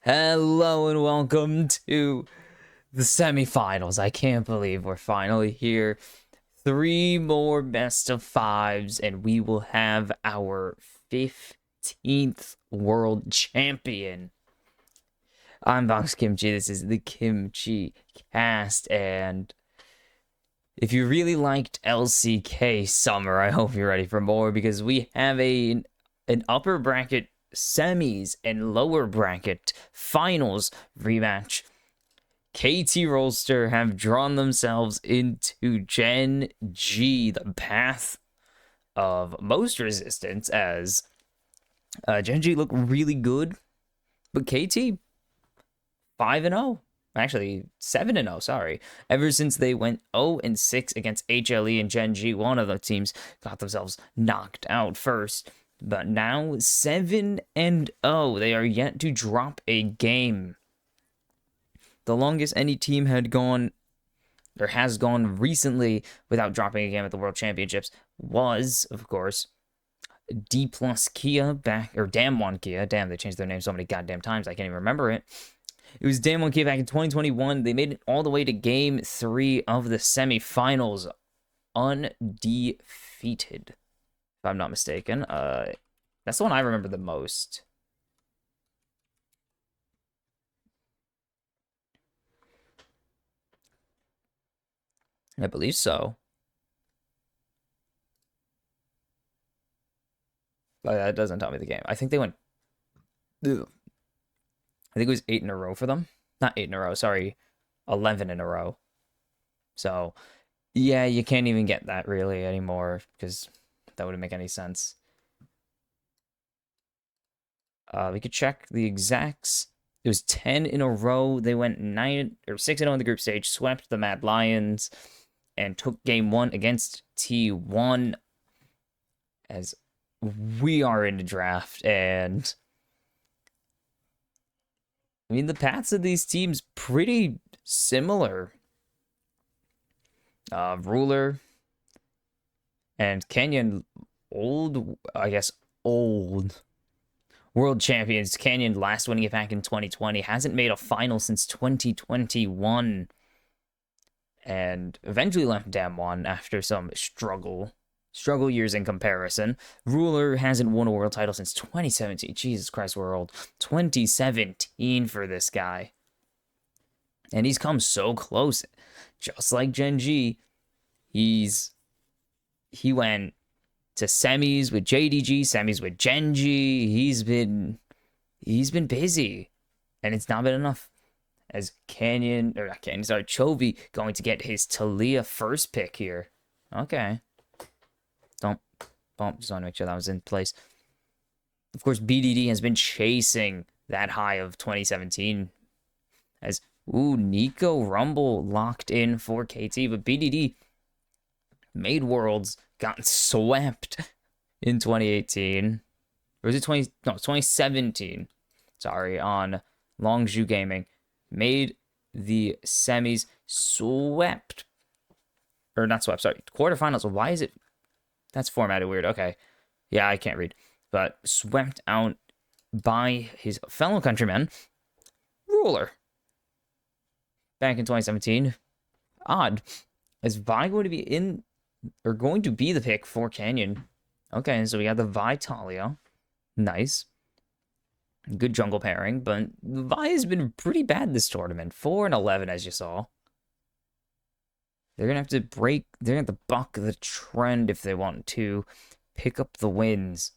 Hello and welcome to the semifinals. I can't believe we're finally here. 3 more best of 5s, and we will have our 15th world champion. I'm Kimchi. This is the Kimchi cast, and if you really liked LCK Summer, I hope you're ready for more because we have an upper bracket semis and lower bracket finals rematch. KT Rolster have drawn themselves into Gen.G, the path of most resistance, as Gen.G look really good, but KT 5-0. Actually, 7-0, sorry. Ever since they went 0-6 against HLE and Gen.G, one of the teams got themselves knocked out first. But now 7-0. They are yet to drop a game. The longest any team had gone or has gone recently without dropping a game at the World Championships was, of course, D plus Kia back, or Damwon Kia. Damn, they changed their name so many goddamn times I can't even remember it. It was Damwon Kia back in 2021. They made it all the way to Game 3 of the semifinals, undefeated, if I'm not mistaken. That's the one I remember the most. I believe so. But that doesn't tell me the game. I think they went... Ugh. I think it was 8 in a row for them. Not 8 in a row, sorry. 11 in a row. So, yeah, you can't even get that really anymore because that wouldn't make any sense. We could check the exacts. It was 10 in a row. They went 6-0 in the group stage, swept the Mad Lions, and took game 1 against T1 as we are in the draft. And I mean, the paths of these teams pretty similar. Ruler and Canyon, old world champions. Canyon last winning it back in 2020, hasn't made a final since 2021, and eventually left Damwon after some struggle years in comparison. Ruler hasn't won a world title since 2017. Jesus Christ, we're old. 2017 for this guy. And he's come so close. Just like Gen.G, he went to semis with JDG, semis with Gen.G. He's been busy, and it's not been enough. As Chovy going to get his Talia first pick here. Okay. Don't bump. Just want to make sure that was in place. Of course, BDD has been chasing that high of 2017. As, Nico Rumble locked in for KT, but BDD made Worlds, got swept in 2018. Or was it 2017. Sorry, on Longzhu Gaming. Made the semis, swept. Or not swept, sorry. Quarterfinals. Why is it? That's formatted weird. Okay. Yeah, I can't read. But swept out by his fellow countryman, Ruler. Back in 2017. Odd. Is Vi going to be going to be the pick for Canyon? Okay, so we got the Vi Talia. Nice. Good jungle pairing, but Vi has been pretty bad this tournament. 4-11, as you saw. They're gonna have to buck the trend if they want to pick up the wins.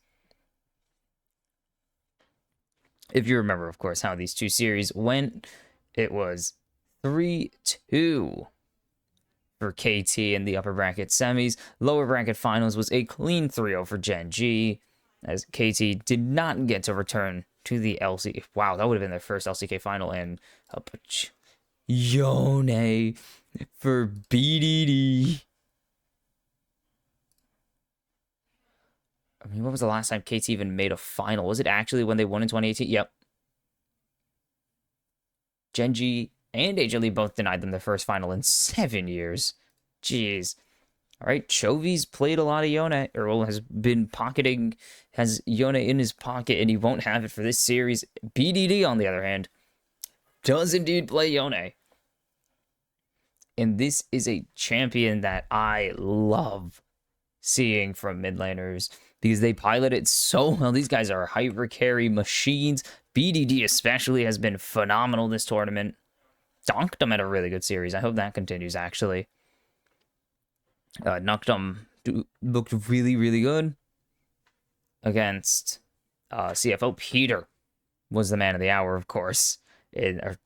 If you remember, of course, how these two series went, it was 3-2 for KT in the upper bracket semis. Lower bracket finals was a clean 3-0 for Gen.G, as KT did not get to return to the LCK. Wow, that would have been their first LCK final, and Yone for BDD. I mean, when was the last time KT even made a final? Was it actually when they won in 2018? Yep. Gen.G and HLE both denied them their first final in 7 years. Jeez. All right, Chovy's played a lot of Yone, or has Yone in his pocket, and he won't have it for this series. BDD, on the other hand, does indeed play Yone. And this is a champion that I love seeing from mid laners because they pilot it so well. These guys are hyper carry machines. BDD especially has been phenomenal this tournament. Donkdom had a really good series. I hope that continues, actually. Noctum looked really, really good against CFO. Peter was the man of the hour, of course.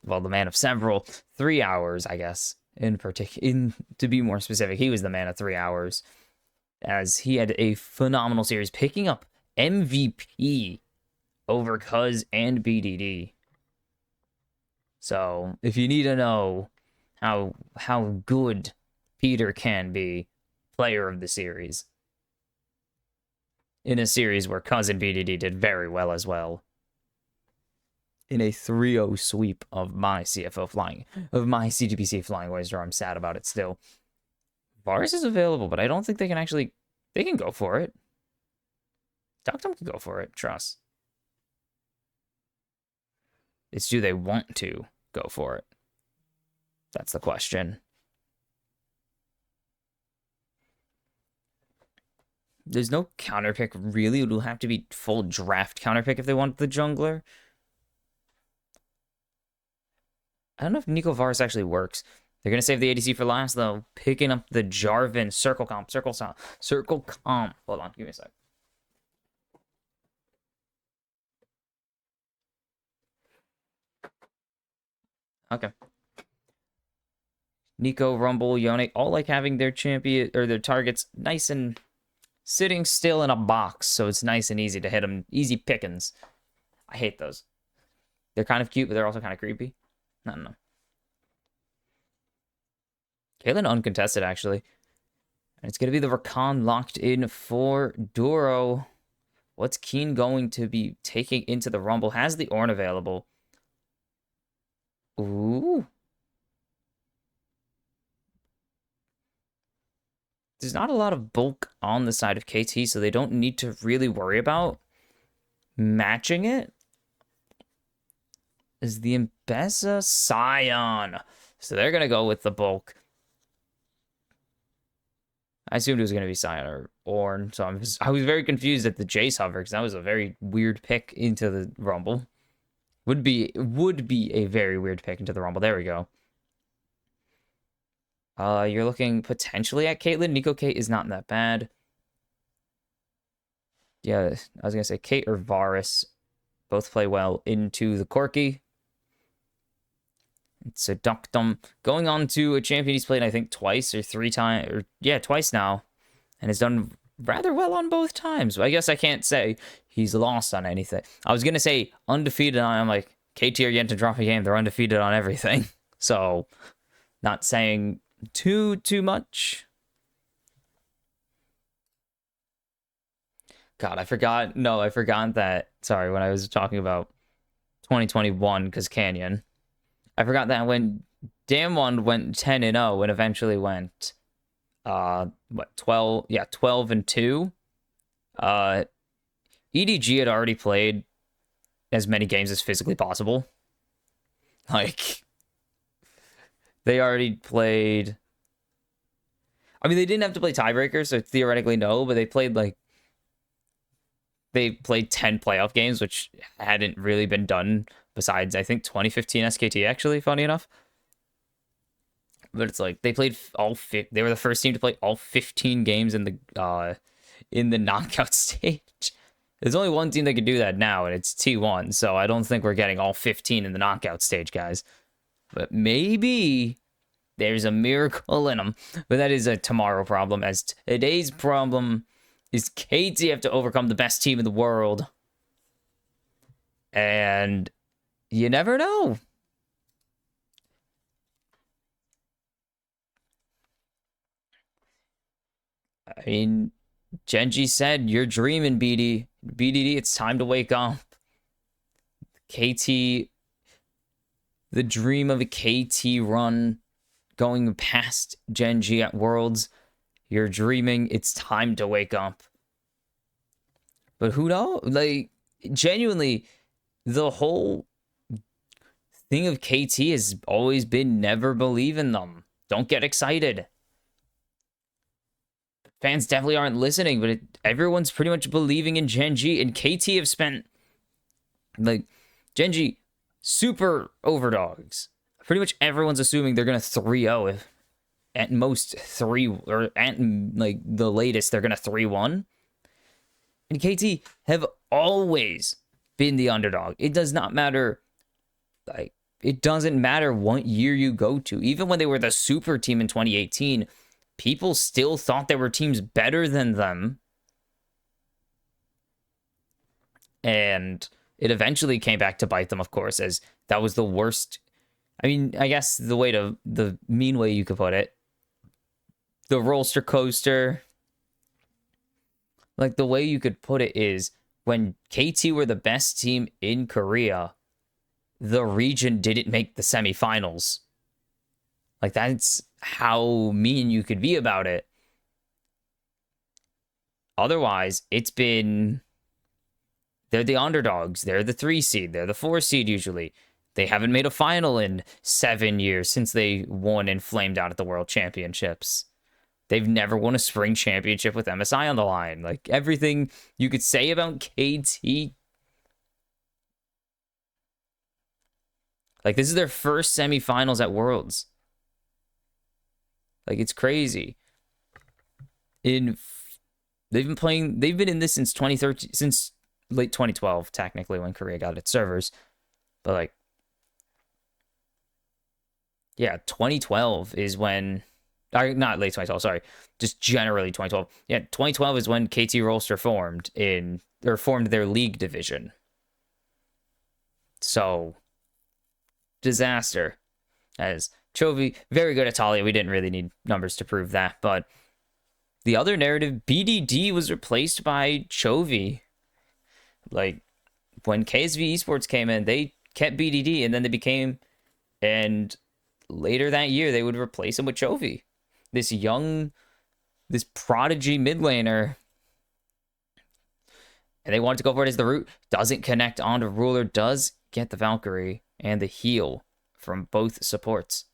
Well, the man of several. 3 hours, I guess. To be more specific, he was the man of 3 hours, as he had a phenomenal series, picking up MVP over Cuz and BDD. So if you need to know how good Peter can be, player of the series, in a series where Cuz and BDD did very well as well, in a 3-0 sweep of my CTBC flying waster. I'm sad about it still. Varus is available, but I don't think they can go for it. Doctum can go for it, trust. It's do they want to go for it? That's the question. There's no counter pick, really. It will have to be full draft counter pick if they want the jungler. I don't know if Nico Varus actually works. They're going to save the ADC for last, though. Picking up the Jarvan circle comp. Hold on, give me a sec. Okay. Nico, Rumble, Yone, all like having their champion or their targets nice and sitting still in a box, so it's nice and easy to hit them. Easy pickings. I hate those. They're kind of cute, but they're also kind of creepy. I don't know. Caitlyn uncontested, actually. And it's going to be the Rakan locked in for Duro. What's Keen going to be taking into the Rumble? Has the Ornn available. Ooh. There's not a lot of bulk on the side of KT, so they don't need to really worry about matching it. Is the Mbeza Scion. So they're going to go with the bulk. I assumed it was going to be Scion or Ornn, so I was very confused at the Jace hover, because that was a very weird pick into the Rumble. Would be a very weird pick into the Rumble. There we go. You're looking potentially at Caitlyn. Nico Kate is not that bad. Yeah, I was going to say Kate or Varus both play well into the Corki. It's a Duckdom going on to a champion he's played, I think, twice or 3 times. Or yeah, twice now. And has done rather well on both times. I guess I can't say he's lost on anything. I was going to say undefeated on, I'm like, KT are yet to drop a game. They're undefeated on everything. So, not saying too much. God, I forgot. No, I forgot that. Sorry, when I was talking about 2021, because Canyon. I forgot that when Damwon went 10-0 and eventually went, 12? Yeah, 12-2. EDG had already played as many games as physically possible. Like, they already played. I mean, they didn't have to play tiebreakers, so theoretically no, but they played 10 playoff games, which hadn't really been done besides, I think, 2015 SKT, actually, funny enough. But it's like they played they were the first team to play all 15 games in the knockout stage. There's only one team that could do that now, and it's T1. So I don't think we're getting all 15 in the knockout stage, guys. But maybe there's a miracle in them. But that is a tomorrow problem, as today's problem is KT have to overcome the best team in the world. And you never know. I mean, Gen.G said, you're dreaming, BDD, it's time to wake up. KT, the dream of a KT run going past Gen.G at Worlds. You're dreaming, it's time to wake up. But who knows? Like, genuinely, the whole thing of KT has always been never believe in them. Don't get excited. Fans definitely aren't listening, but everyone's pretty much believing in Gen.G, and KT have spent, like, Gen.G, super overdogs. Pretty much everyone's assuming they're going to 3-0, if at most 3, or at, like, the latest, they're going to 3-1. And KT have always been the underdog. It does not matter, like, it doesn't matter what year you go to. Even when they were the super team in 2018, people still thought there were teams better than them. And it eventually came back to bite them, of course, as that was the worst. I mean, I guess the mean way you could put it, the roller coaster, like the way you could put it is when KT were the best team in Korea, the region didn't make the semifinals. Like, that's how mean you could be about it. Otherwise, it's been, they're the underdogs. They're the 3 seed. They're the 4 seed usually. They haven't made a final in 7 years since they won and flamed out at the World Championships. They've never won a spring championship with MSI on the line. Like, everything you could say about KT. Like, this is their first semifinals at Worlds. Like, it's crazy. They've been in this since 2013, since late 2012, technically, when Korea got its servers. But, like, yeah, 2012 is when, not late 2012, sorry, just generally 2012. Yeah, 2012 is when KT Rolster formed their league division. So, disaster. As Chovy, very good at Talia. We didn't really need numbers to prove that. But the other narrative, BDD was replaced by Chovy. Like, when KSV Esports came in, they kept BDD, and then they became, and later that year, they would replace him with Chovy. This prodigy mid laner. And they wanted to go for it as the root. Doesn't connect onto Ruler. Does get the Valkyrie and the heal from both supports.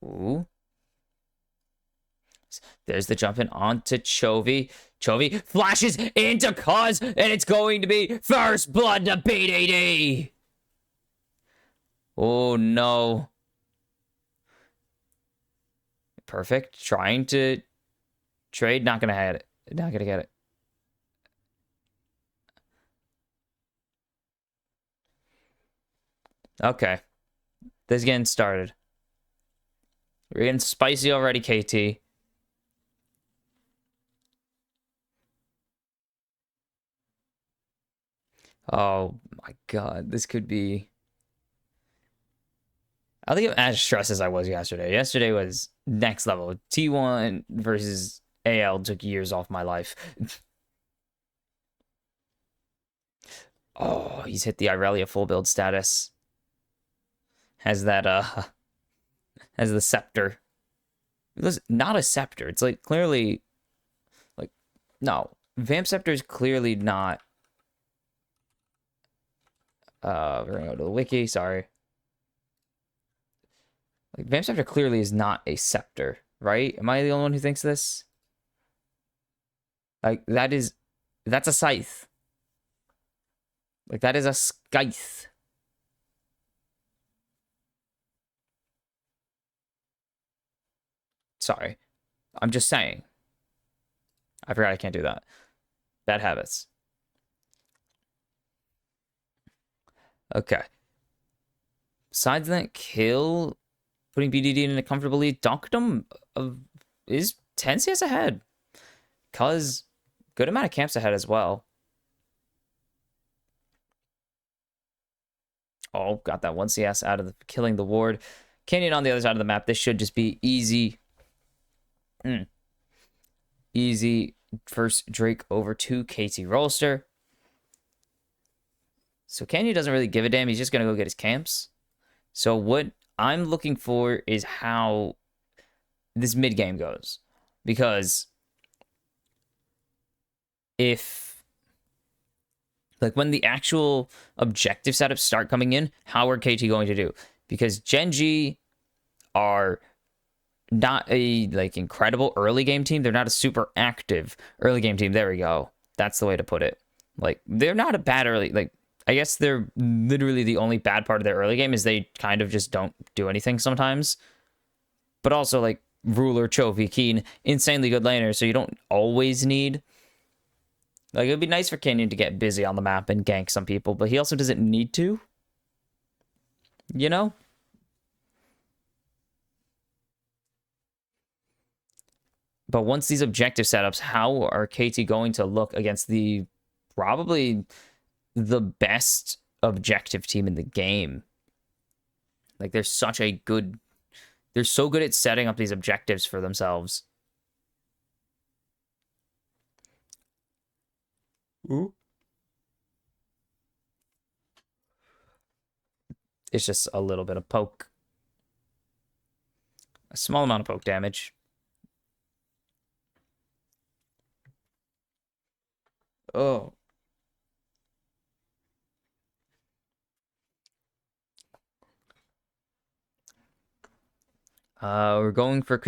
Ooh. There's the jump in onto Chovy. Chovy flashes into Cuz, and it's going to be first blood to BDD. Oh, no. Perfect. Trying to trade. Not going to have it. Not going to get it. Okay. This is getting started. We're getting spicy already, KT. Oh my god. This could be... I think I'm as stressed as I was yesterday. Yesterday was next level. T1 versus AL took years off my life. Oh, he's hit the Irelia full build status. Has that, has the scepter. It's not a scepter. It's like clearly, like, no. Vamp scepter is clearly not. We're gonna go to the wiki. Sorry. Like, Vamp scepter clearly is not a scepter, right? Am I the only one who thinks this? Like, that's a scythe. Like, that is a scythe. Sorry. I'm just saying. I forgot I can't do that. Bad habits. Okay. Besides that kill, putting BDD in a comfortable lead, Dunkdom is 10 CS ahead. Cuz good amount of camps ahead as well. Oh, got that 1 CS out of the killing the ward. Canyon on the other side of the map. This should just be easy. Easy first Drake over to KT Rolster. So Canyon doesn't really give a damn. He's just going to go get his camps. So what I'm looking for is how this mid game goes. Because if Like when the actual objective setups start coming in, how are KT going to do? Because Gen.G are not a like incredible early game team. They're not a super active early game team. There we go. That's the way to put it. Like they're not a bad early, like I guess they're literally the only bad part of their early game is they kind of just don't do anything sometimes. But also like Ruler, Chovy, Keen, insanely good laners, so you don't always need. Like it would be nice for Canyon to get busy on the map and gank some people, but he also doesn't need to. You know? But once these objective setups, how are KT going to look against the probably the best objective team in the game? Like they're so good at setting up these objectives for themselves. Ooh. It's just a little bit of poke. A small amount of poke damage. Oh. We're going for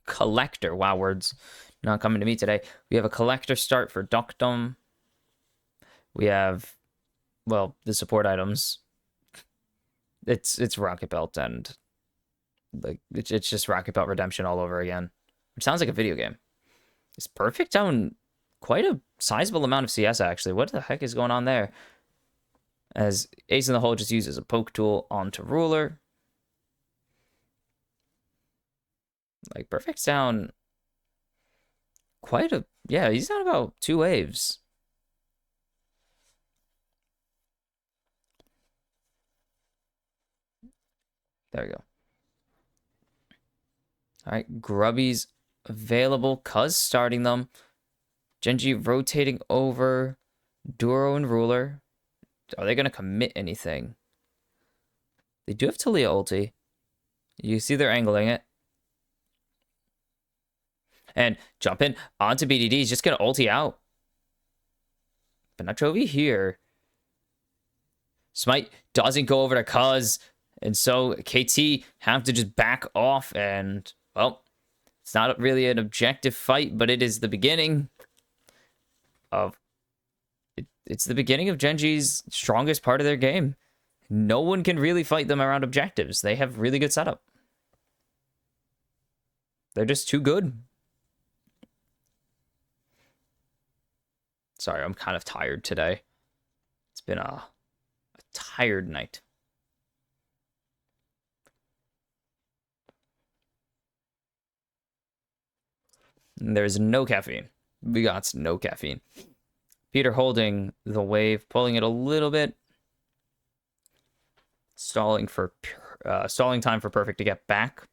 collector. Wow, words not coming to me today. We have a collector start for Duckdom. We have, well, the support items. It's Rocket Belt and like it's just Rocket Belt Redemption all over again. Which sounds like a video game. Is Perfect down quite a sizable amount of CS actually. What the heck is going on there? As Ace in the Hole just uses a poke tool onto Ruler. Like Perfect's down quite a, yeah, he's down about 2 waves. There we go. All right, Grubby's available. Cuz starting them. Gen.G rotating over. Duro and Ruler. Are they going to commit anything? They do have Talia ulti. You see they're angling it. And jump in onto BDD. He's just going to ulti out. But not Chovy here. Smite doesn't go over to Cuz. And so KT have to just back off. And, well, it's not really an objective fight, but it is the beginning of... It's the beginning of Gen.G's strongest part of their game. No one can really fight them around objectives. They have really good setup. They're just too good. Sorry, I'm kind of tired today. It's been a tired night. And there's no caffeine. We got no caffeine. Peter holding the wave, pulling it a little bit. Stalling time for Perfect to get back.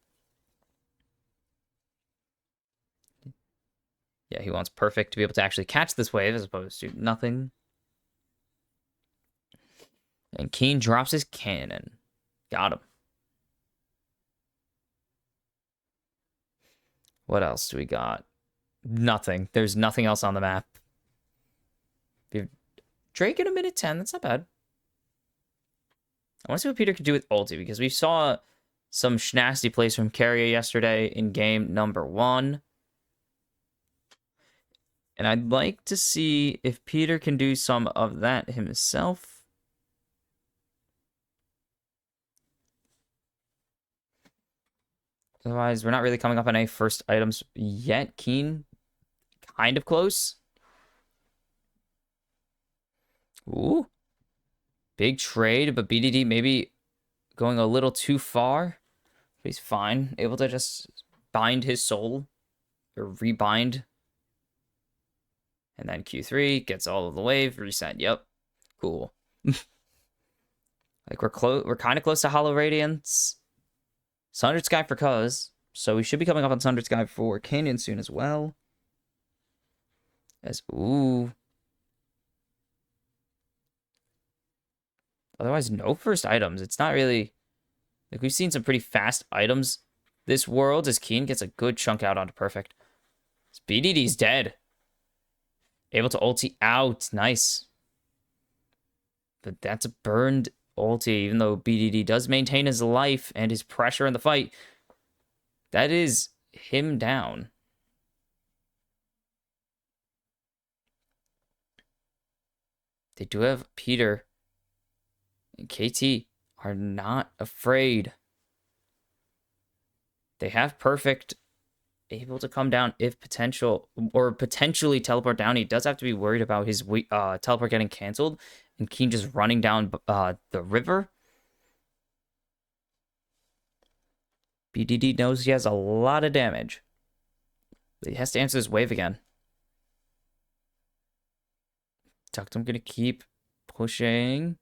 Yeah, he wants Perfect to be able to actually catch this wave as opposed to nothing. And Keen drops his cannon. Got him. What else do we got? Nothing. There's nothing else on the map. Drake in a minute 10. That's not bad. I want to see what Peter could do with ulti, because we saw some nasty plays from Carrier yesterday in game number 1. And I'd like to see if Peter can do some of that himself. Otherwise, we're not really coming up on any first items yet. Keen, kind of close. Ooh. Big trade, but BDD maybe going a little too far. But he's fine. Able to just bind his soul. Or rebind. And then Q3 gets all of the wave. Reset. Yep. Cool. Like we're kind of close to Hollow Radiance. Sundered Sky for Cuz. So we should be coming up on Sundered Sky for Canyon soon as well. Ooh. Otherwise, no first items. It's not really... Like, we've seen some pretty fast items this world as Keen gets a good chunk out onto Perfect. BDD's dead. Able to ulti out. Nice. But that's a burned ulti, even though BDD does maintain his life and his pressure in the fight. That is him down. They do have Peter and KT are not afraid. They have Perfect able to come down if potentially teleport down. He does have to be worried about his teleport getting canceled and Keen just running down the river. BDD knows he has a lot of damage. But he has to answer this wave again. Tucktum gonna keep pushing.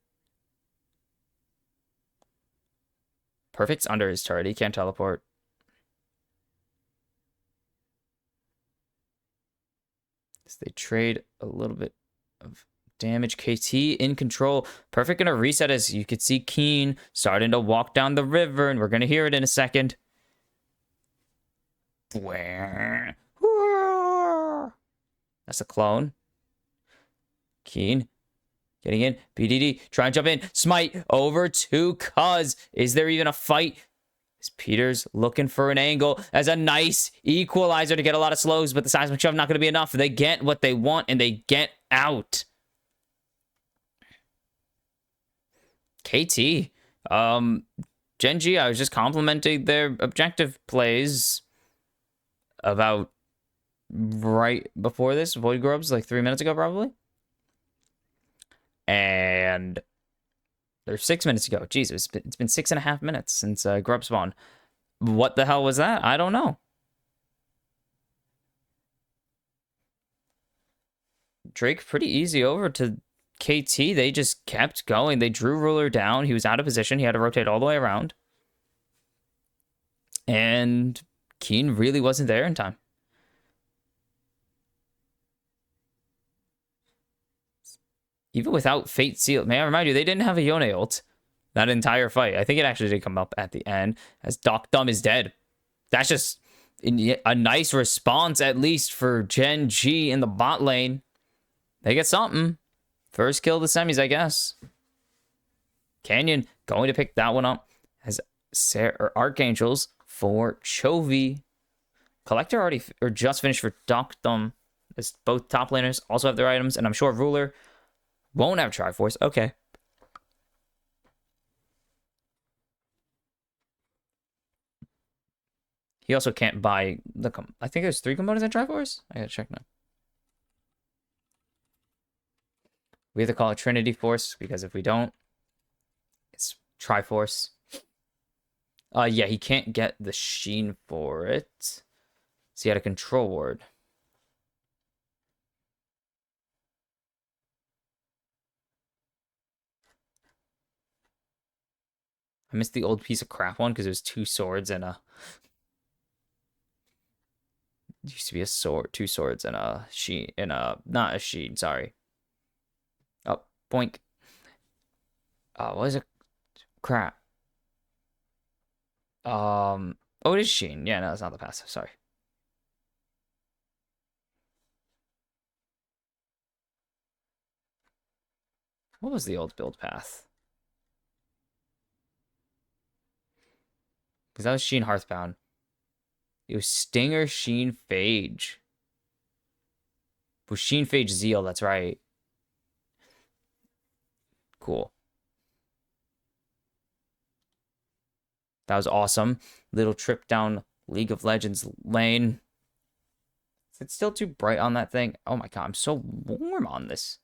Perfect's under his turret. He can't teleport. So they trade a little bit of damage. KT in control. Perfect gonna reset as you could see Keen starting to walk down the river, and we're gonna hear it in a second. That's a clone. Keen getting in. BDD trying to jump in. Smite over to Cuz. Is there even a fight? As Peter's looking for an angle as a nice equalizer to get a lot of slows, but the seismic shove not going to be enough. They get what they want and they get out. KT. Gen.G, I was just complimenting their objective plays about right before this. Void Grubs, like 3 minutes ago, probably. And they're 6 minutes ago. Jesus, it's been 6.5 minutes since Grub spawn. What the hell was that? I don't know. Drake pretty easy over to KT. They just kept going. They drew Ruler down. He was out of position. He had to rotate all the way around. And Keen really wasn't there in time. Even without Fate Seal, may I remind you, they didn't have a Yone ult that entire fight. I think it actually did come up at the end as Doc Dumb is dead. That's just a nice response, at least for Gen.G in the bot lane. They get something. First kill of the semis, I guess. Canyon going to pick that one up as Archangels for Chovy. Collector already or just finished for Doc Dumb. As both top laners also have their items, and I'm sure Ruler won't have Triforce. Okay. He also can't buy the... I think there's 3 components in Triforce? I gotta check now. We have to call it Trinity Force, because if we don't, it's Triforce. Yeah, he can't get the Sheen for it. So he had a control ward. I missed the old piece of crap one because it was 2 swords and a... It used to be a sword, 2 swords and a Sheen, and a... Not a Sheen, sorry. Oh, boink. What is it? Crap. Oh, it is Sheen. Yeah, no, it's not the passive, sorry. What was the old build path? Because that was Sheen Hearthbound. It was Stinger, Sheen, Phage. It was Sheen, Phage, Zeal, that's right. Cool. That was awesome. Little trip down League of Legends lane. It's still too bright on that thing. Oh my god, I'm so warm on this.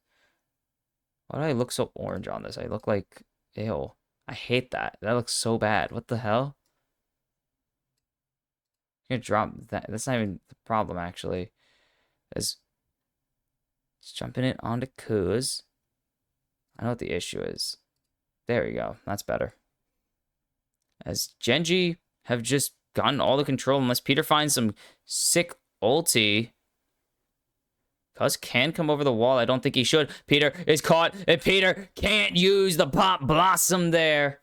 Why do I look so orange on this? I look like... Ew. I hate that. That looks so bad. What the hell? I'm gonna drop that. That's not even the problem, actually. Is just jumping it onto Kuz. I know what the issue is. There we go. That's better. As Gen.G have just gotten all the control unless Peter finds some sick ulti. Cuz can come over the wall. I don't think he should. Peter is caught, and Peter can't use the Pop Blossom there.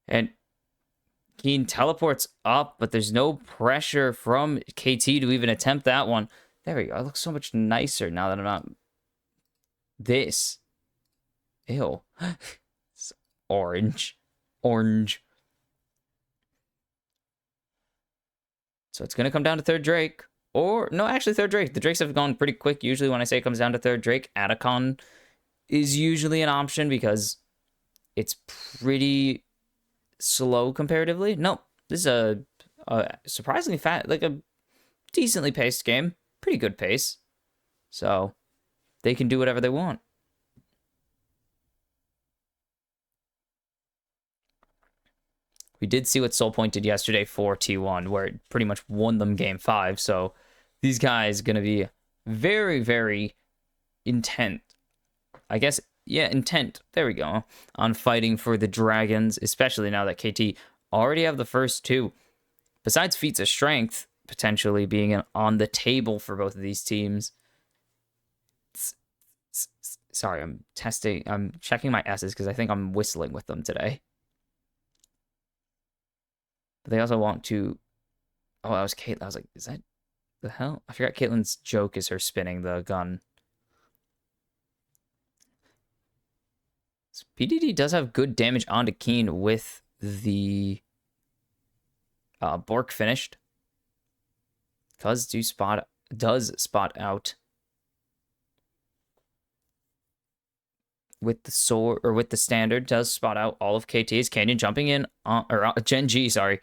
And Keen teleports up, but there's no pressure from KT to even attempt that one. There we go. It looks so much nicer now that I'm not... This Ew. It's orange. Orange. So it's going to come down to third Drake. Or, no, actually third Drake. The Drakes have gone pretty quick. Usually when I say it comes down to third Drake, Atacon is usually an option because it's pretty slow comparatively. No, this is a surprisingly like a decently paced game. Pretty good pace. So they can do whatever they want. We did see what Soul Point did yesterday for T1, where it pretty much won them game 5. So these guys going to be very, very intent. I guess, yeah, intent. There we go. On fighting for the Dragons, especially now that KT already have the first 2. Besides feats of strength, potentially being on the table for both of these teams. Sorry, I'm checking my S's because I think I'm whistling with them today. But they also want to... Oh, that was Caitlyn. I was like, is that the hell? I forgot Caitlyn's joke is her spinning the gun. So PDD does have good damage onto Keen with the Bork finished. Cuz does spot out with the sword, or with the standard, does spot out all of KT's. Canyon jumping in on, or Gen.G, sorry.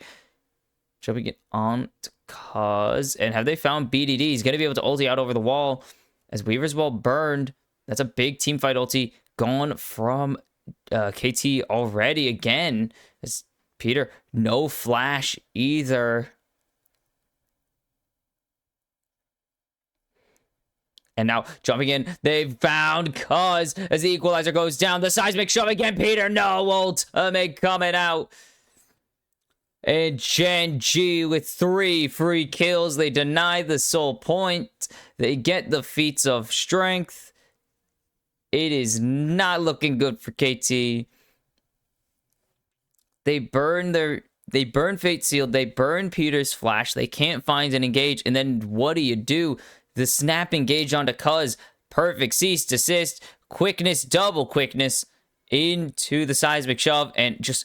Jumping in on Cuz. And have they found BDD? He's going to be able to ulti out over the wall as Weaver's Wall burned. That's a big team fight ulti gone from KT already again. As Peter, no flash either. And now jumping in, they've found Cuz as the equalizer goes down. The seismic shove again. Peter, no ultimate coming out. And Gen.G with 3 free kills. They deny the Soul Point. They get the feats of strength. It is not looking good for KT. They burn Fate Sealed. They burn Peter's flash. They can't find an engage. And then what do? The snap engage onto Cuz. Perfect cease, desist, quickness, double quickness into the seismic shove. And just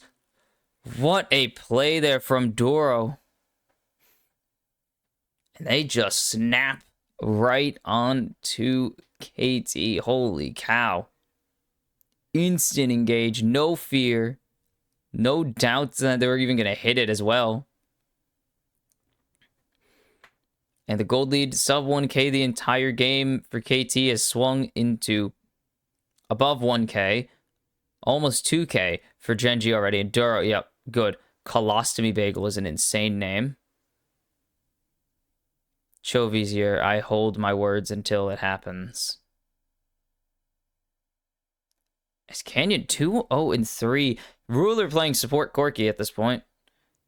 what a play there from Doro. And they just snap right onto KT. Holy cow. Instant engage, no fear. No doubts that they were even going to hit it as well. And the gold lead, sub 1k the entire game for KT, has swung into above 1k. Almost 2k for Gen.G already. And Duro, yep, good. Colostomy Bagel is an insane name. Chovy's here. I hold my words until it happens. Is Canyon 2-0-3? Ruler playing support Corki at this point.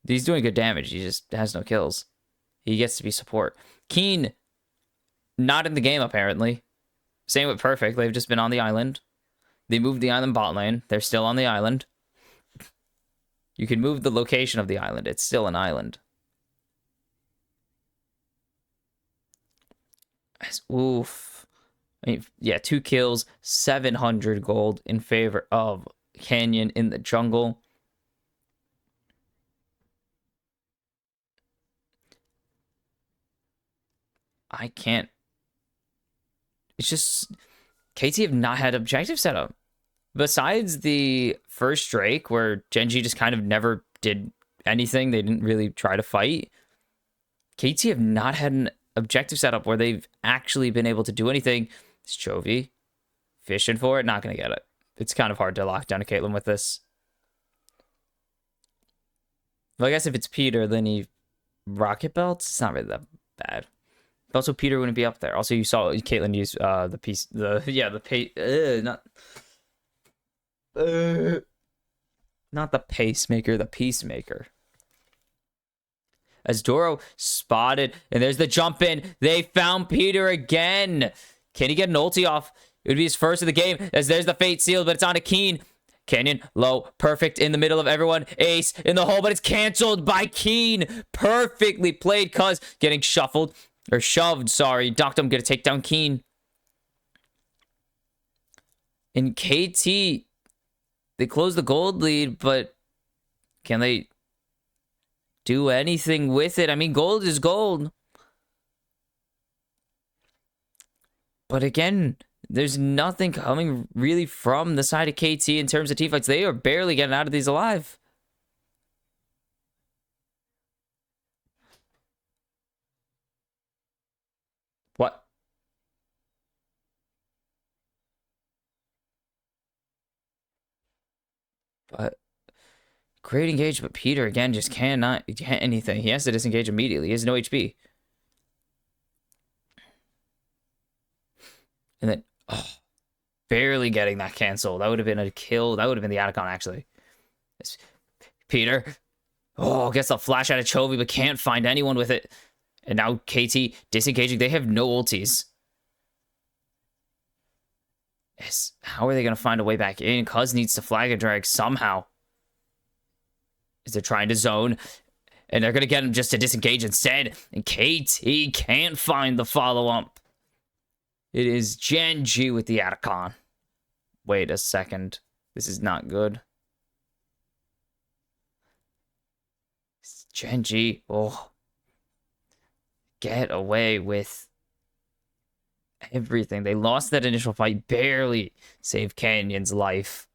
He's doing good damage. He just has no kills. He gets to be support. Keen, not in the game, apparently. Same with Perfect. They've just been on the island. They moved the island bot lane. They're still on the island. You can move the location of the island. It's still an island. Oof. I mean, yeah, 2 kills, 700 gold in favor of Canyon in the jungle. I can't. It's just KT have not had objective setup. Besides the first Drake, where Gen.G just kind of never did anything. They didn't really try to fight. KT have not had an objective setup where they've actually been able to do anything. It's Chovy. Fishing for it. Not going to get it. It's kind of hard to lock down a Caitlyn with this. Well, I guess if it's Peter, then he rocket belts. It's not really that bad. Also, Peter wouldn't be up there. Also, you saw Caitlyn use the piece, not the pacemaker, the peacemaker. As Doro spotted, and there's the jump in. They found Peter again. Can he get an ulti off? It would be his first of the game, as there's the fate sealed, but it's on to Keen. Canyon, low, perfect in the middle of everyone. Ace in the hole, but it's canceled by Keen. Perfectly played, Cuz getting shuffled. Or shoved, sorry. Doctum gonna take down Keen. In KT, they close the gold lead, but can they do anything with it? I mean, gold is gold. But again, there's nothing coming really from the side of KT in terms of teamfights. They are barely getting out of these alive. What? But great engage, but Peter again just cannot get anything. He has to disengage immediately. He has no HP. And then, oh, barely getting that cancel. That would have been a kill. That would have been the Atacon, actually. Peter, oh, gets a flash out of Chovy, but can't find anyone with it. And now KT disengaging. They have no ultis. Yes. How are they going to find a way back in? Cuz needs to flag a drag somehow. Is they're trying to zone. And they're going to get him just to disengage instead. And KT can't find the follow-up. It is Gen.G with the Atacon. Wait a second. This is not good. Gen.G. Oh. Get away with everything. They lost that initial fight. Barely saved Canyon's life.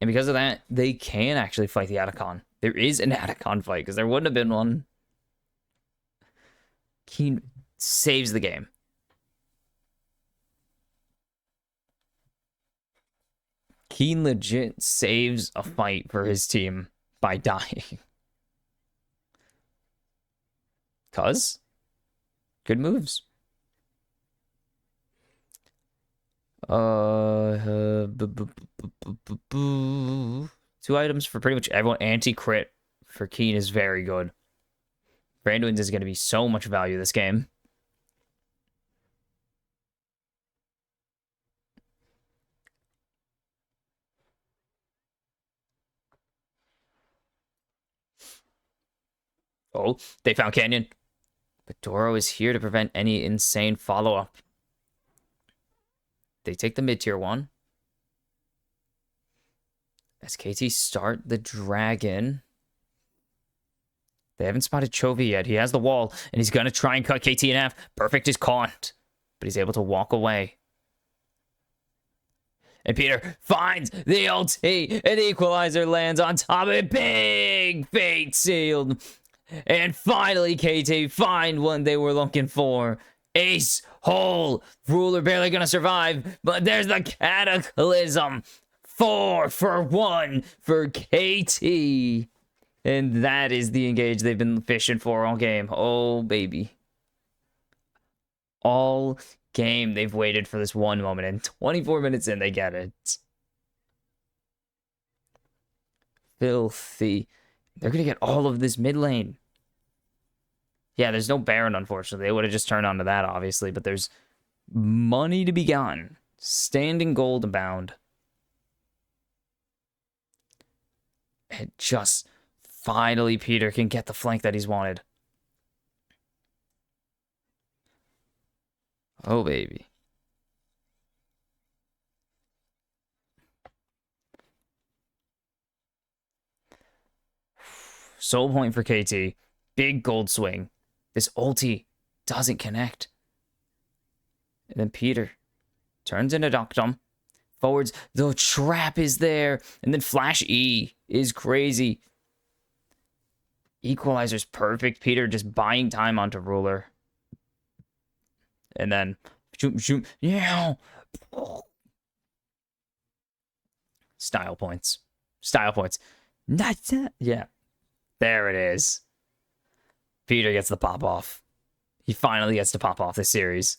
And because of that, they can actually fight the Atacon. There is an Atacon fight, because there wouldn't have been one. Keen saves the game. Keen legit saves a fight for his team by dying. Cuz? Good moves. Two items for pretty much everyone. Anti-crit for Keen is very good. Brandon's is going to be so much value this game. Oh, they found Canyon. But Doro is here to prevent any insane follow-up. They take the mid-tier one. As KT start the dragon. They haven't spotted Chovy yet. He has the wall, and he's going to try and cut KT in half. Perfect is caught, but he's able to walk away. And Peter finds the ulti, and the equalizer lands on top of it. Big fate sealed. And finally, KT find one they were looking for. Ace hole. Ruler barely going to survive, but there's the cataclysm. 4 for 1 for KT. And that is the engage they've been fishing for all game. Oh, baby. All game they've waited for this one moment, and 24 minutes in, they get it. Filthy. They're going to get all of this mid lane. Yeah, there's no Baron, unfortunately. They would have just turned onto that, obviously, but there's money to be gotten. Standing gold abound. And just finally Peter can get the flank that he's wanted. Oh, baby. Soul point for KT. Big gold swing. This ulti doesn't connect. And then Peter turns into Duckdom. Forwards. The trap is there. And then Flash E is crazy. Equalizer's perfect. Peter just buying time onto Ruler. And then shoot. Yeah. Style points. Style points. Not that. Yeah. There it is. Peter gets the pop off. He finally gets to pop off this series.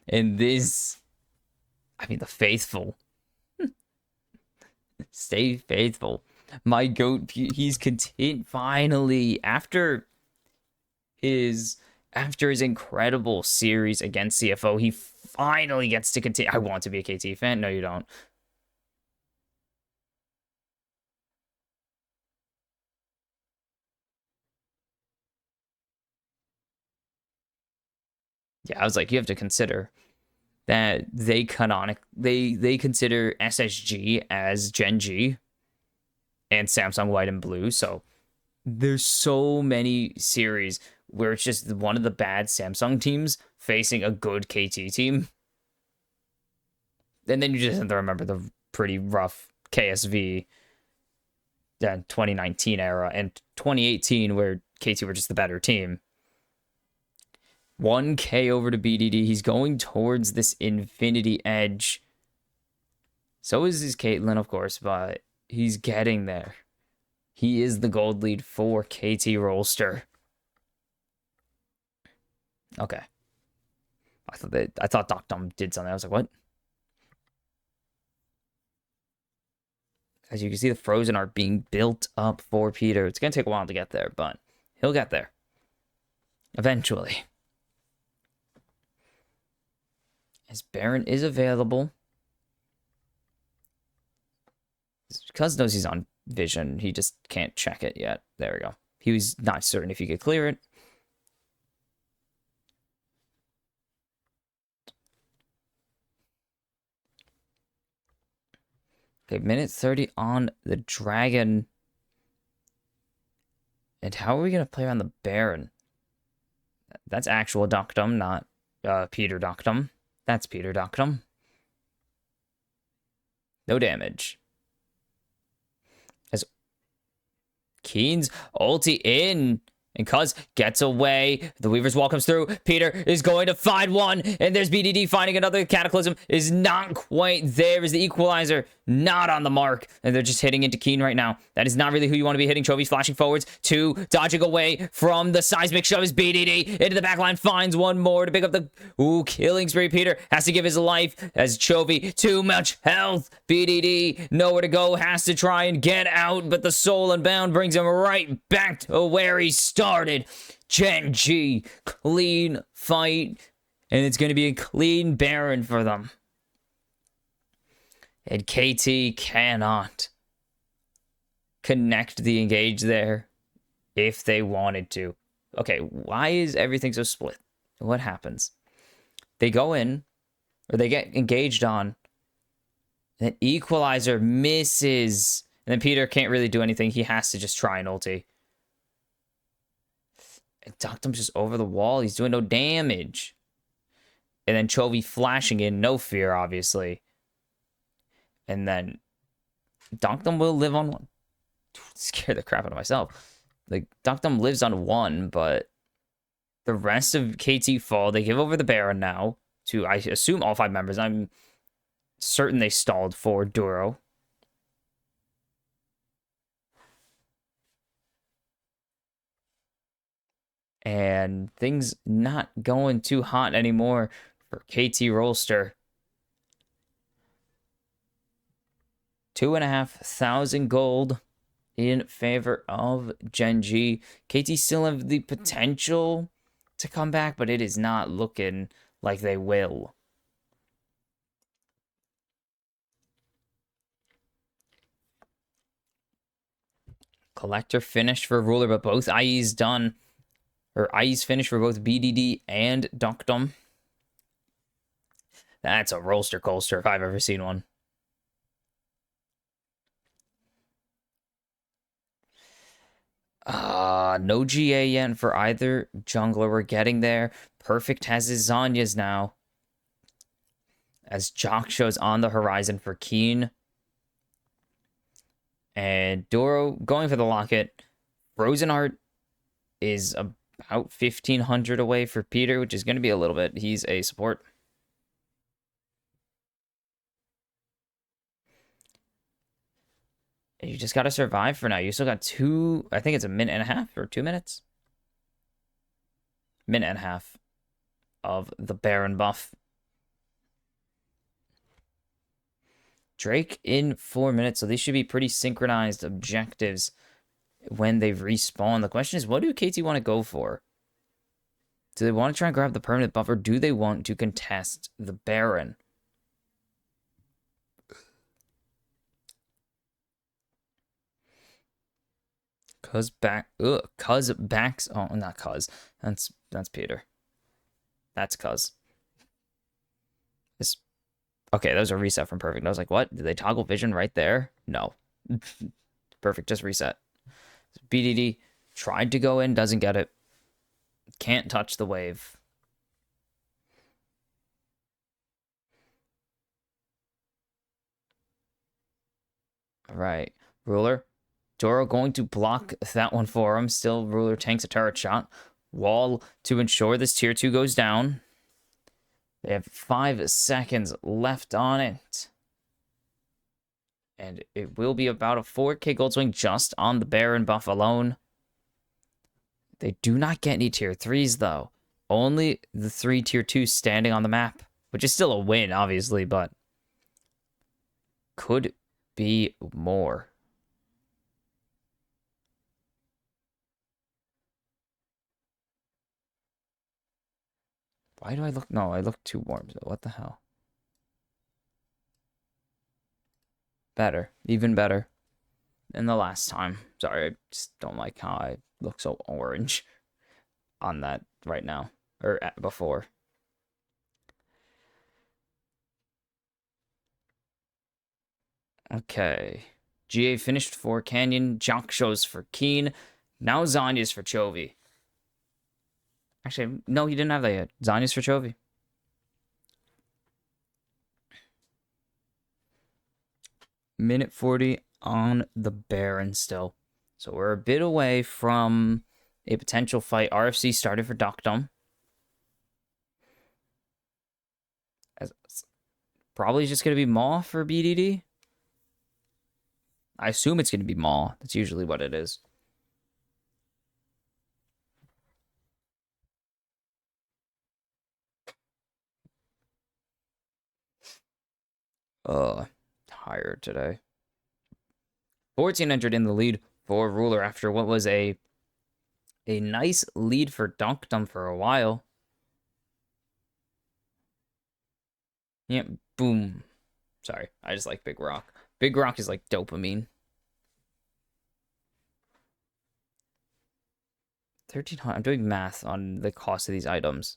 And this, I mean, the faithful. Stay faithful. My goat, he's finally, after his incredible series against CFO, he finally gets to continue. I want to be a KT fan. No, you don't. Yeah, I was like, you have to consider that they consider SSG as Gen.G and Samsung White and Blue. So there's so many series where it's just one of the bad Samsung teams facing a good KT team. And then you just have to remember the pretty rough KSV 2019 era and 2018 where KT were just the better team. 1K over to BDD. He's going towards this Infinity Edge. So is his Caitlyn, of course, but he's getting there. He is the gold lead for KT Rolster. Okay. I thought Doc Dom did something. I was like, what? As you can see, the Frozen are being built up for Peter. It's going to take a while to get there, but he'll get there. Eventually. As Baron is available. Cuz knows he's on vision. He just can't check it yet. There we go. He was not certain if he could clear it. Okay, minute 30 on the Dragon. And how are we going to play around the Baron? That's actual Doctum, not Peter Doctum. That's Peter Doctum. No damage. As Keen's ulti in. And Cuz gets away. The Weaver's Wall comes through. Peter is going to find one. And there's BDD finding another. Cataclysm is not quite there. Is the equalizer not on the mark. And they're just hitting into Keen right now. That is not really who you want to be hitting. Chovy's flashing forwards. 2, dodging away from the seismic shove is BDD. Into the backline. Finds one more to pick up the... Ooh, killing spree. Peter has to give his life as Chovy. Too much health. BDD nowhere to go. Has to try and get out. But the Soul Unbound brings him right back to where he started. Gen.G, clean fight, and it's going to be a clean Baron for them. And KT cannot connect the engage there if they wanted to. Okay, why is everything so split? What happens? They go in, or they get engaged on, and then equalizer misses, and then Peter can't really do anything. He has to just try an ulti. And Doctum's just over the wall. He's doing no damage. And then Chovy flashing in. No fear, obviously. And then Doctum will live on one. Scared the crap out of myself. Like, Doctum lives on one, but the rest of KT fall. They give over the Baron now to, I assume, all 5 members. I'm certain they stalled for Duro. And things not going too hot anymore for KT Rolster. 2,500 gold in favor of Gen.G. KT still have the potential to come back, but it is not looking like they will. Collector finished for Ruler, but both IEs done. Or IEs finished for both BDD and Doctum. That's a Rolster Colster if I've ever seen one. No GA yet for either jungler. We're getting there. Perfect has his Zanyas now. As Jock shows on the horizon for Keen. And Doro going for the locket. Frozen Heart is about 1,500 away for Peter, which is going to be a little bit. He's a support. You just got to survive for now. You still got 2, I think it's a minute and a half or 2 minutes. Minute and a half of the Baron buff. Drake in 4 minutes, so these should be pretty synchronized objectives when they respawn. The question is, what do KT want to go for? Do they want to try and grab the permanent buff, or do they want to contest the Baron? Cuz backs. Oh, not Cuz. That's Peter. That's Cuz. Okay, that was a reset from Perfect. I was like, what? Did they toggle vision right there? No. Perfect, just reset. BDD tried to go in, doesn't get it. Can't touch the wave. All right. Ruler. Doro going to block that one for him. Still, Ruler tanks a turret shot. Wall to ensure this tier 2 goes down. They have 5 seconds left on it. And it will be about a 4K gold swing just on the Baron buff alone. They do not get any tier 3s, though. Only the 3 tier 2s standing on the map, which is still a win, obviously, but could be more. Why do I look? No, I look too warm. What the hell? Better. Even better than the last time. Sorry, I just don't like how I look so orange on that right now. Or before. Okay. GA finished for Canyon. Jock shows for Keen. Now Zanya's for Chovy. Actually, no, he didn't have that yet. Zanya's for Chovy. Minute 40 on the Baron still. So we're a bit away from a potential fight. RFC started for Doctom. Probably just going to be Maw for BDD. I assume it's going to be Maw. That's usually what it is. Tired today. 1400 in the lead for Ruler after what was a nice lead for Doctom for a while. Yeah, boom. Sorry, I just like Big Rock. Big Rock is like dopamine. 1300. I'm doing math on the cost of these items.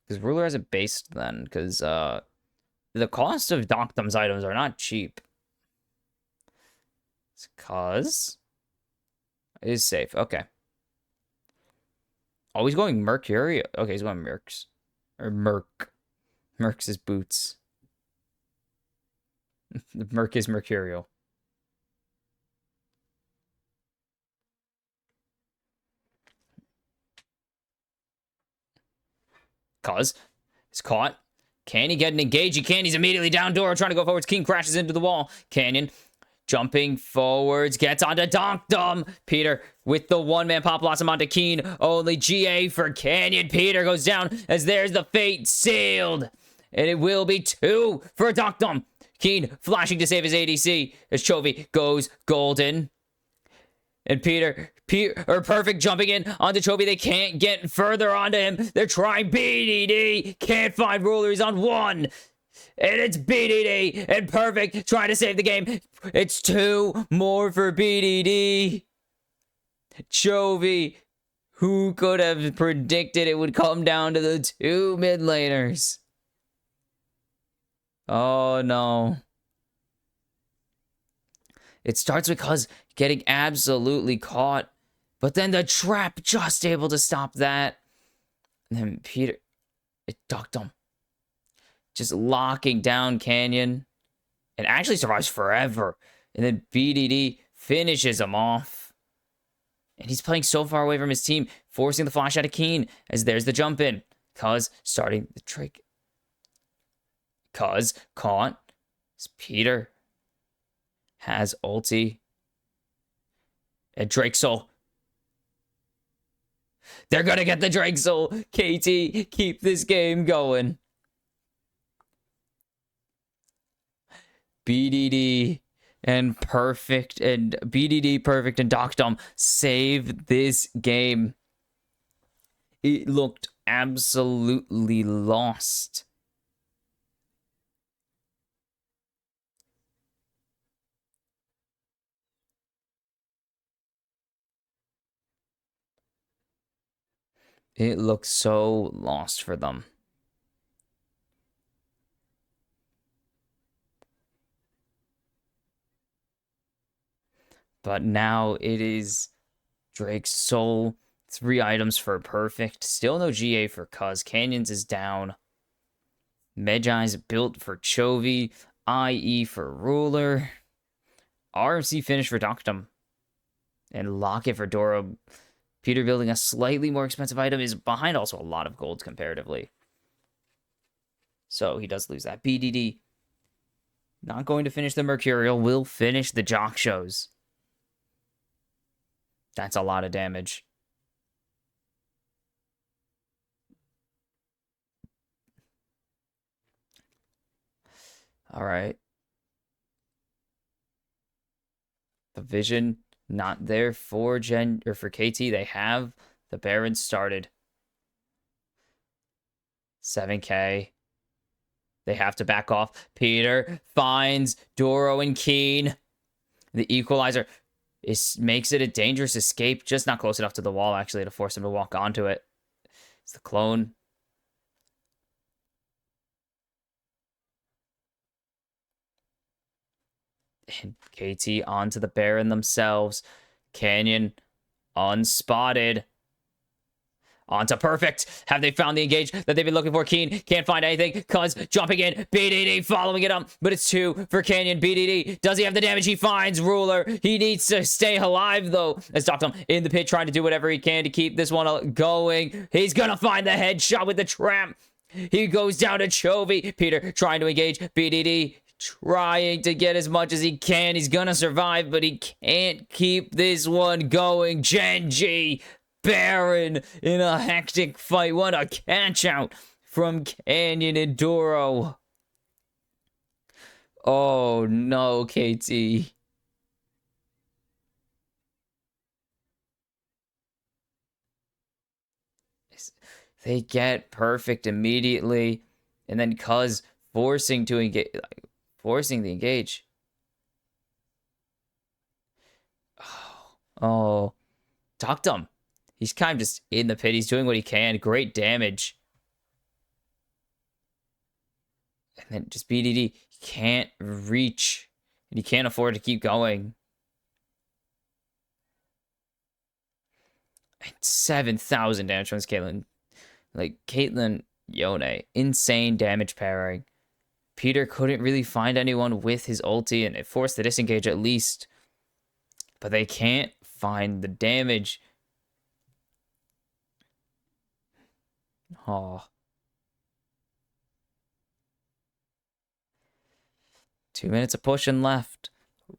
Because Ruler has it based then, because the cost of Doctom's items are not cheap. It's because it is safe. Okay. Oh, he's going Mercury. Okay, he's going Mercs. Or Merc. Mercs is boots. The Merc is Mercurial. Cause is caught. Can he get an engage? He can. He's immediately down Doro, trying to go forwards. King crashes into the wall. Canyon jumping forwards, gets onto Doctom. Peter with the one-man pop blossom onto Keen. Only GA for Canyon. Peter goes down as there's the fate sealed. And it will be 2 for Doctom. Keen flashing to save his ADC as Chovy goes golden. And Peter, Perfect jumping in onto Chovy. They can't get further onto him. They're trying BDD. Can't find Ruler. He's on 1. And it's BDD and Perfect trying to save the game. It's 2 more for BDD. Chovy. Who could have predicted it would come down to the 2 mid laners? Oh, no. It starts because getting absolutely caught, but then the trap just able to stop that. And then Peter, it ducked him. Just locking down Canyon and actually survives forever. And then BDD finishes him off. And he's playing so far away from his team, forcing the flash out of Keen as there's the jump in. Cuz starting the trick. Cuz caught. It's Peter has ulti. And Drake Soul. They're gonna get the Drake Soul. KT, keep this game going. BDD and Perfect and BDD, Perfect and Doctom save this game. It looked absolutely lost. It looked so lost for them. But now it is Drake's Soul. 3 items for perfect. Still no GA for Cuz. Canyons is down. Medjai's built for Chovy. IE for Ruler. RMC finish for Doctum. And Locket for Doro. Peter building a slightly more expensive item is behind also a lot of golds comparatively. So he does lose that. BDD not going to finish the Mercurial. Will finish the Jock Shows. That's a lot of damage. All right. The vision not there for Gen or for KT. They have the Baron started. 7K. They have to back off. Peter finds Doro and Keen. The equalizer makes it a dangerous escape. Just not close enough to the wall, actually, to force him to walk onto it. It's the clone. And KT onto the Baron themselves. Canyon unspotted. Onto perfect. Have they found the engage that they've been looking for? Keen can't find anything. Cuz jumping in. BDD following it up. But it's 2 for Canyon. BDD. Does he have the damage? He finds Ruler. He needs to stay alive, though. As Doctum in the pit trying to do whatever he can to keep this one going. He's going to find the headshot with the trap. He goes down to Chovy. Peter trying to engage. BDD trying to get as much as he can. He's going to survive, but he can't keep this one going. Gen.G. Baron in a hectic fight. What a catch out from Canyon and Doro. Oh no, KT. They get perfect immediately. And then Cuz forcing to engage, forcing the engage. Oh. Doctum. He's kind of just in the pit. He's doing what he can. Great damage. And then just BDD can't reach. And he can't afford to keep going. And 7,000 damage from this Caitlyn. Like, Caitlyn, Yone. Insane damage pairing. Peter couldn't really find anyone with his ulti. And it forced the disengage at least. But they can't find the damage. Oh. 2 minutes of pushing left.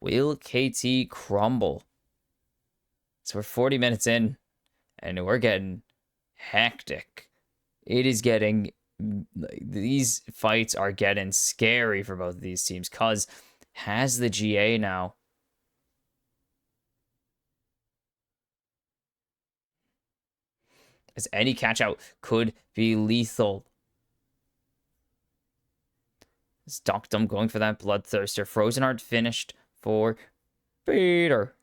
Will KT crumble? So we're 40 minutes in, and we're getting hectic. It is getting... These fights are getting scary for both of these teams. Cuz has the GA now. As any catch out could be lethal. It's Doctum going for that Bloodthirster. Frozen Heart finished for Peter.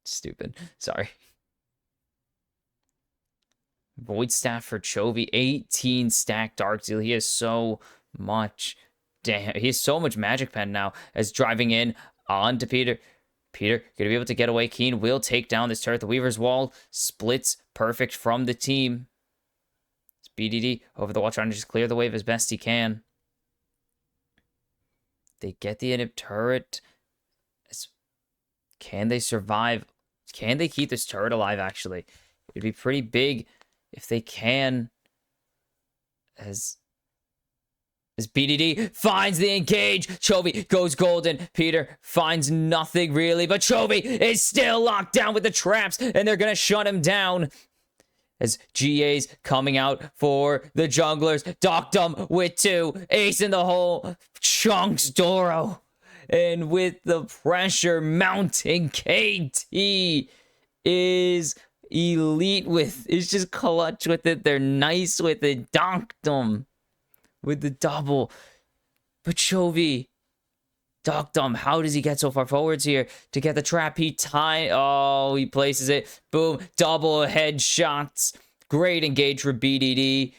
Stupid. Sorry. Void Staff for Chovy. 18 stack Dark Seal. He has so much. Damn. He has so much Magic Pen now. As driving in onto Peter. Peter going to be able to get away. Keen will take down this turret. The Weaver's Wall splits perfect from the team. It's BDD over the wall trying to just clear the wave as best he can. They get the inhib turret. Can they survive? Can they keep this turret alive, actually? It'd be pretty big if they can. As BDD finds the engage. Chovy goes golden. Peter finds nothing really, but Chovy is still locked down with the traps, and they're going to shut him down. As GA's coming out for the junglers. Doctum with 2. Ace in the hole. Chunks Doro. And with the pressure mounting, KT is elite with. It's just clutch with it. They're nice with it. Doctum with the double. But Chovy, Doctum, how does he get so far forwards here to get the trap? He places it. Boom. Double headshots. Great engage for BDD.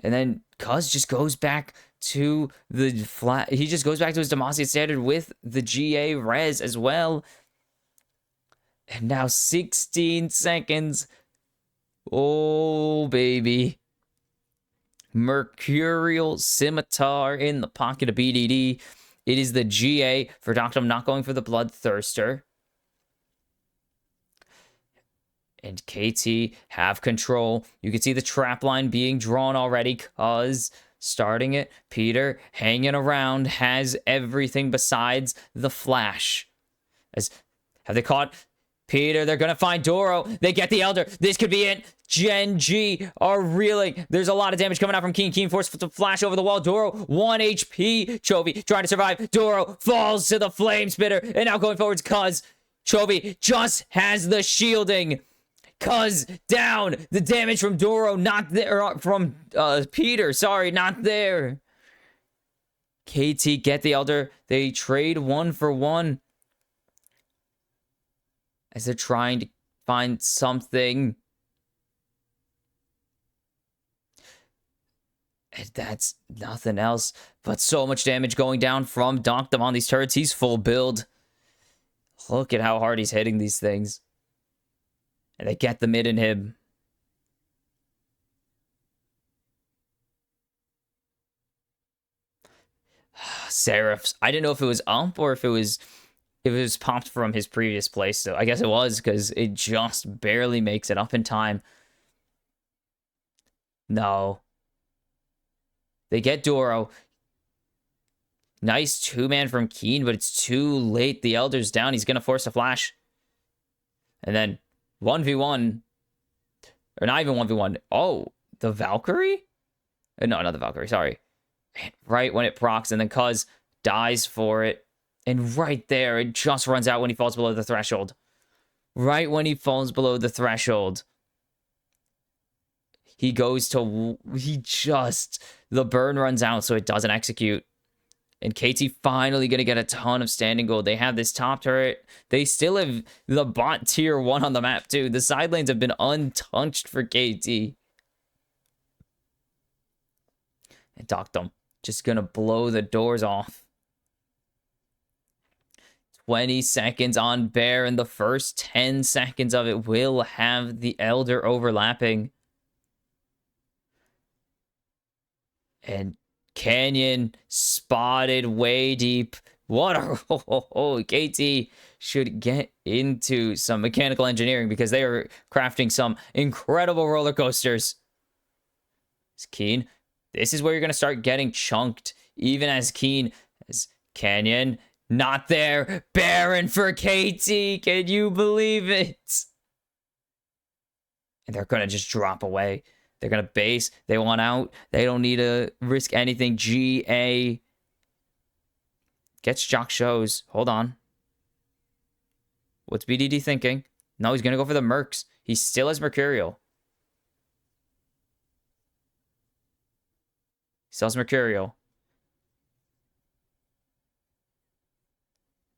And then Cuz just goes back to the flat. He just goes back to his Demacia standard with the GA res as well. And now 16 seconds. Oh, baby. Mercurial Scimitar in the pocket of BDD. It is the GA for Doctum not going for the Bloodthirster. And KT have control. You can see the trap line being drawn already because starting it, Peter hanging around has everything besides the flash. Have they caught Peter? They're going to find Doro. They get the Elder. This could be it. Gen.G are reeling. There's a lot of damage coming out from Keen. Keen forced to flash over the wall. Doro, 1 HP. Chovy trying to survive. Doro falls to the Flame Spitter. And now going forwards because Chovy just has the shielding. Cuz down. The damage from Doro not there. From Peter. Sorry, not there. KT get the Elder. They trade 1 for 1. As they're trying to find something. And that's nothing else but so much damage going down from Doctum on these turrets. He's full build. Look at how hard he's hitting these things. And they get the mid inhib. Seraphs. I didn't know if it was ump or if it was popped from his previous place. So I guess it was because it just barely makes it up in time. No. They get Doro. Nice 2-man from Keen, but it's too late. The Elder's down. He's going to force a flash. And then 1v1. Or not even 1v1. Oh, the Valkyrie? No, not the Valkyrie. Sorry. Right when it procs, and then Cuz dies for it. And right there, it just runs out when he falls below the threshold. Right when he falls below the threshold. He goes to... The burn runs out, so it doesn't execute. And KT finally going to get a ton of standing gold. They have this top turret. They still have the bot tier 1 on the map, too. The side lanes have been untouched for KT. And Doctum just going to blow the doors off. 20 seconds on Bear, and the first 10 seconds of it will have the Elder overlapping. And Canyon spotted way deep. What a... KT should get into some mechanical engineering because they are crafting some incredible roller coasters. It's Keen. This is where you're going to start getting chunked. Even as Keen as Canyon. Not there. Baron for KT. Can you believe it? And they're going to just drop away. They're going to base. They want out. They don't need to risk anything. GA gets Jock shows. Hold on. What's BDD thinking? No, he's going to go for the Mercs. He still has Mercurial. He still has Mercurial.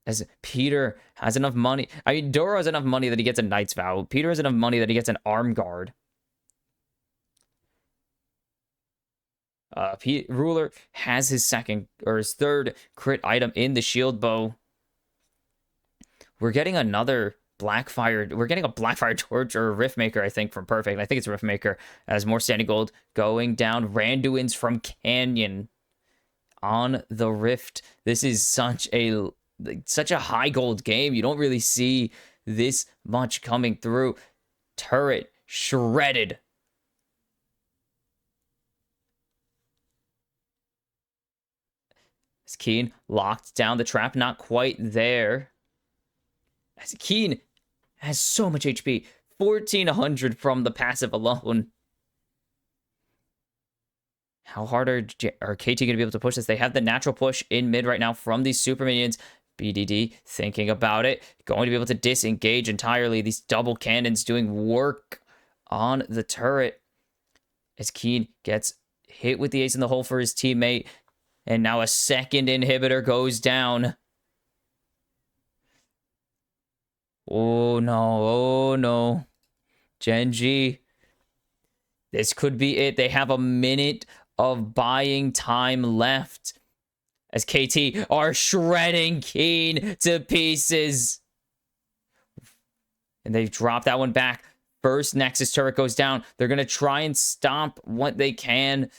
As Peter has enough money. I mean, Doro has enough money that he gets a Knight's Vow. Peter has enough money that he gets an Arm Guard. Ruler has his third crit item in the shield bow. We're getting another Blackfire. We're getting a Blackfire Torch or a Riftmaker, I think, from Perfect. I think it's Riftmaker. As more standing gold going down. Randuin's from Canyon on the Rift. This is such a high gold game. You don't really see this much coming through. Turret shredded. As Keen locked down the trap, not quite there. As Keen has so much HP, 1400 from the passive alone. How hard are KT going to be able to push this? They have the natural push in mid right now from these super minions. BDD thinking about it. Going to be able to disengage entirely. These double cannons doing work on the turret. As Keen gets hit with the ace in the hole for his teammate. And now a second inhibitor goes down. Oh no, oh no. Gen.G. This could be it. They have a minute of buying time left as KT are shredding Keen to pieces. And they've dropped that one back. First Nexus turret goes down. They're going to try and stop what they can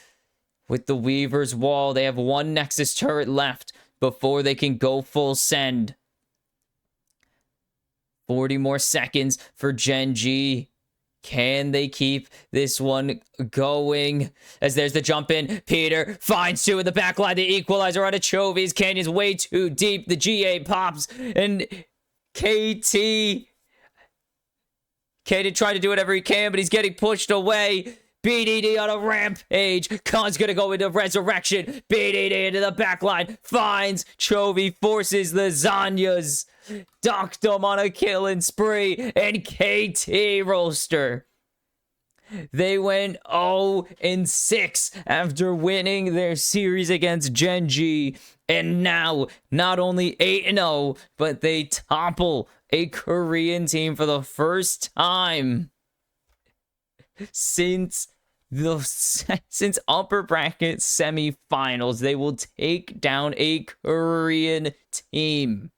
with the Weaver's Wall. They have one Nexus turret left before they can go full send. 40 more seconds for Gen.G. Can they keep this one going? As there's the jump in. Peter finds two in the back line. The equalizer on a Chovy's. Canyon's way too deep. The GA pops. And KT tried to do whatever he can, but he's getting pushed away. BDD on a rampage. Khan's gonna go into resurrection. BDD into the backline. Finds Chovy, forces the Zanyas. Ducked him on a killing spree. And KT Rolster. They went 0-6 after winning their series against Gen.G. And now, not only 8-0, but they topple a Korean team for the first time since upper bracket semifinals. They will take down a Korean team.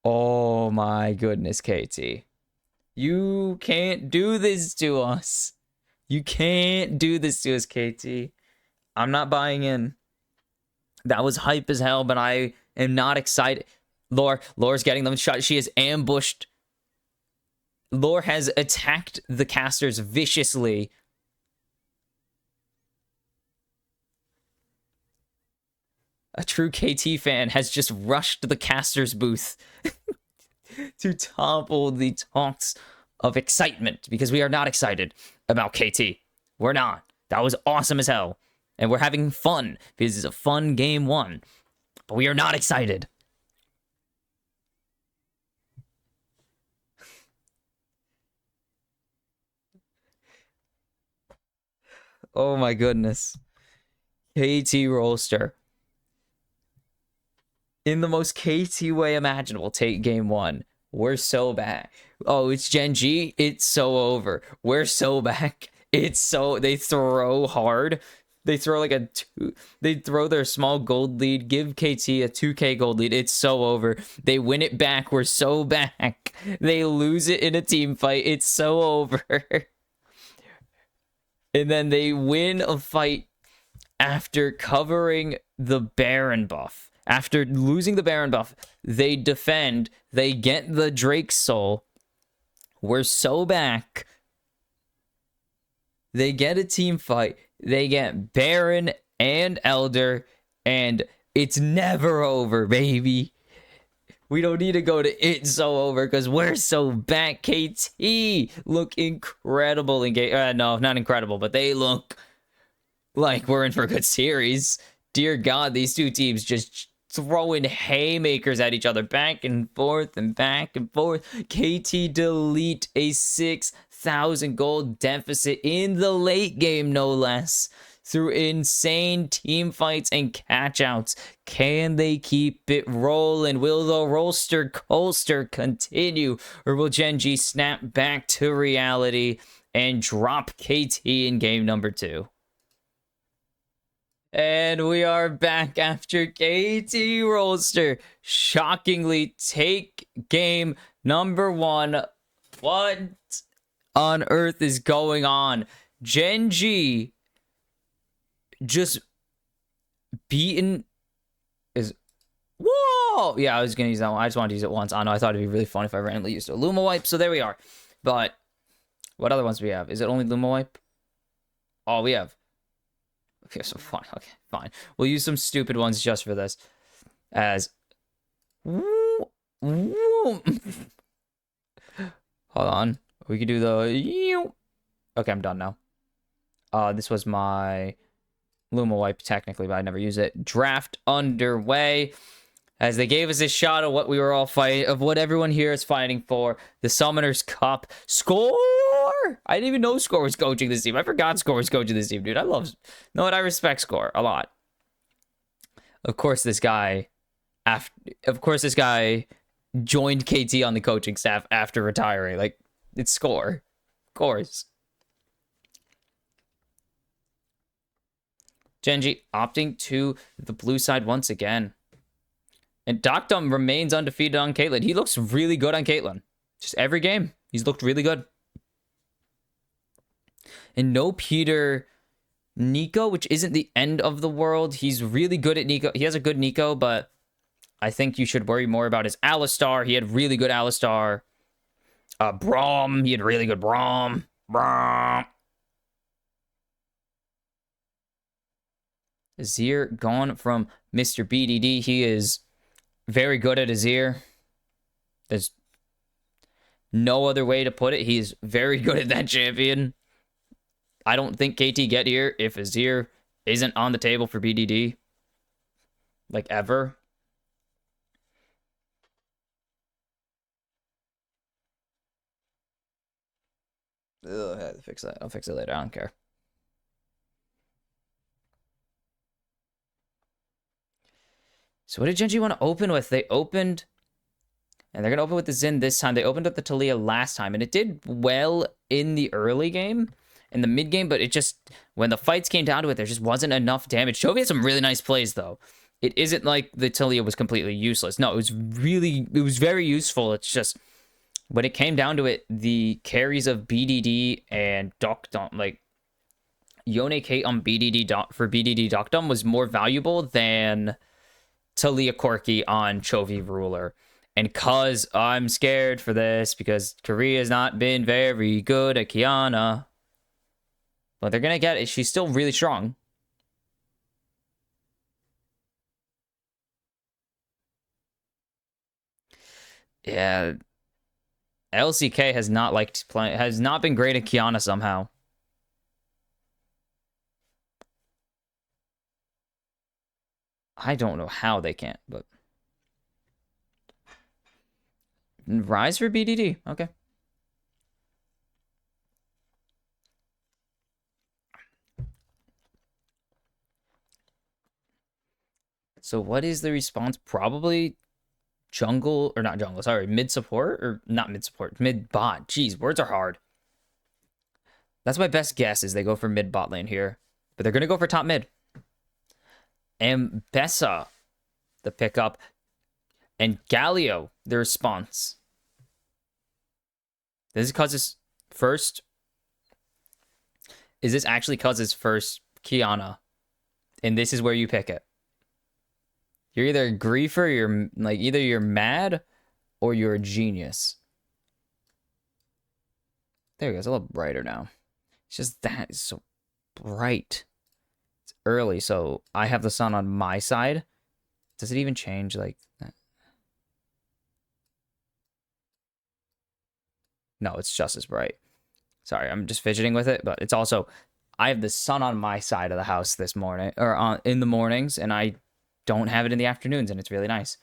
Oh my goodness, KT. You can't do this to us. You can't do this to us, KT. I'm not buying in. That was hype as hell, but I am not excited. Lore's getting them shot. She is ambushed. Lore has attacked the casters viciously. A true KT fan has just rushed the caster's booth to topple the talks of excitement, because we are not excited about KT. We're not. That was awesome as hell. And we're having fun because it's a fun game one. But we are not excited. Oh my goodness. KT Rolster. In the most KT way imaginable, take game one. We're so back. Oh, it's Gen.G. It's so over. We're so back. It's so... They throw hard. They throw like a they throw their small gold lead, give KT a 2k gold lead. It's so over. They win it back. We're so back. They lose it in a team fight. It's so over. And then they win a fight after covering the Baron buff. After losing the Baron buff, they defend. They get the Drake's Soul. We're so back. They get a team fight. They get Baron and Elder. And it's never over, baby. We don't need to go to it's so over because we're so back. KT look incredible in game. No, not incredible, but they look like we're in for a good series. Dear God, these two teams just throwing haymakers at each other back and forth and back and forth. KT delete a 6,000 gold deficit in the late game, no less, through insane team fights and catch-outs. Can they keep it rolling? Will the Rolster Colster continue? Or will Gen.G snap back to reality and drop KT in game number 2? And we are back after KT Rolster shockingly take game number 1. What on earth is going on? Gen.G just beaten is... Whoa! Yeah, I was going to use that one. I just wanted to use it once. I know, I thought it'd be really fun if I randomly used a Luma Wipe, so there we are. But what other ones do we have? Is it only Luma Wipe? Oh, we have... Okay, so fine. Okay, fine. We'll use some stupid ones just for this. As... Hold on. We could do the... Okay, I'm done now. This was my Luma Wipe, technically, but I never use it. Draft underway. As they gave us a shot of what we were all fighting... Of what everyone here is fighting for. The Summoner's Cup. Score! I didn't even know Score was coaching this team. I forgot Score was coaching this team, dude. I love... No, what? I respect Score a lot. Of course, this guy... Of course, this guy joined KT on the coaching staff after retiring. Like, it's Score. course. Gen.G opting to the blue side once again. And Doctum remains undefeated on Caitlyn. He looks really good on Caitlyn. Just every game, he's looked really good. And no Peter Nico, which isn't the end of the world. He's really good at Nico. He has a good Nico, but I think you should worry more about his Alistar. He had really good Alistar. Braum, he had really good Braum. Azir gone from Mr. BDD. He is very good at Azir. There's no other way to put it. He's very good at that champion. I don't think KT get here if Azir isn't on the table for BDD. Like, ever. Ugh, I have to fix that. I'll fix it later. I don't care. So what did Gen.G want to open with? They opened... And they're going to open with the Xin this time. They opened up the Talia last time. And it did well in the early game. In the mid game. But it just... When the fights came down to it, there just wasn't enough damage. Chovy had some really nice plays, though. It isn't like the Talia was completely useless. No, it was really... It was very useful. It's just... When it came down to it, the carries of BDD and Doctum, like... Yone Kate on BDD for BDD Doctum was more valuable than Talia Corki on Chovy Ruler. And cause I'm scared for this because Korea's not been very good at Kiana. But they're gonna get it. She's still really strong. Yeah. LCK has not liked playing, has not been great at Kiana somehow. I don't know how they can't, but Rise for BDD. Okay. So what is the response? Probably jungle, or not jungle, sorry, mid support, or not mid support, mid bot. Jeez, words are hard. That's my best guess is they go for mid bot lane here. But they're going to go for top mid. And Bessa, the pickup. And Galio, the response. This is Cuz's first. Is this actually Cuz's first Kiana? And this is where you pick it. You're either a griefer, you're like either you're mad or you're a genius. There we go. It's a little brighter now. It's just that is so bright. It's early, so I have the sun on my side. Does it even change like that? No, it's just as bright. Sorry, I'm just fidgeting with it, but it's also I have the sun on my side of the house this morning or in the mornings, and I don't have it in the afternoons, and it's really nice.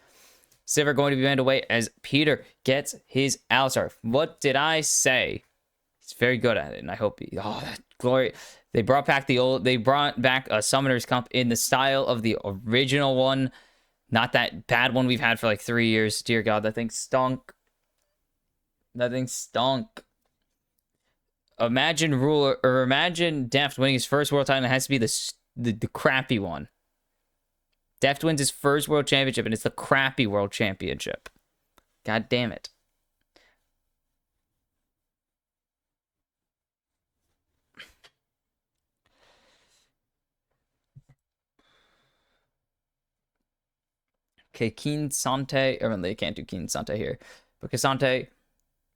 Sivir going to be banned away as Peter gets his Alistar. What did I say? He's very good at it, and I hope he... Oh, that glory. They brought back a Summoner's Cup in the style of the original one. Not that bad one we've had for like 3 years. Dear God, that thing stunk. That thing stunk. Imagine Ruler, or imagine Deft winning his first world title, and it has to be the crappy one. Deft wins his first world championship, and it's the crappy world championship. God damn it. Okay, Keen Sante. Or they can't do Keen Sante here. But Kasante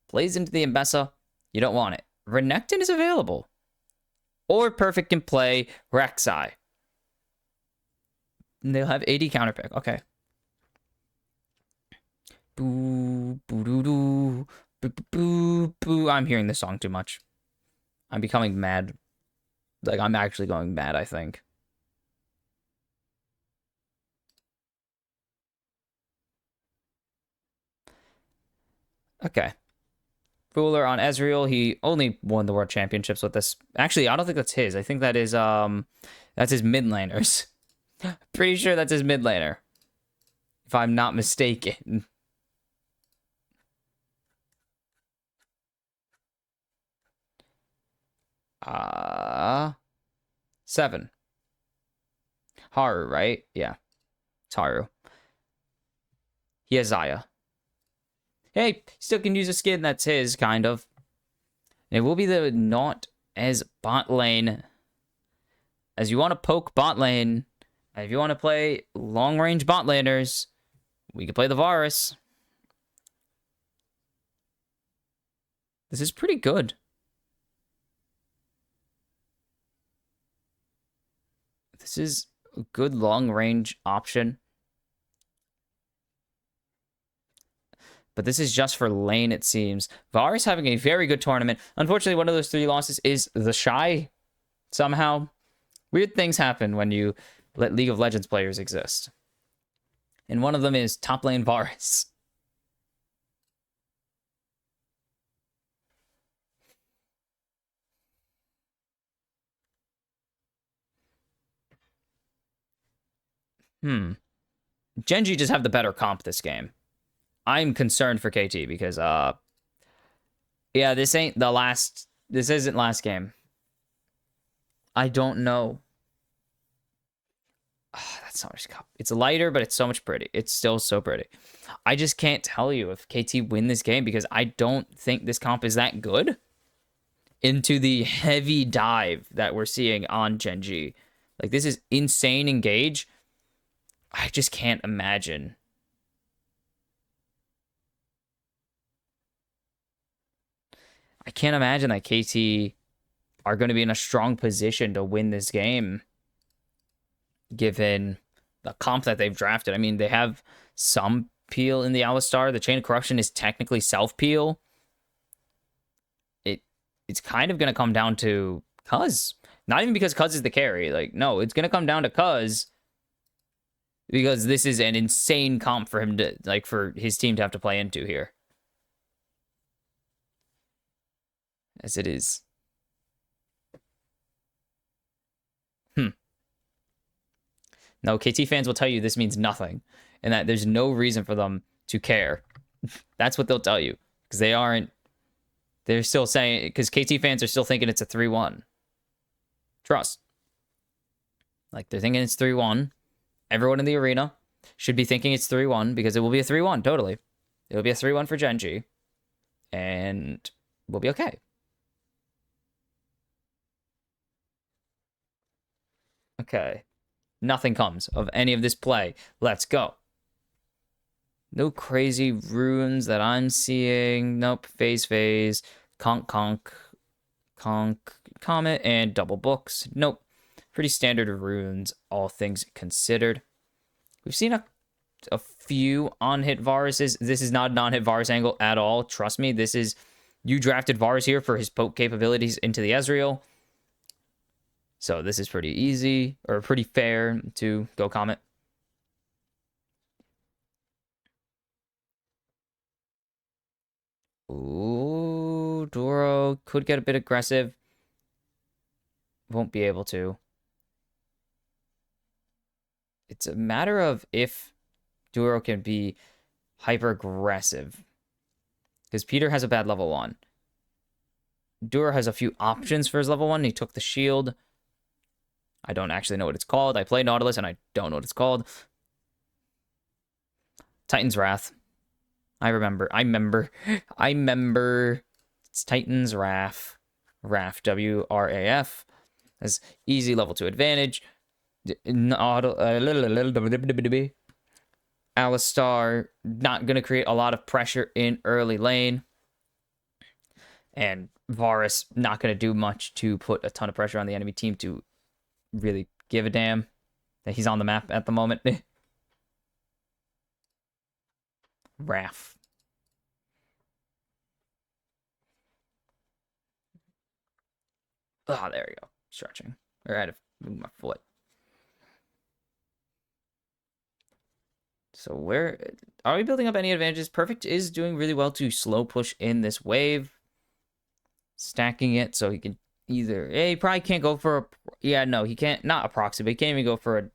plays into the Mbessa. You don't want it. Renekton is available. Or Perfect can play Rek'Sai. And they'll have 80 counterpick. Okay. Boo, boo, doo, doo. Boo, boo, boo, boo. I'm hearing this song too much. I'm becoming mad. Like, I'm actually going mad, I think. Okay. Ruler on Ezreal. He only won the world championships with this. Actually, I don't think that's his. I think that is that's his mid laners. Pretty sure that's his mid laner. If I'm not mistaken. 7. Haru, right? Yeah, it's Haru. He has Zaya. Hey, still can use a skin that's his, kind of. It will be the not as bot lane. As you want to poke bot lane, and if you want to play long range bot laners, we can play the Varus. This is pretty good. This is a good long range option. But this is just for lane, it seems. Varus having a very good tournament. Unfortunately, one of those 3 losses is the Shy. Somehow, weird things happen when you let League of Legends players exist. And one of them is top lane Varus. Gen.G just have the better comp this game. I'm concerned for KT because, yeah, this isn't last game. I don't know. That's so much cup. It's lighter, but it's so much pretty. It's still so pretty. I just can't tell you if KT win this game because I don't think this comp is that good into the heavy dive that we're seeing on Gen.G. Like, this is insane engage. I just can't imagine. I can't imagine that KT are going to be in a strong position to win this game given the comp that they've drafted. I mean, they have some peel in the Alistar. The Chain of Corruption is technically self-peel. It's kind of going to come down to Cuz. Not even because Cuz is the carry. Like, no, it's going to come down to Cuz because this is an insane comp for him to, like, for his team to have to play into here. As it is. No, KT fans will tell you this means nothing and that there's no reason for them to care. That's what they'll tell you because they're still saying, because KT fans are still thinking it's a 3-1. Trust. Like, they're thinking it's 3-1. Everyone in the arena should be thinking it's 3-1 because it will be a 3-1, totally. It'll be a 3-1 for Gen.G. And we'll be okay. Okay. Nothing comes of any of this play. Let's go. No crazy runes that I'm seeing. Nope. Phase. Conk. Comet. And double books. Nope. Pretty standard runes, all things considered. We've seen a few on-hit Varuses. This is not a non-hit Varus angle at all. Trust me. This is... You drafted Varus here for his poke capabilities into the Ezreal. So this is pretty easy, or pretty fair to go Comet. Ooh, Duro could get a bit aggressive. Won't be able to. It's a matter of if Duro can be hyper aggressive. Because Peter has a bad level 1. Duro has a few options for his level 1. He took the shield. I don't actually know what it's called. I play Nautilus and I don't know what it's called. Titan's Wrath. I remember. It's Titan's Wrath. Wrath. WRAF. That's easy level 2 advantage. Alistar, not going to create a lot of pressure in early lane. And Varus, not going to do much to put a ton of pressure on the enemy team to really give a damn that he's on the map at the moment. Wrath. Ah, there we go. Stretching. Or I had to move my foot. So where are we building up any advantages? Perfect is doing really well to slow push in this wave. Stacking it so he can either... he probably can't go for a... Yeah, no, he can't... Not a proxy, but he can't even go for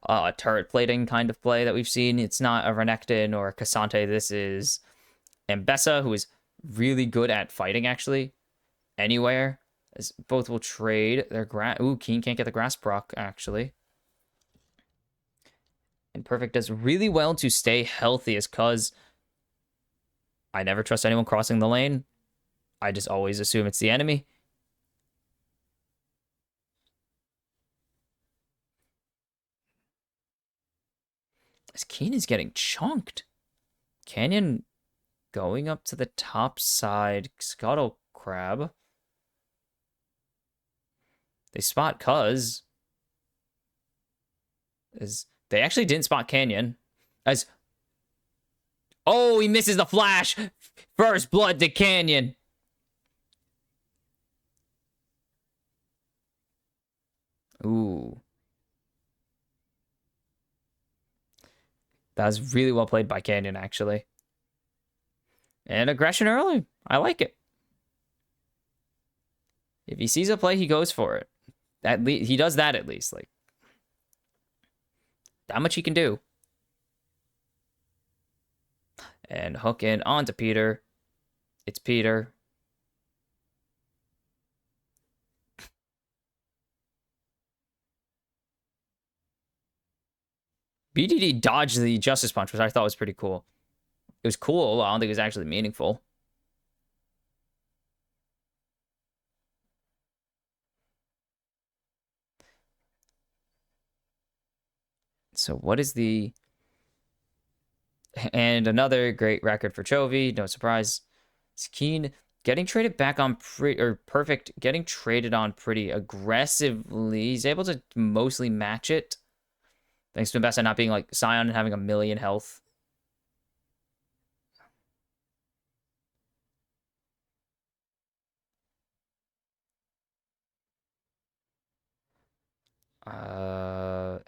a turret plating kind of play that we've seen. It's not a Renekton or a Cassante. This is Mbessa, who is really good at fighting, actually. Anywhere. As both will trade their grass. Ooh, Keen can't get the grass proc, actually. And Perfect does really well to stay healthy as cuz I never trust anyone crossing the lane. I just always assume it's the enemy. As Keen is getting chunked. Canyon going up to the top side. Scuttle Crab. They spot Cuz. As they actually didn't spot Canyon. As oh, he misses the flash. First blood to Canyon. Ooh. That was really well played by Canyon, actually. And aggression early. I like it. If he sees a play, he goes for it. At least he does that at least. Like that much he can do. And hook in onto Peter. It's Peter. BDD dodged the Justice Punch, which I thought was pretty cool. It was cool. I don't think it was actually meaningful. So what is the... And another great record for Chovy. No surprise. Keen getting traded back on Perfect getting traded on pretty aggressively. He's able to mostly match it. Thanks to Mbessa not being like Scion and having a million health.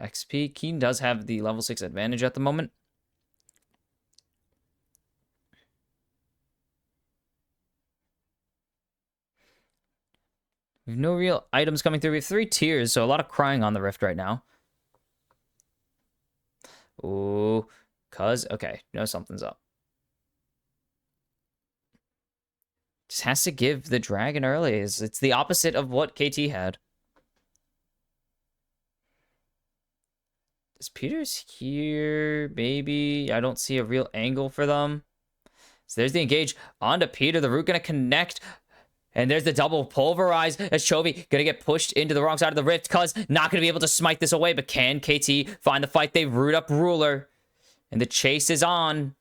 XP. Keen does have the level 6 advantage at the moment. We have no real items coming through. We have 3 tiers, so a lot of crying on the Rift right now. Ooh, cuz okay, no, something's up. Just has to give the dragon early. It's the opposite of what KT had. Is Peter's here? Maybe. I don't see a real angle for them. So there's the engage onto Peter. The root gonna connect. And there's the double pulverize as Chovy gonna get pushed into the wrong side of the rift. Cuz not gonna be able to smite this away. But can KT find the fight? They root up Ruler. And the chase is on.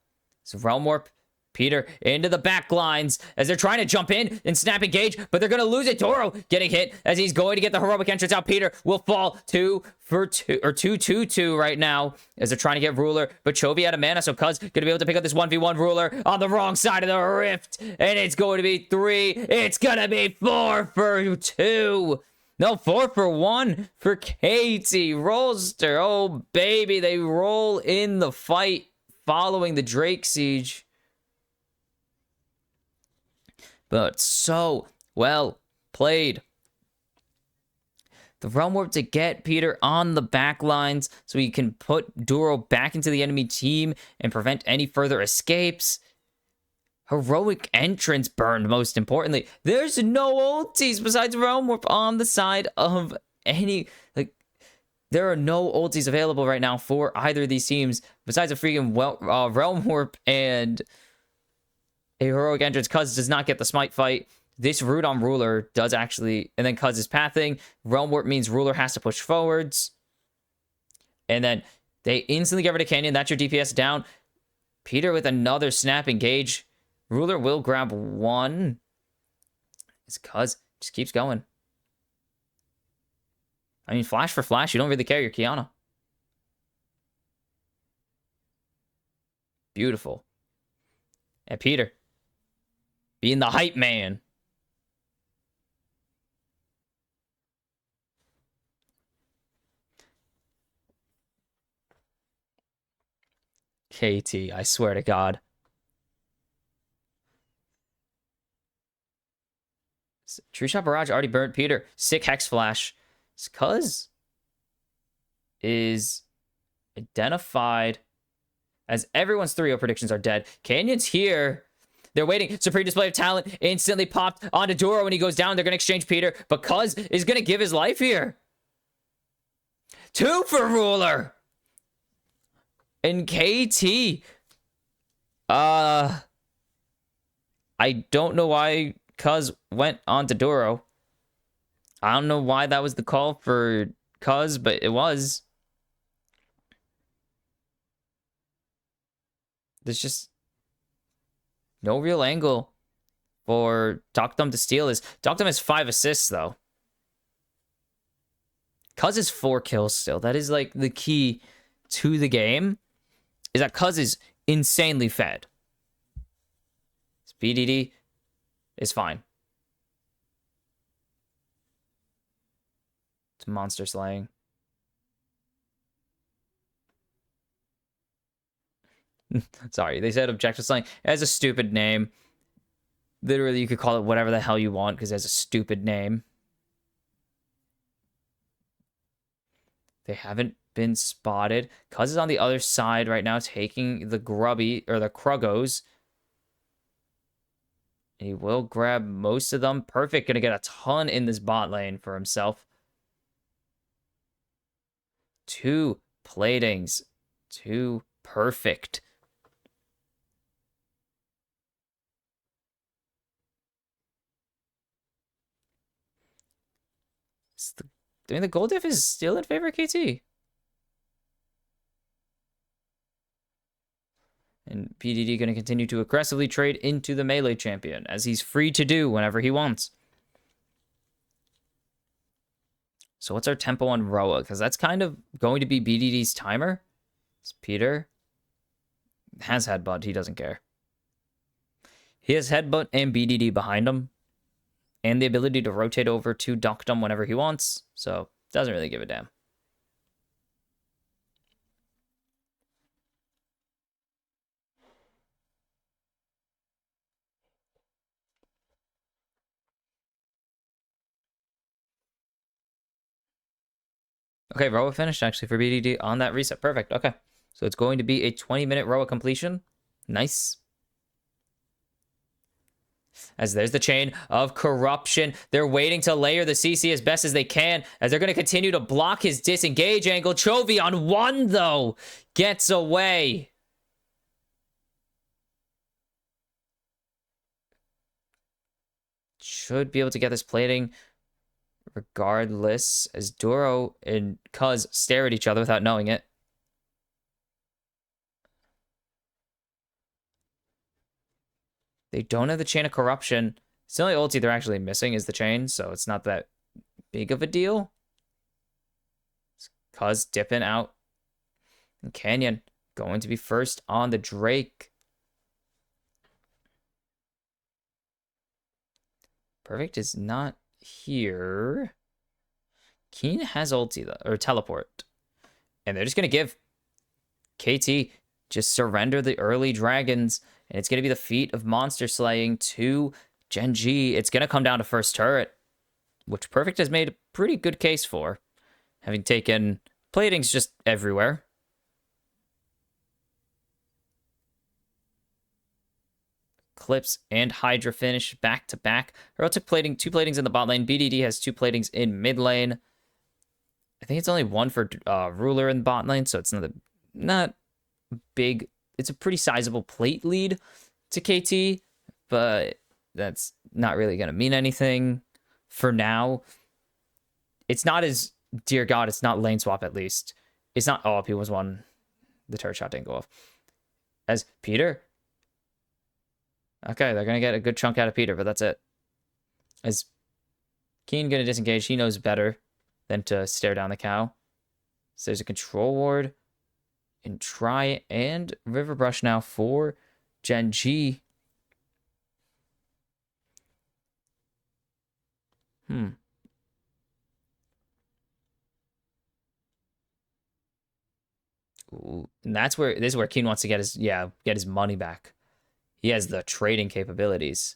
So Realm Warp. Peter into the back lines as they're trying to jump in and snap engage, but they're going to lose it. Doro getting hit as he's going to get the heroic entrance out. Peter will fall 2-2 right now as they're trying to get Ruler, but Chovy out of mana, so Cuz going to be able to pick up this 1v1 Ruler on the wrong side of the rift, and it's going to be 3. It's going to be 4 for 2. No, 4 for 1 for KT Rolster. Oh, baby, they roll in the fight following the Drake siege. But so well played. The Realm Warp to get Peter on the back lines so he can put Duro back into the enemy team and prevent any further escapes. Heroic entrance burned, most importantly. There's no ultis besides Realm Warp on the side of any... Like, there are no ultis available right now for either of these teams besides a freaking Realm Warp and... a heroic entrance. Cuz does not get the smite fight. This root on Ruler does actually, and then Cuz is pathing. Realm Warp means Ruler has to push forwards. And then they instantly get rid of Canyon. That's your DPS down. Peter with another snap engage. Ruler will grab 1. It's Cuz just keeps going. I mean, flash for flash, you don't really care. You're Kiana. Beautiful. And Peter being the hype man. KT, I swear to God. True Shot Barrage already burnt Peter. Sick Hex Flash. Cuz is identified as everyone's 3-0 predictions are dead. Canyon's here. They're waiting. Supreme display of talent instantly popped onto Duro when he goes down. They're going to exchange Peter, but Cuz is going to give his life here. 2 for Ruler. And KT. I don't know why Cuz went onto Duro. I don't know why that was the call for Cuz, but it was. There's just no real angle for Dokdom to steal this. Dokdom has 5 assists, though. Cuz is 4 kills still. That is, like, the key to the game, is that Cuz is insanely fed. BDD is fine. It's monster slaying. Sorry, they said objective slaying. It has a stupid name. Literally, you could call it whatever the hell you want because it has a stupid name. They haven't been spotted. Cuz is on the other side right now, taking the grubby, or the Krugos. He will grab most of them. Perfect, gonna get a ton in this bot lane for himself. 2 platings. 2 perfect. I mean, the gold diff is still in favor of KT. And PDD going to continue to aggressively trade into the melee champion, as he's free to do whenever he wants. So what's our tempo on Roa? Because that's kind of going to be BDD's timer. It's Peter. Has headbutt. He doesn't care. He has headbutt and BDD behind him. And the ability to rotate over to Dokdom whenever he wants. So, doesn't really give a damn. Okay, Roa finished actually for BDD on that reset. Perfect. Okay. So it's going to be a 20-minute Roa completion. Nice. As there's the chain of corruption. They're waiting to layer the CC as best as they can, as they're going to continue to block his disengage angle. Chovy on 1, though, gets away. Should be able to get this plating regardless, as Duro and Cuz stare at each other without knowing it. They don't have the chain of corruption. It's the only ulti they're actually missing is the chain, so it's not that big of a deal. Cuz dipping out. And Canyon going to be first on the Drake. Perfect is not here. Keen has ulti, though, or teleport. And they're just going to give KT just surrender the early dragons. And it's going to be the feat of monster slaying to Gen.G. It's going to come down to first turret, which Perfect has made a pretty good case for, having taken platings just everywhere. Clips and Hydra finish back to back. Hero took 2 platings in the bot lane. BDD has 2 platings in mid lane. I think it's only 1 for Ruler in the bot lane, so it's not big. It's a pretty sizable plate lead to KT, but that's not really going to mean anything for now. It's not as, dear God, it's not lane swap at least. It's not, oh, P was 1. The turret shot didn't go off. As Peter. Okay, they're going to get a good chunk out of Peter, but that's it. As Keen going to disengage, he knows better than to stare down the cow. So there's a control ward. And try and River Brush now for Gen.G. And this is where Keen wants to get his money back. He has the trading capabilities.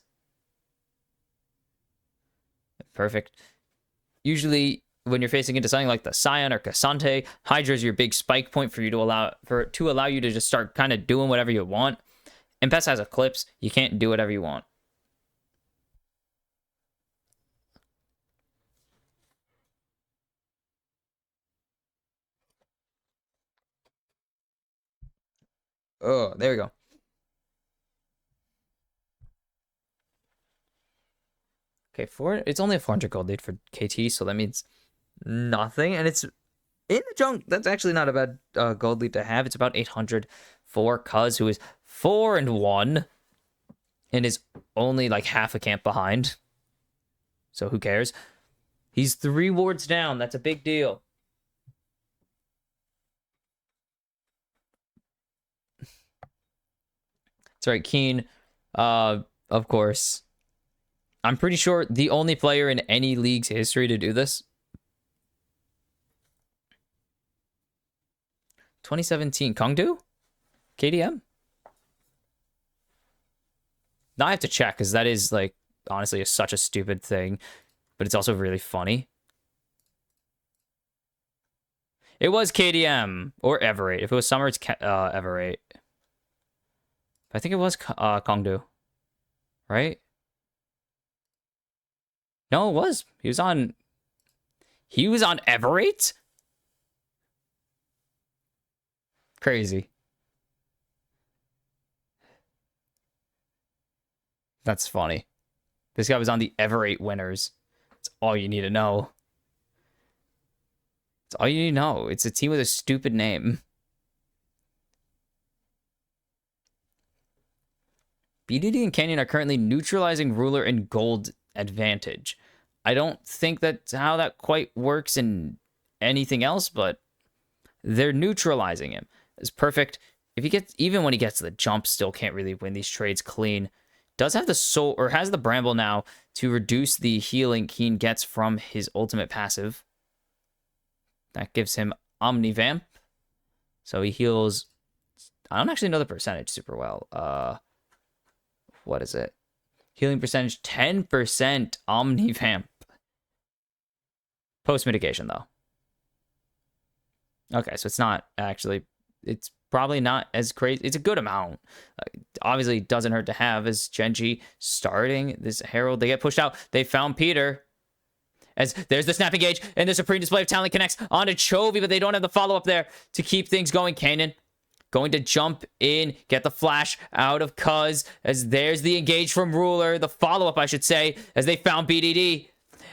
Perfect. Usually, when you're facing into something like the Scion or Cassante, Hydra is your big spike point for you to allow you to just start kind of doing whatever you want. M-Pesa has Eclipse. You can't do whatever you want. Oh, there we go. Okay, it's only a 400 gold lead for KT, so that means nothing. And it's in the junk. That's actually not a bad gold lead to have. It's about 800 for Cuz, who is 4-1 and is only like half a camp behind. So who cares? He's 3 wards down. That's a big deal. That's right, Keen. Of course. I'm pretty sure the only player in any league's history to do this. 2017, Kongdu? KDM? Now I have to check, because that is, like, honestly, such a stupid thing. But it's also really funny. It was KDM, or Everate. If it was Summer, it's Everate. I think it was Kongdu. Right? No, it was. He was on Everate? Crazy. That's funny. This guy was on the Everate winners. That's all you need to know. That's all you need to know. It's a team with a stupid name. BDD and Canyon are currently neutralizing Ruler and Gold advantage. I don't think that's how that quite works in anything else, but they're neutralizing him. It's perfect. If he gets, even when he gets to the jump, still can't really win these trades clean. Does have the soul, or has the Bramble now to reduce the healing Keen gets from his ultimate passive. That gives him Omnivamp. So he heals, I don't actually know the percentage super well. What is it? Healing percentage, 10% Omnivamp. Post-mitigation, though. Okay, so it's not actually... It's probably not as crazy. It's a good amount. Obviously, it doesn't hurt to have as Gen.G starting this Herald. They get pushed out. They found Peter. As there's the snap engage, and the Supreme Display of Talent connects onto Chovy, but they don't have the follow-up there to keep things going. Kanan going to jump in, get the flash out of Cuz, as there's the engage from Ruler, the follow-up, I should say, as they found BDD.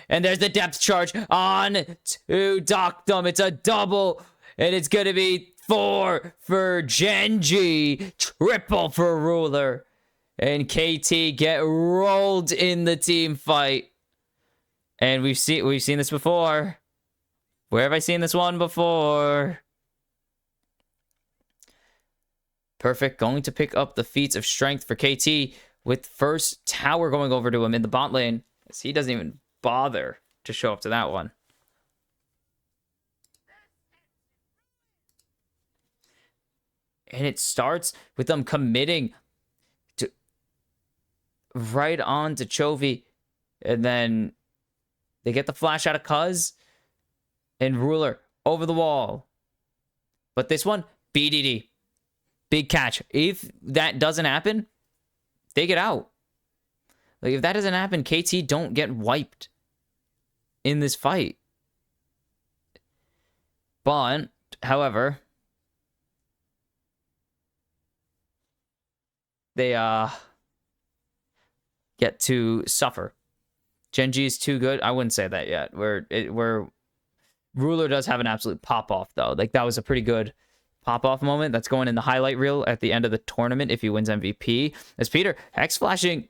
And there's the depth charge on to Doctum. It's a double, and it's going to be 4 for Gen.G, triple for Ruler. And KT get rolled in the team fight. And we've seen this before. Where have I seen this one before? Perfect. Going to pick up the feats of strength for KT with first tower going over to him in the bot lane, as he doesn't even bother to show up to that one. And it starts with them committing to right on to Chovy, and then they get the flash out of Cuz and Ruler over the wall. But this one, BDD. Big catch. If that doesn't happen, they get out. Like, if that doesn't happen, KT don't get wiped in this fight. But, however, they get to suffer. Gen.G is too good. I wouldn't say that yet. Where Ruler does have an absolute pop-off, though. Like, that was a pretty good pop-off moment. That's going in the highlight reel at the end of the tournament if he wins MVP. As Peter, Hex flashing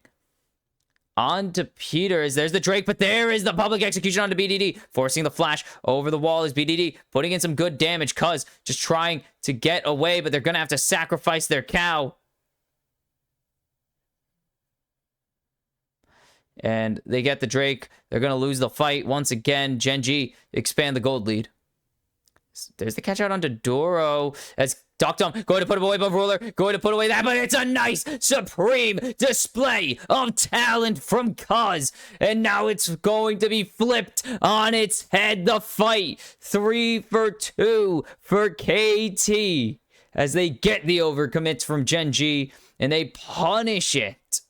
onto Peter, as there's the Drake, but there is the public execution onto BDD, forcing the flash over the wall is BDD, putting in some good damage. Cuz just trying to get away, but they're going to have to sacrifice their cow. And they get the Drake. They're going to lose the fight once again. Gen.G expand the gold lead. There's the catch out onto Doro as Doctum going to put him away above Ruler, going to put away that, but it's a nice supreme display of talent from Cuz. And now it's going to be flipped on its head. The fight 3 for 2 for KT as they get the overcommits from Gen.G and they punish it.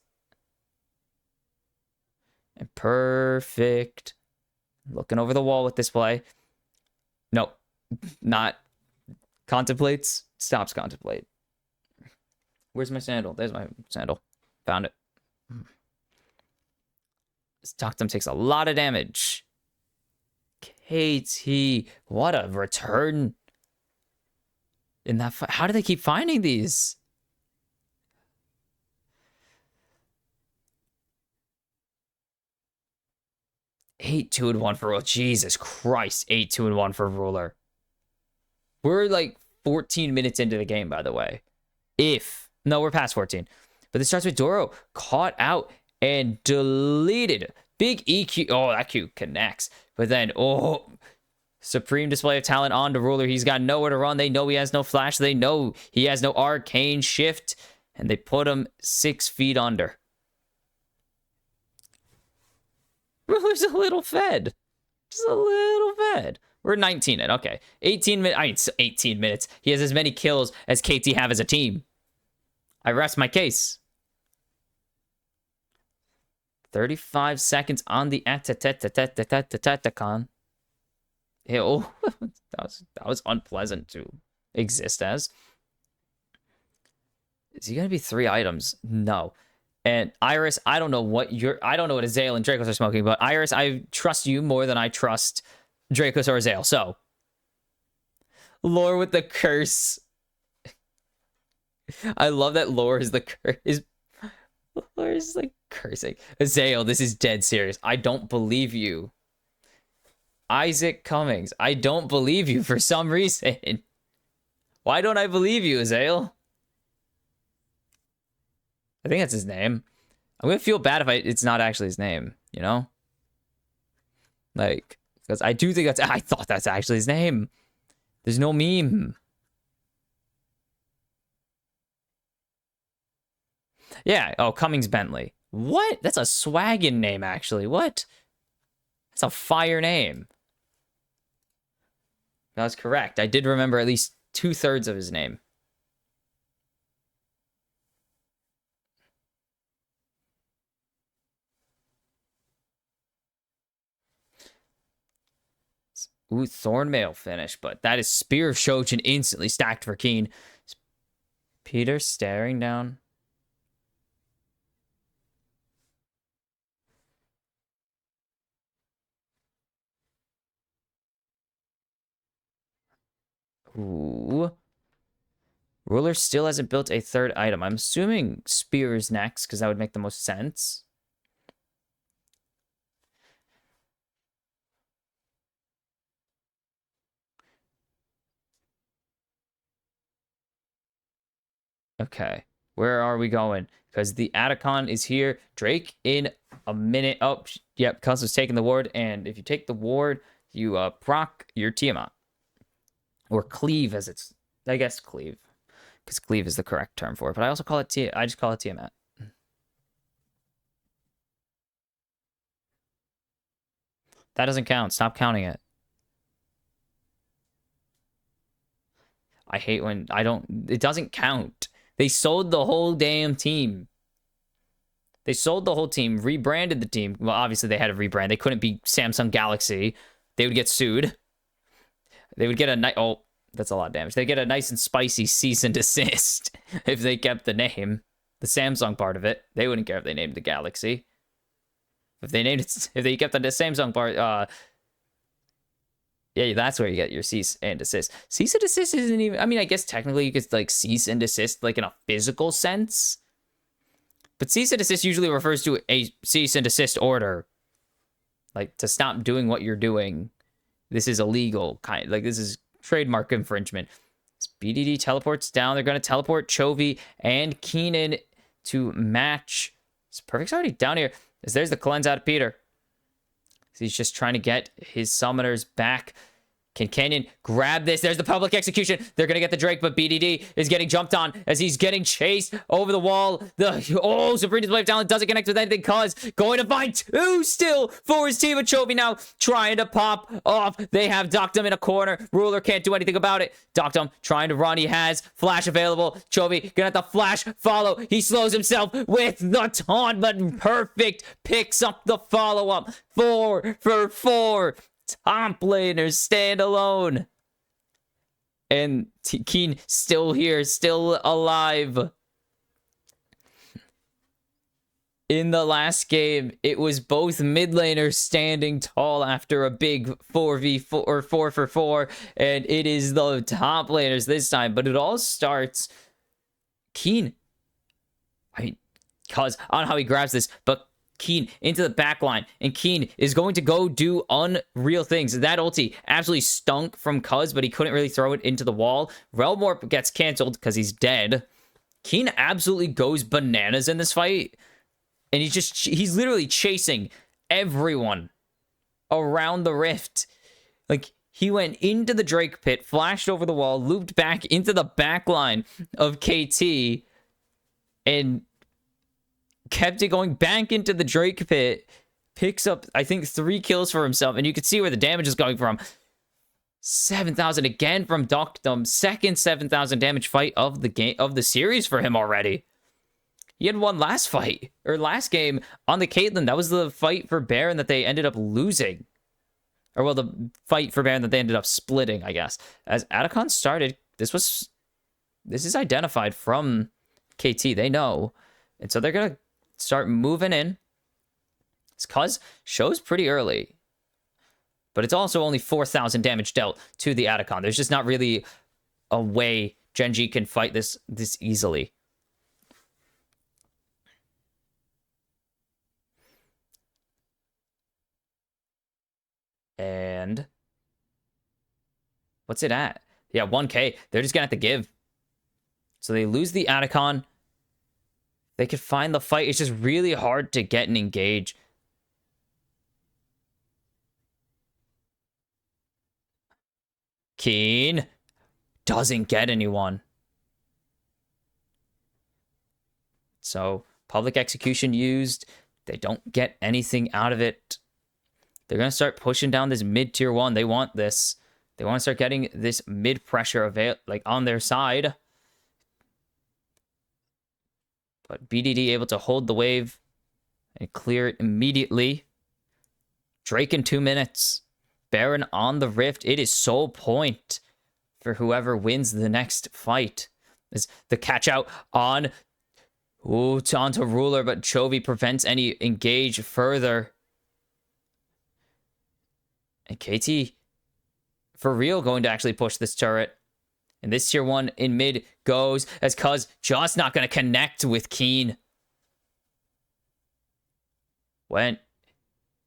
And perfect. Looking over the wall with this play. Nope. Not contemplates. Stops contemplate. Where's my sandal? There's my sandal. Found it. This Doctum takes a lot of damage. KT. What a return. In that fight. How do they keep finding these? Eight, 2-1 for Ruler. Jesus Christ. 8-2-1 for Ruler. We're like 14 minutes into the game, by the way. No, we're past 14. But this starts with Doro caught out and deleted. Big EQ. Oh, that Q connects. But then, supreme display of talent on to Ruler. He's got nowhere to run. They know he has no flash. They know he has no arcane shift. And they put him 6 feet under. Ruler's a little fed. Just a little fed. We're 19 in. Okay. 18 minutes. I mean, 18 minutes. He has as many kills as KT have as a team. I rest my case. 35 seconds on the Atacon. Oh, that was unpleasant to exist as. Is he gonna be 3 items? No. And Iris, I don't know what Azael and Dracos are smoking, but Iris, I trust you more than I trust Dracos or Azael. So, Lore with the curse. I love that Lore is the curse. Lore is like cursing. Azael, this is dead serious. I don't believe you. Isaac Cummings, I don't believe you for some reason. Why don't I believe you, Azael? I think that's his name. I'm gonna feel bad if it's not actually his name, you know? Like, because I do think I thought that's actually his name. There's no meme. Yeah, oh, Cummings Bentley. What? That's a swaggin' name, actually. What? That's a fire name. That's correct. I did remember at least 2/3 of his name. Ooh, Thornmail finish, but that is Spear of Shojin instantly stacked for Keen. Peter staring down. Ooh. Ruler still hasn't built a 3rd item. I'm assuming Spear is next, because that would make the most sense. Okay, where are we going? Because the Atacon is here. Drake in a minute. Oh, yep, Cuz taking the ward. And if you take the ward, you proc your Tiamat. Or cleave, as it's... I guess cleave. Because cleave is the correct term for it. But I also call it I just call it Tiamat. That doesn't count. Stop counting it. I hate when it doesn't count. They sold the whole damn team. They sold the whole team, rebranded the team. Well, obviously they had to rebrand. They couldn't be Samsung Galaxy. They would get sued. They would get a nice... Oh, that's a lot of damage. They get a nice and spicy cease and desist if they kept the name. The Samsung part of it. They wouldn't care if they named the Galaxy. If they named it... If they kept the Samsung part... Yeah, that's where you get your cease and desist. Cease and desist isn't even... I mean, I guess technically you could, like, cease and desist, like, in a physical sense. But cease and desist usually refers to a cease and desist order. Like, to stop doing what you're doing. This is illegal. Like, this is trademark infringement. This BDD teleports down. They're going to teleport Chovy and Keenan to match. It's Perfect's already down here. There's the cleanse out of Peter. He's just trying to get his summoners back. Can Canyon grab this? There's the public execution. They're going to get the Drake, but BDD is getting jumped on as he's getting chased over the wall. Supreme Display of Talent doesn't connect with anything. Cuz going to find two still for his team. Chovy now trying to pop off. They have Doctum in a corner. Ruler can't do anything about it. Doctum trying to run. He has flash available. Chovy gonna have to flash follow. He slows himself with the taunt, but perfect. Picks up the follow-up. 4 for 4. Top laners stand alone. And Keen still here, still alive. In the last game, it was both mid laners standing tall after a big 4v4 or 4 for 4. And it is the top laners this time. But it all starts Keen. Cause I don't know how he grabs this, but Keen into the back line, and Keen is going to go do unreal things. That ulti absolutely stunk from Cuz, but he couldn't really throw it into the wall. Relmorp gets canceled because he's dead. Keen absolutely goes bananas in this fight, and he's literally chasing everyone around the rift. Like, he went into the Drake pit, flashed over the wall, looped back into the back line of KT, and kept it going back into the Drake pit, picks up, I think, 3 kills for himself, and you can see where the damage is going from. 7,000 again from Doctum. Second 7,000 damage fight of the game, of the series for him already. He had one last fight, or last game on the Caitlyn. That was the fight for Baron that they ended up losing. Or, well, the fight for Baron that they ended up splitting, I guess. As Atacon started, this is identified from KT. They know. And so they're going to start moving in. It's Cuz shows pretty early. But it's also only 4,000 damage dealt to the Atacon. There's just not really a way Gen.G can fight this easily. And what's it at? Yeah, 1k. They're just gonna have to give. So they lose the Atacon. They could find the fight. It's just really hard to get and engage. Keen doesn't get anyone. So public execution used. They don't get anything out of it. They're going to start pushing down this mid-tier 1. They want this. They want to start getting this mid-pressure on their side. But BDD able to hold the wave and clear it immediately. Drake in 2 minutes. Baron on the rift. It is sole point for whoever wins the next fight. Is the catch out on onto Ruler, but Chovy prevents any engage further. And KT for real going to actually push this turret. And this tier 1 in mid goes as Cuz just not going to connect with Keen. Went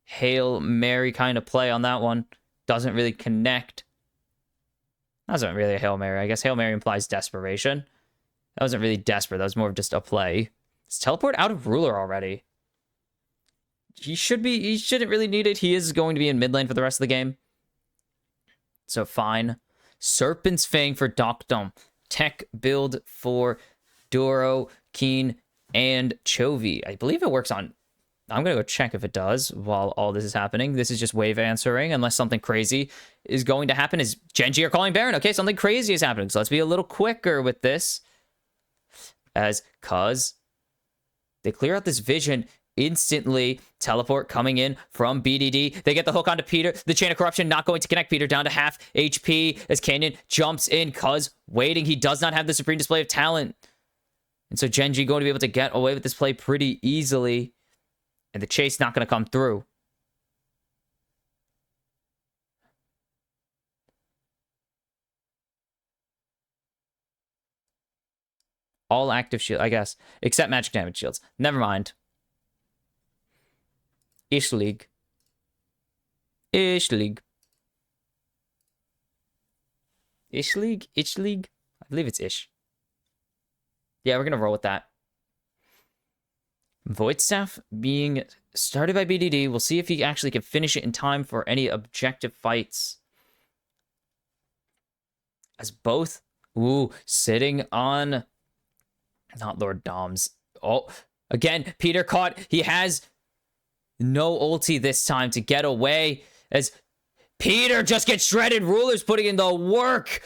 Hail Mary kind of play on that one. Doesn't really connect. That wasn't really a Hail Mary. I guess Hail Mary implies desperation. That wasn't really desperate. That was more of just a play. It's teleport out of Ruler already. He shouldn't really need it. He is going to be in mid lane for the rest of the game. So fine. Serpent's Fang for Doctum. Tech build for Duro, Keen, and Chovy. I believe it works on... I'm going to go check if it does while all this is happening. This is just wave answering unless something crazy is going to happen. Is Gen.G are calling Baron? Okay, something crazy is happening. So let's be a little quicker with this. As Cuz they clear out this vision instantly. Teleport coming in from BDD. They get the hook onto Peter. The Chain of Corruption not going to connect. Peter down to half HP as Canyon jumps in. Cuz waiting. He does not have the Supreme Display of Talent. And so Gen.G going to be able to get away with this play pretty easily. And the chase not going to come through. All active shield, I guess. Except magic damage shields. Never mind. Ish League. Ish League. Ish League? Ish League? I believe it's Ish. Yeah, we're going to roll with that. Void Staff being started by BDD. We'll see if he actually can finish it in time for any objective fights. as both, ooh, sitting on, not Lord Doms. Oh, again, Peter caught. He has no ulti this time to get away as Peter just gets shredded. Ruler's putting in the work.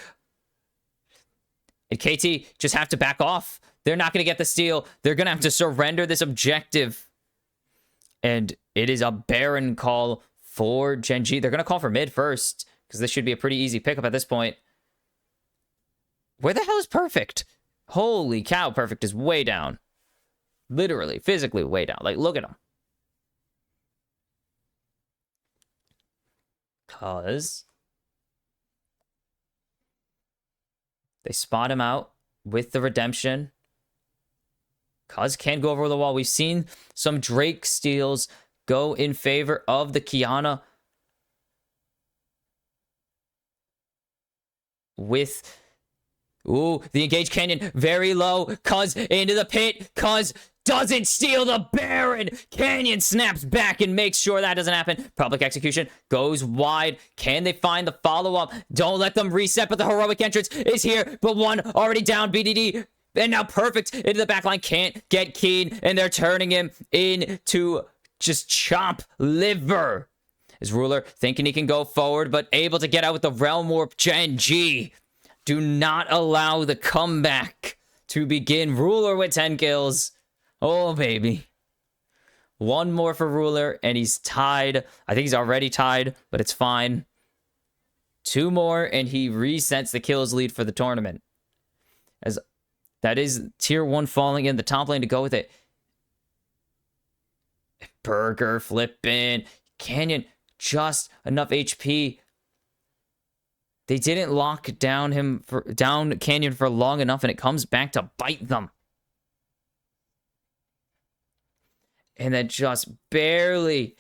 And KT just have to back off. They're not going to get the steal. They're going to have to surrender this objective. And it is a Baron call for Gen.G. They're going to call for mid first, because this should be a pretty easy pickup at this point. Where the hell is Perfect? Holy cow, Perfect is way down. Literally, physically way down. Like, look at him. Because they spot him out with the redemption. Cuz can go over the wall. We've seen some Drake steals go in favor of the Kiana. With, ooh, the engaged Canyon very low. Cuz into the pit. Cuz doesn't steal the Baron. Canyon snaps back and makes sure that doesn't happen. Public execution goes wide. Can they find the follow-up? Don't let them reset, but the heroic entrance is here. But one already down, BDD. And now Perfect into the backline. Can't get Keen, and they're turning him into just chop liver. Is Ruler thinking he can go forward, but able to get out with the Realm Warp. Gen.G. Do not allow the comeback to begin. Ruler with 10 kills. Oh, baby. One more for Ruler, and he's tied. I think he's already tied, but it's fine. Two more, and he resets the kills lead for the tournament. As that is tier 1 falling in the top lane to go with it. Burger flipping. Canyon, just enough HP. They didn't lock down Canyon for long enough, and it comes back to bite them. And then just barely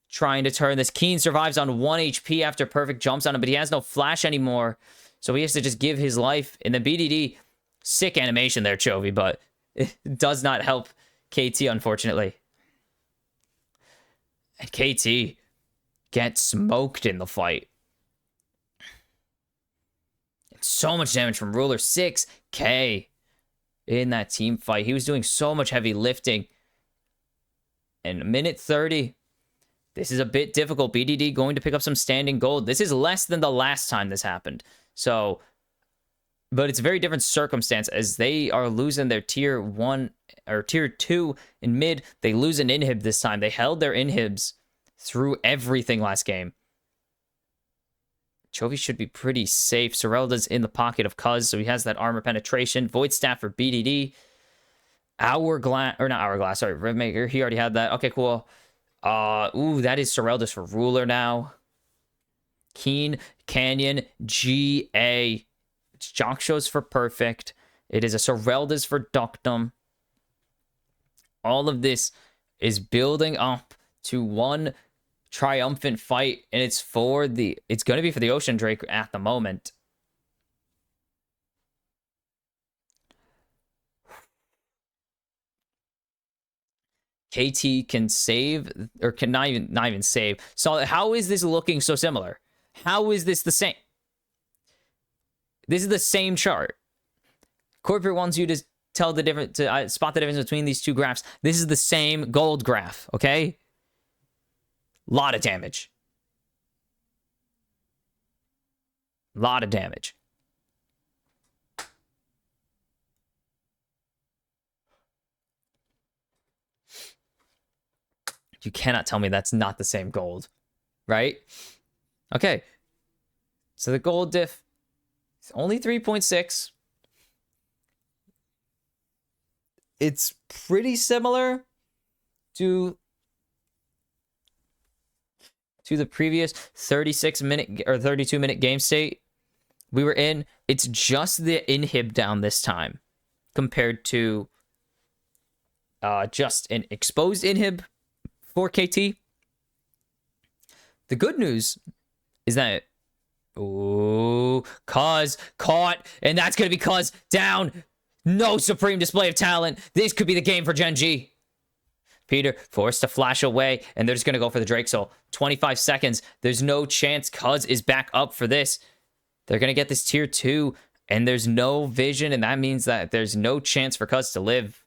trying to turn this. Keen survives on 1 HP after Perfect jumps on him, but he has no flash anymore. So he has to just give his life. And then BDD, sick animation there, Chovy, but it does not help KT, unfortunately. And KT gets smoked in the fight. So much damage from Ruler. 6K in that team fight. He was doing so much heavy lifting. And minute 30. This is a bit difficult. BDD going to pick up some standing gold. This is less than the last time this happened. So, but it's a very different circumstance as they are losing their tier 1 or tier 2 in mid. They lose an inhib this time. They held their inhibs through everything last game. Chovy should be pretty safe. Sorelda's in the pocket of Cuz, so he has that armor penetration. Void Staff for BDD. Hourglass, or not Hourglass, sorry, Rivmaker. He already had that. Okay, cool. Ooh, that is Sorelda's for Ruler now. Keen, Canyon, GA. It's Joksho's for Perfect. It is a Sorelda's for Ductum. All of this is building up to one triumphant fight, and it's going to be for the Ocean Drake at the moment. KT can save, or can not even save. So how is this looking so similar? How is this the same? This is the same chart. Corporate wants you to tell the difference, to spot the difference between these two graphs. This is the same gold graph, okay? Lot of damage. Lot of damage. You cannot tell me that's not the same gold, right? Okay. So the gold diff is only 3.6. It's pretty similar to the previous 36-minute or 32-minute game state we were in. It's just the inhib down this time compared to just an exposed inhib for KT. The good news is that Cuz caught, and that's gonna be Cuz down. No supreme display of talent. This could be the game for Gen.G. Peter forced to flash away, and they're just gonna go for the Drake Soul. 25 seconds. There's no chance Cuz is back up for this. They're going to get this tier 2, and there's no vision, and that means that there's no chance for Cuz to live.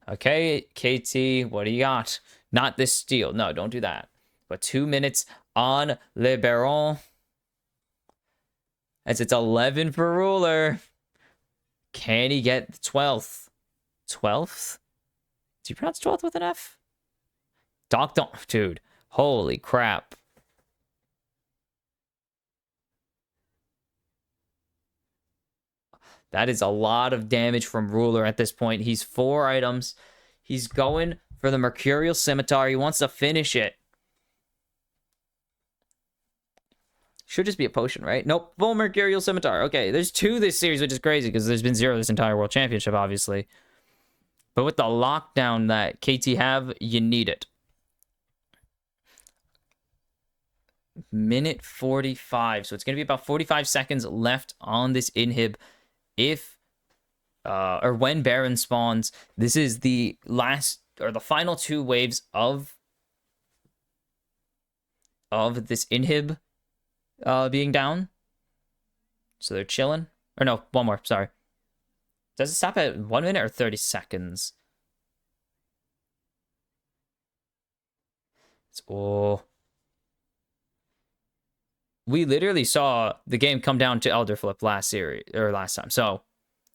Okay, KT, what do you got? Not this steal. No, don't do that. But 2 minutes on Le Baron. As it's 11 for Ruler. Can he get the 12th? 12th? Do you pronounce 12th with an F? Dude, holy crap. That is a lot of damage from Ruler at this point. He's 4 items. He's going for the Mercurial Scimitar. He wants to finish it. Should just be a potion, right? Nope. Full Mercurial Scimitar. Okay, there's 2 this series, which is crazy because there's been 0 this entire World Championship, obviously. But with the lockdown that KT have, you need it. Minute 45. So it's going to be about 45 seconds left on this inhib. If or when Baron spawns, this is the last or the final 2 waves of this inhib being down. So they're chilling. Or no, one more, sorry. Does it stop at 1 minute or 30 seconds? Oh. We literally saw the game come down to Elder Flip last time. So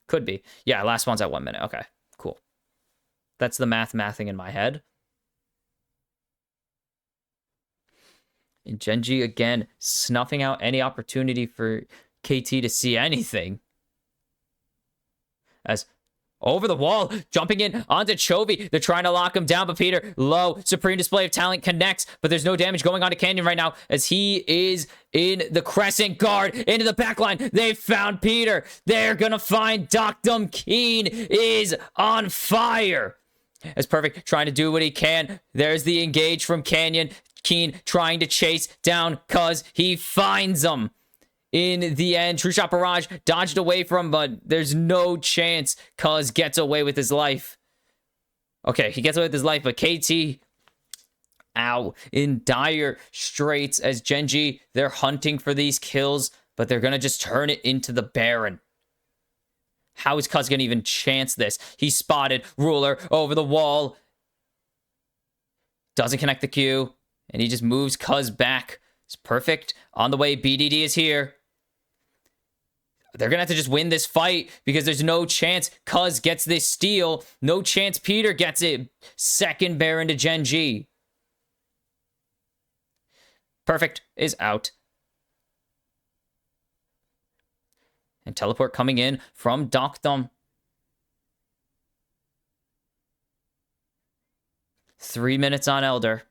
could be. Yeah, last one's at 1 minute. Okay, cool. That's the mathing in my head. And Gen.G again snuffing out any opportunity for KT to see anything. As over the wall, jumping in onto Chovy. They're trying to lock him down, but Peter, low. Supreme display of talent connects, but there's no damage going on to Canyon right now as he is in the crescent guard into the backline. They found Peter. They're going to find Doctum. Keen is on fire. As Perfect trying to do what he can. There's the engage from Canyon. Keen trying to chase down Cuz he finds him. In the end, True Shot Barrage dodged away from, but there's no chance Cuz gets away with his life. Okay, he gets away with his life, but KT, ow, in dire straits as Gen.G, they're hunting for these kills, but they're going to just turn it into the Baron. How is Cuz going to even chance this? He's spotted. Ruler over the wall. Doesn't connect the Q, and he just moves Cuz back. It's perfect. On the way, BDD is here. They're going to have to just win this fight because there's no chance Cuz gets this steal. No chance Peter gets it. Second Baron to Gen.G. Perfect is out. And teleport coming in from Doctum. 3 minutes on Elder.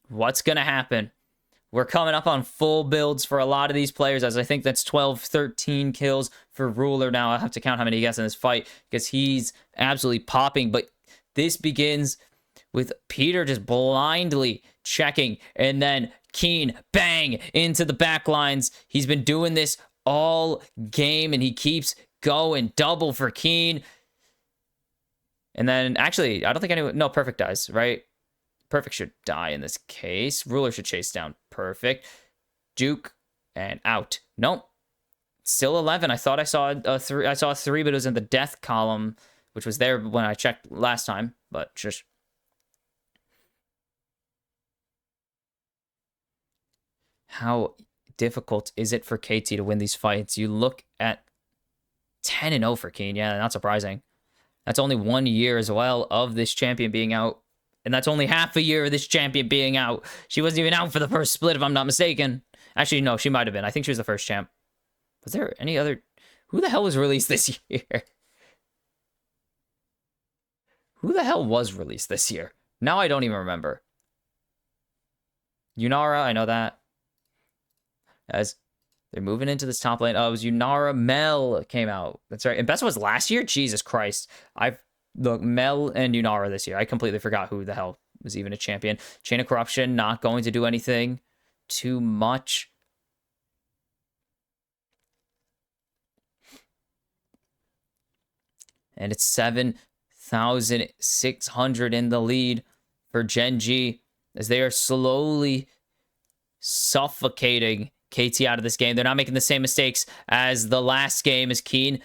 What's going to happen? We're coming up on full builds for a lot of these players, as I think that's 12, 13 kills for Ruler now. I'll have to count how many he gets in this fight because he's absolutely popping. But this begins with Peter just blindly checking, and then Keen, bang, into the back lines. He's been doing this all game, and he keeps going. Double for Keen. And then, actually, I don't think anyone... No, Perfect dies, right? Perfect should die in this case. Ruler should chase down Perfect. Juke and out. Nope. Still 11. I thought I saw a 3. I saw a 3, but it was in the death column, which was there when I checked last time. But just how difficult is it for KT to win these fights? You look at 10-0 for Keen. Yeah, not surprising. That's only 1 year as well of this champion being out. And that's only half a year of this champion being out. She wasn't even out for the first split, if I'm not mistaken. Actually, no, she might have been. I think she was the first champ. Was there any other... Who the hell was released this year? Who the hell was released this year? Now I don't even remember. Yunara, I know that. As they're moving into this top lane. Oh, it was Yunara. Mel came out. That's right. And best was last year? Jesus Christ. Look, Mel and Yunara this year. I completely forgot who the hell was even a champion. Chain of Corruption, not going to do anything too much. And it's 7-3 1,600 in the lead for Gen.G as they are slowly suffocating KT out of this game. They're not making the same mistakes as the last game as Keen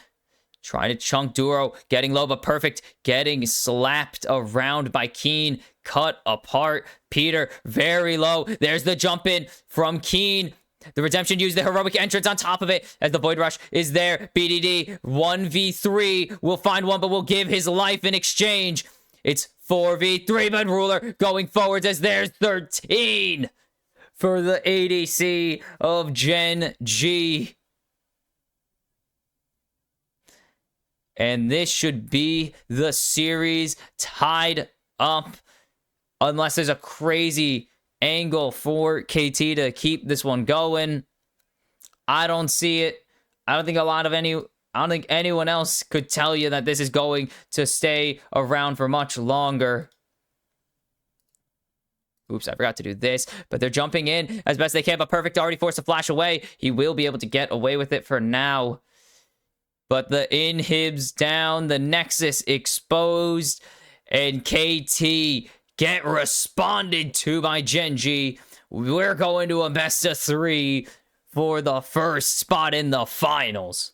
trying to chunk Duro, getting low but perfect, getting slapped around by Keen, cut apart. Peter, very low. There's the jump in from Keen. The Redemption used the heroic entrance on top of it as the Void Rush is there. BDD 1v3 will find one, but will give his life in exchange. It's 4v3, but Ruler going forwards as there's 13 for the ADC of Gen.G. And this should be the series tied up unless there's a crazy angle for KT to keep this one going. I don't see it. I don't think anyone else could tell you that this is going to stay around for much longer. Oops, I forgot to do this. But they're jumping in as best they can. But Perfect already forced a flash away. He will be able to get away with it for now. But the inhibs down, the Nexus exposed, and KT get responded to by Gen.G. We're going to a best of 3 for the first spot in the finals.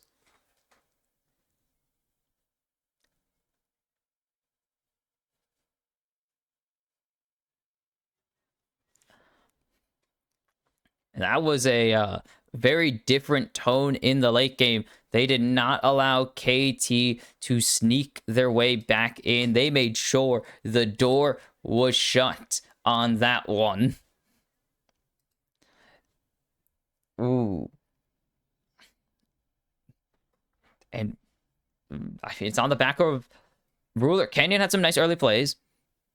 And that was a very different tone in the late game. They did not allow KT to sneak their way back in. They made sure the door was shut on that one. Ooh. And it's on the back of Ruler. Canyon had some nice early plays,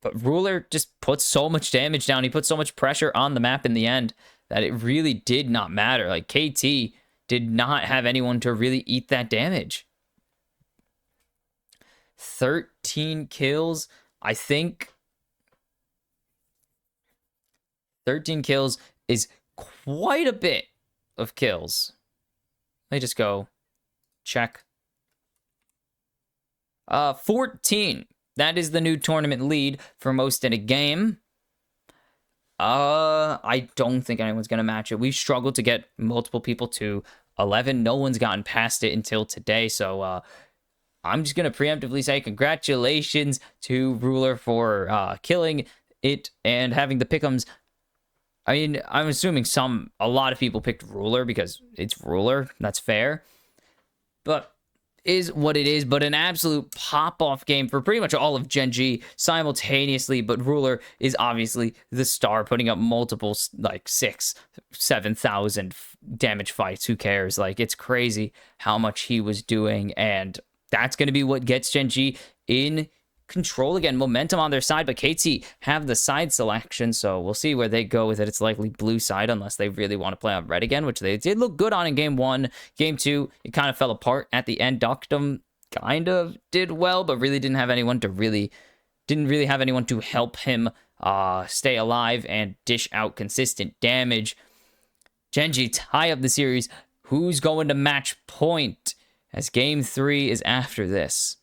but Ruler just put so much damage down. He put so much pressure on the map in the end that it really did not matter. Like, KT did not have anyone to really eat that damage. 13 kills. I think 13 kills is quite a bit of kills. Let me just go check. 14. That is the new tournament lead for most in a game. I don't think anyone's going to match it. We've struggled to get multiple people to 11. No one's gotten past it until today. So, I'm just going to preemptively say congratulations to Ruler for killing it and having the pick'ems. I mean, I'm assuming a lot of people picked Ruler because it's Ruler. That's fair. But is what it is, but an absolute pop-off game for pretty much all of Gen.G simultaneously, but Ruler is obviously the star, putting up multiple, like, 6,000-7,000 damage fights. Who cares? Like, it's crazy how much he was doing, and that's going to be what gets Gen.G in control again. Momentum on their side, but KT have the side selection, so we'll see where they go with it. It's likely blue side unless they really want to play on red again, which they did look good on in game 1. Game 2, it kind of fell apart at the end. Doctum kind of did well, but really didn't have anyone to help him stay alive and dish out consistent damage. Gen.G tie up the series. Who's going to match point as game 3 is after this?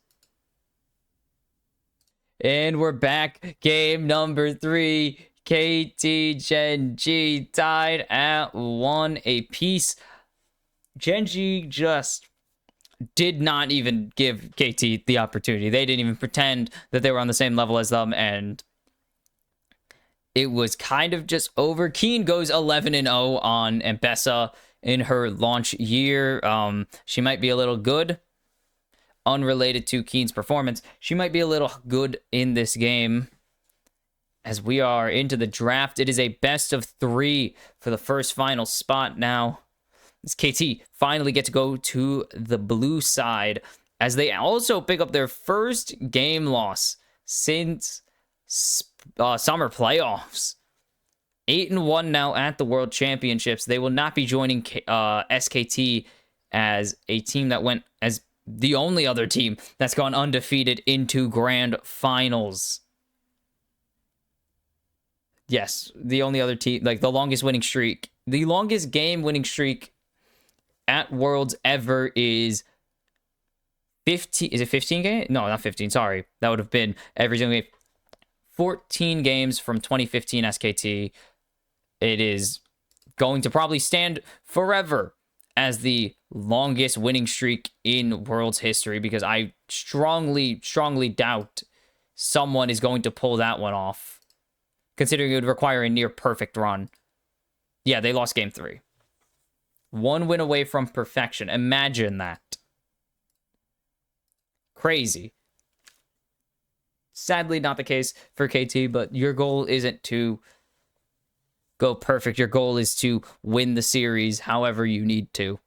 And we're back. Game number 3. KT Gen.G tied at 1 apiece. Gen.G just did not even give KT the opportunity. They didn't even pretend that they were on the same level as them, and it was kind of just over. Keen goes 11-0 on Ambessa in her launch year. She might be a little good. Unrelated to Keen's performance, she might be a little good in this game. As we are into the draft, it is a best of 3 for the first final spot now. As KT finally get to go to the blue side, as they also pick up their first game loss since summer playoffs. 8-1 now at the World Championships. They will not be joining SKT as a team that went as the only other team that's gone undefeated into grand finals. Yes, the only other team, like the longest game winning streak at Worlds ever is 15, is it 15 games? No, not 15, sorry. That would have been every single game. 14 games from 2015 SKT. It is going to probably stand forever as the longest winning streak in World's history, because I strongly, strongly doubt someone is going to pull that one off, considering it would require a near perfect run. Yeah, they lost game 3. 1 win away from perfection. Imagine that. Crazy. Sadly, not the case for KT, but your goal isn't to go perfect. Your goal is to win the series however you need to.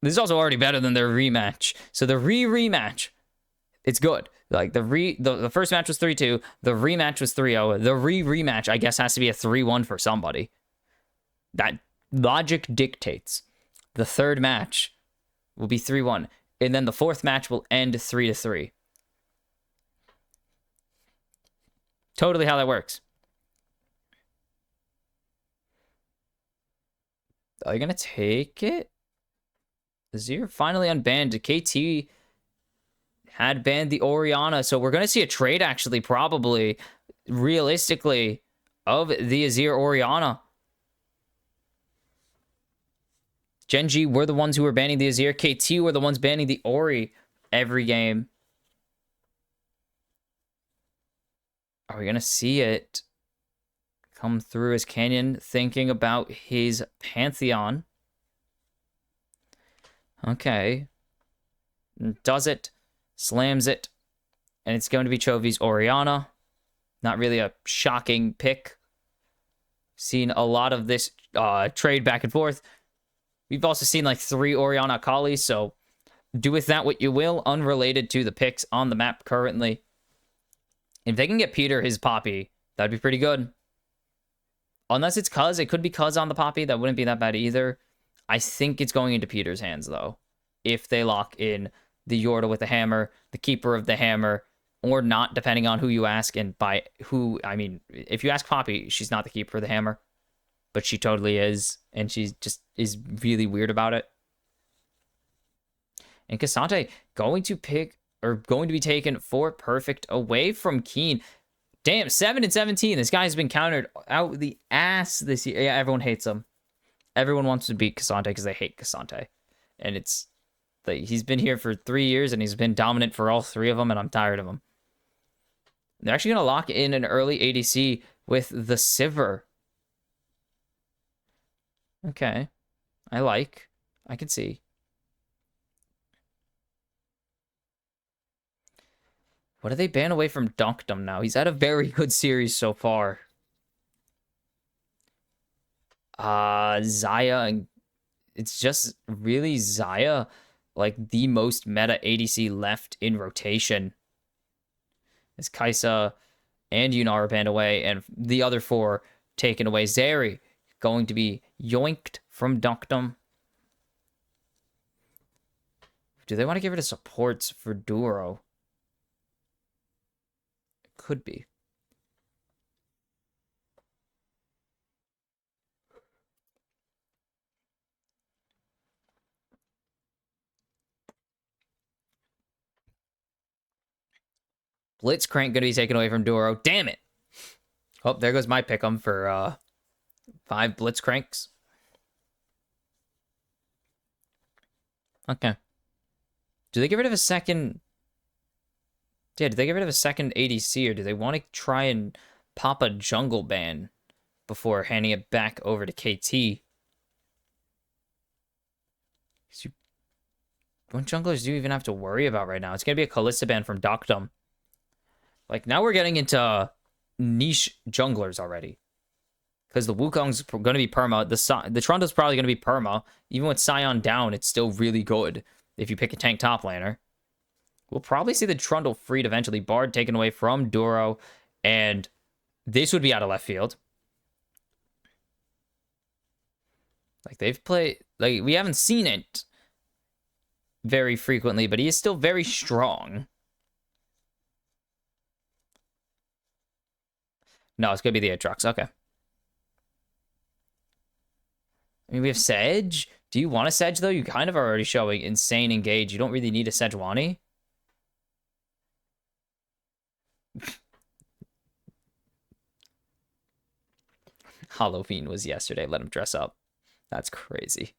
This is also already better than their rematch. So the re-rematch, it's good. Like the first match was 3-2. The rematch was 3-0. The re-rematch, I guess, has to be a 3-1 for somebody. That logic dictates. The third match will be 3-1. And then the fourth match will end 3-3. Totally how that works. Are you going to take it? Azir finally unbanned. KT had banned the Orianna. So we're going to see a trade, actually, probably, realistically, of the Azir Orianna. Gen.G were the ones who were banning the Azir. KT were the ones banning the Ori every game. Are we going to see it come through as Canyon thinking about his Pantheon? Okay. Does it. Slams it. And it's going to be Chovy's Orianna. Not really a shocking pick. Seen a lot of this trade back and forth. We've also seen like 3 Orianna Akali, so do with that what you will, unrelated to the picks on the map currently. If they can get Peter his Poppy, that'd be pretty good. Unless it's Cuz. It could be Cuz on the Poppy. That wouldn't be that bad either. I think it's going into Peter's hands, though. If they lock in the Yorda with the hammer, the Keeper of the Hammer, or not, depending on who you ask. And by who, I mean, if you ask Poppy, she's not the Keeper of the Hammer. But she totally is. And she just is really weird about it. And Cassante going to pick, or going to be taken for perfect away from Keen. Damn, 7-17. This guy's been countered out the ass this year. Yeah, everyone hates him. Everyone wants to beat Cassante because they hate Cassante. And it's like he's been here for 3 years and he's been dominant for all 3 of them, and I'm tired of him. They're actually going to lock in an early ADC with the Sivir. Okay. I can see. What do they ban away from Dunkdom now? He's had a very good series so far. Xayah, and it's just really Xayah, like the most meta ADC left in rotation. As Kai'Sa and Yunar are banned away, and the other 4 taken away. Zeri going to be yoinked from Dunkdom. Do they want to get rid of supports for Duro? It could be. Blitzcrank going to be taken away from Duro. Damn it. Oh, there goes my pick'em for 5 Blitzcranks. Okay. Do they get rid of a second? Yeah, do they get rid of a second ADC, or do they want to try and pop a jungle ban before handing it back over to KT? What junglers do you even have to worry about right now? It's going to be a Kalista ban from Dunkdom. Like, now we're getting into niche junglers already. Because the Wukong's going to be perma. The Trundle's probably going to be perma. Even with Sion down, it's still really good if you pick a tank top laner. We'll probably see the Trundle freed eventually. Bard taken away from Duro. And this would be out of left field. Like, they've played... Like, we haven't seen it very frequently, but he is still very strong. No, it's going to be the Aatrox. Okay. I mean, we have Sedge. Do you want a Sedge, though? You kind of are already showing insane engage. You don't really need a Sejuani. Halloween was yesterday. Let him dress up. That's crazy.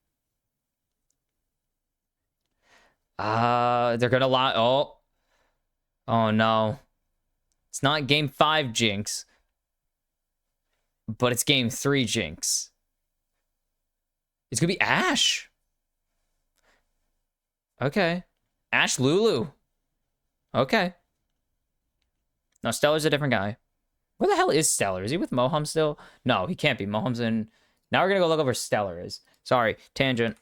They're gonna lie. Oh. Oh, no. It's not game 5 Jinx, but it's game 3 Jinx. It's gonna be Ashe. Okay. Ashe Lulu. Okay. No, Stellar's a different guy. Where the hell is Stellar? Is he with Moham still? No, he can't be. Moham's in. Now we're gonna go look up where Stellar is. Sorry, tangent.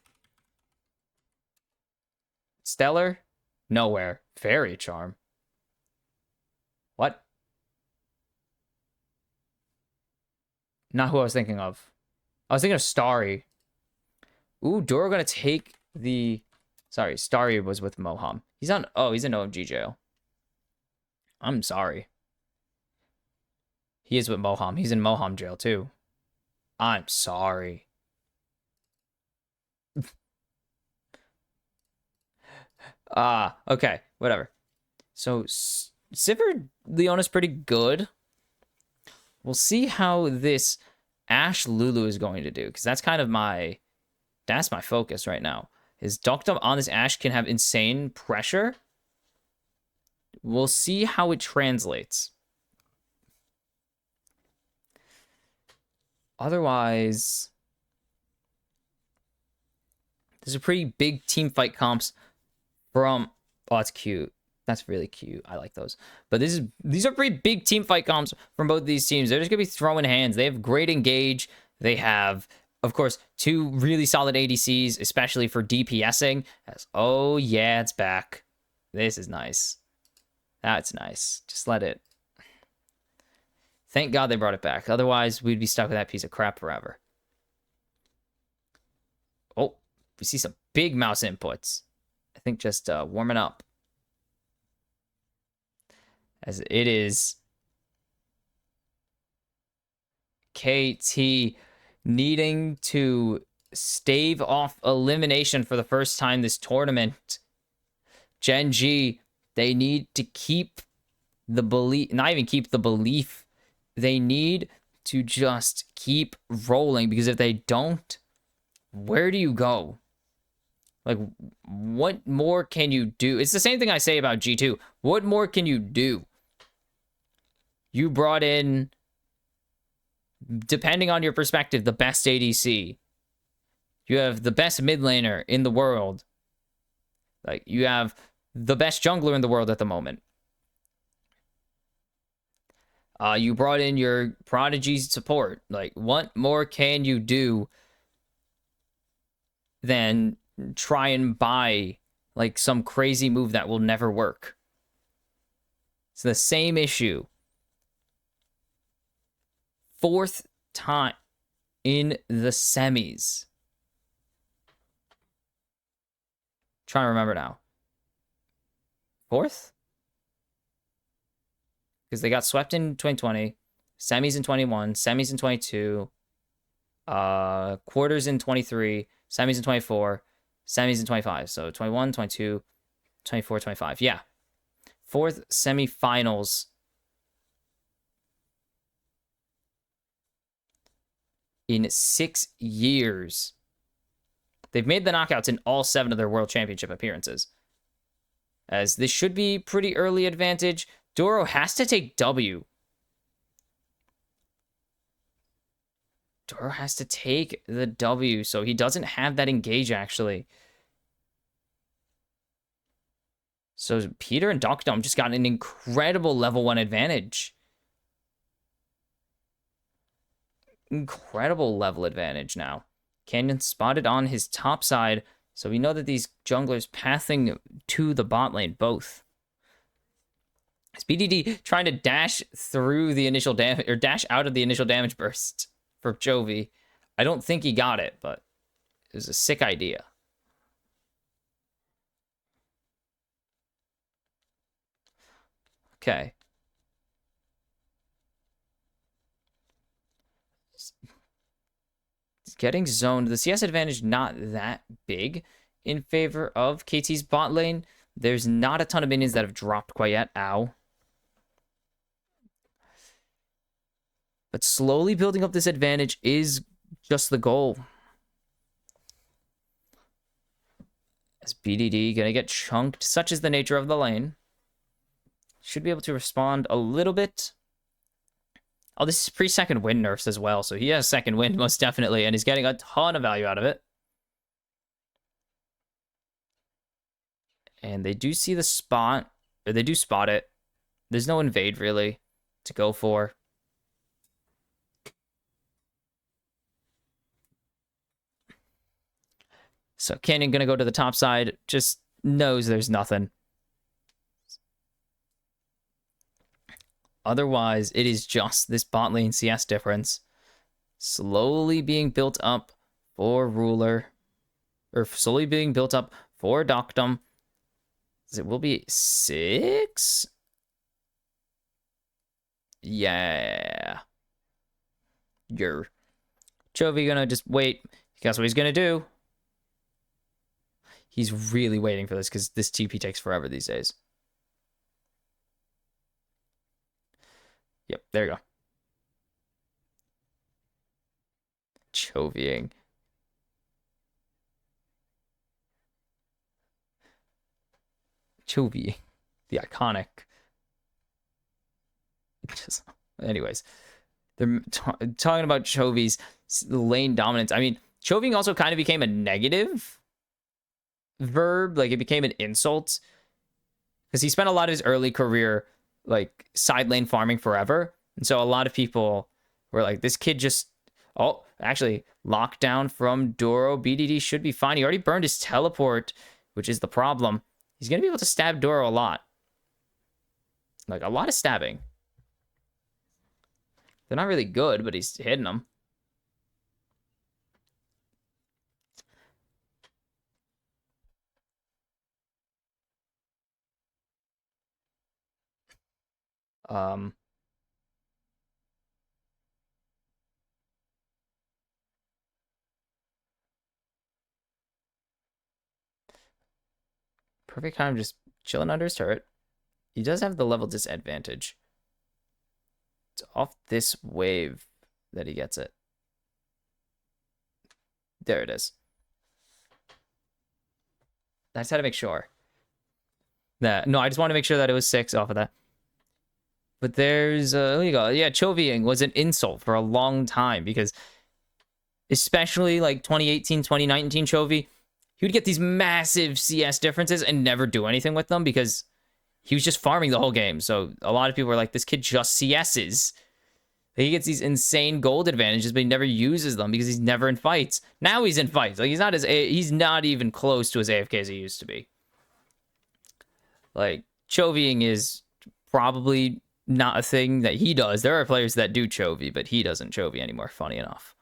Stellar? Nowhere. Fairy Charm. What? Not who I was thinking of. I was thinking of Starry. Ooh, Doro gonna take the... Sorry, Starry was with Moham. He's on... Oh, he's in OMG jail. I'm sorry. He is with Moham. He's in Moham jail, too. I'm sorry. Okay. Whatever. So, Sivir Leona's pretty good. We'll see how this Ashe Lulu is going to do, because that's kind of my... That's my focus right now. His Doctum on this Ashe can have insane pressure. We'll see how it translates. Otherwise, there's a pretty big team fight comps from... Oh, that's cute. That's really cute. I like those. But these are pretty big team fight comps from both these teams. They're just going to be throwing hands. They have great engage. They have, of course, 2 really solid ADCs, especially for DPSing. Oh, yeah, it's back. This is nice. That's nice. Just let it. Thank God they brought it back. Otherwise, we'd be stuck with that piece of crap forever. Oh, we see some big mouse inputs. I think just warming up. As it is KT needing to stave off elimination for the first time this tournament. Gen.G, they need to keep the belief, not even keep the belief. They need to just keep rolling, because if they don't, where do you go? Like, what more can you do? It's the same thing I say about G2. What more can you do? You brought in, depending on your perspective, the best ADC. You have the best mid laner in the world. Like, you have the best jungler in the world at the moment. You brought in your Prodigy support. Like, what more can you do than try and buy, like, some crazy move that will never work? It's the same issue. 4th time in the semis. Trying to remember now. 4th? Because they got swept in 2020, semis in 21, semis in 22, quarters in 23, semis in 24, semis in 25. So 21, 22, 24, 25. Yeah. 4th semifinals. In 6 years. They've made the knockouts in all 7 of their World Championship appearances. As this should be pretty early advantage. Doro has to take W. Doro has to take the W, so he doesn't have that engage, actually. So Peter and Docdom just got an incredible level 1 advantage. Incredible level advantage now. Canyon spotted on his top side, so we know that these junglers pathing to the bot lane both. Is BDD trying to dash through the initial damage, or dash out of the initial damage burst for Jovi? I don't think he got it, but it was a sick idea. Okay. getting zoned. The CS advantage not that big in favor of KT's bot lane. There's not a ton of minions that have dropped quite yet. Ow. But slowly building up this advantage is just the goal. As BDD gonna get chunked, such is the nature of the lane. Should be able to respond a little bit. Oh, this is pre-second wind nerfs as well, so he has second wind most definitely, and he's getting a ton of value out of it. And they do see the spot, or they do spot it. There's no invade really to go for. So Canyon gonna go to the top side, just knows there's nothing. Otherwise, it is just this bot lane CS difference slowly being built up for Ruler, or slowly being built up for Doctum. It will be 6? Yeah. Chovy gonna just wait. Guess what he's gonna do? He's really waiting for this because this TP takes forever these days. Yep, there you go. Chovying. Chovy. The iconic. Anyways, they're talking about Chovy's lane dominance. I mean, Chovying also kind of became a negative verb. Like, it became an insult. Because he spent a lot of his early career, like, side lane farming forever. And so a lot of people were like, this kid just... Oh, actually, lockdown from Doro. BDD should be fine. He already burned his teleport, which is the problem. He's going to be able to stab Doro a lot. Like, a lot of stabbing. They're not really good, but he's hitting them. Perfect time, just chilling under his turret. He does have the level disadvantage. It's off this wave that he gets it. There it is. I just had to make sure. No, I just want to make sure that it was 6 off of that. But there's, there you go. Yeah, Chovying was an insult for a long time because especially like 2018, 2019 Chovy, he would get these massive CS differences and never do anything with them because he was just farming the whole game. So a lot of people were like, this kid just CS's. He gets these insane gold advantages, but he never uses them because he's never in fights. Now he's in fights. Like, he's not even close to as AFK as he used to be. Like, Chovying is probably not a thing that he does. There are players that do Chovy, but he doesn't Chovy anymore, funny enough.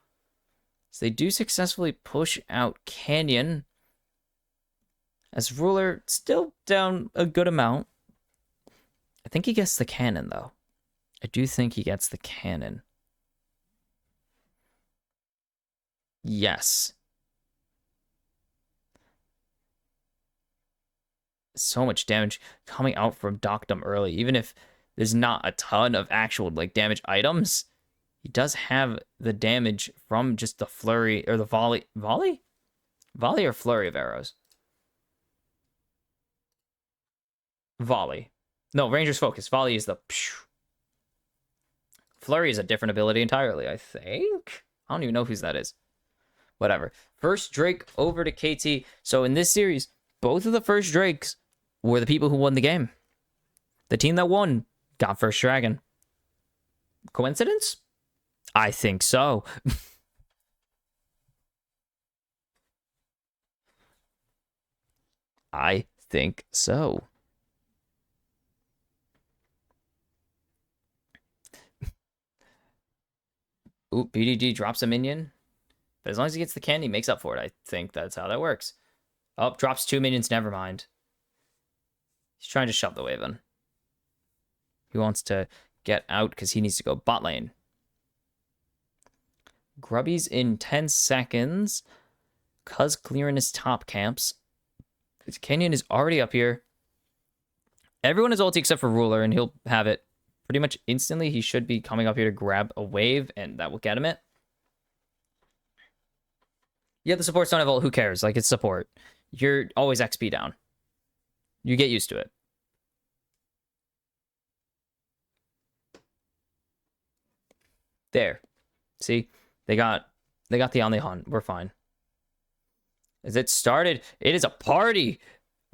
So they do successfully push out Canyon. As Ruler, still down a good amount. I think he gets the cannon, though. I do think he gets the cannon. Yes. So much damage coming out from Doctum early. Even if there's not a ton of actual like damage items, he does have the damage from just the flurry or the volley. Volley? Volley or flurry of arrows? Volley. No, Ranger's Focus. Volley is the... Flurry is a different ability entirely, I think. I don't even know whose that is. Whatever. First Drake over to KT. So in this series, both of the first Drakes were the people who won the game. The team that won got first dragon. Coincidence? I think so. I think so. Ooh, BDG drops a minion. But as long as he gets the candy, he makes up for it. I think that's how that works. Oh, drops 2 minions. Never mind. He's trying to shove the wave in. He wants to get out because he needs to go bot lane. Grubby's in 10 seconds. Cuz clearing his top camps. Kenyon is already up here. Everyone is ulti except for Ruler, and he'll have it pretty much instantly. He should be coming up here to grab a wave, and that will get him it. Yeah, the support's not a ult. Who cares? Like, it's support. You're always XP down. You get used to it. There. See? They got the only hunt. We're fine. As it started, it is a party.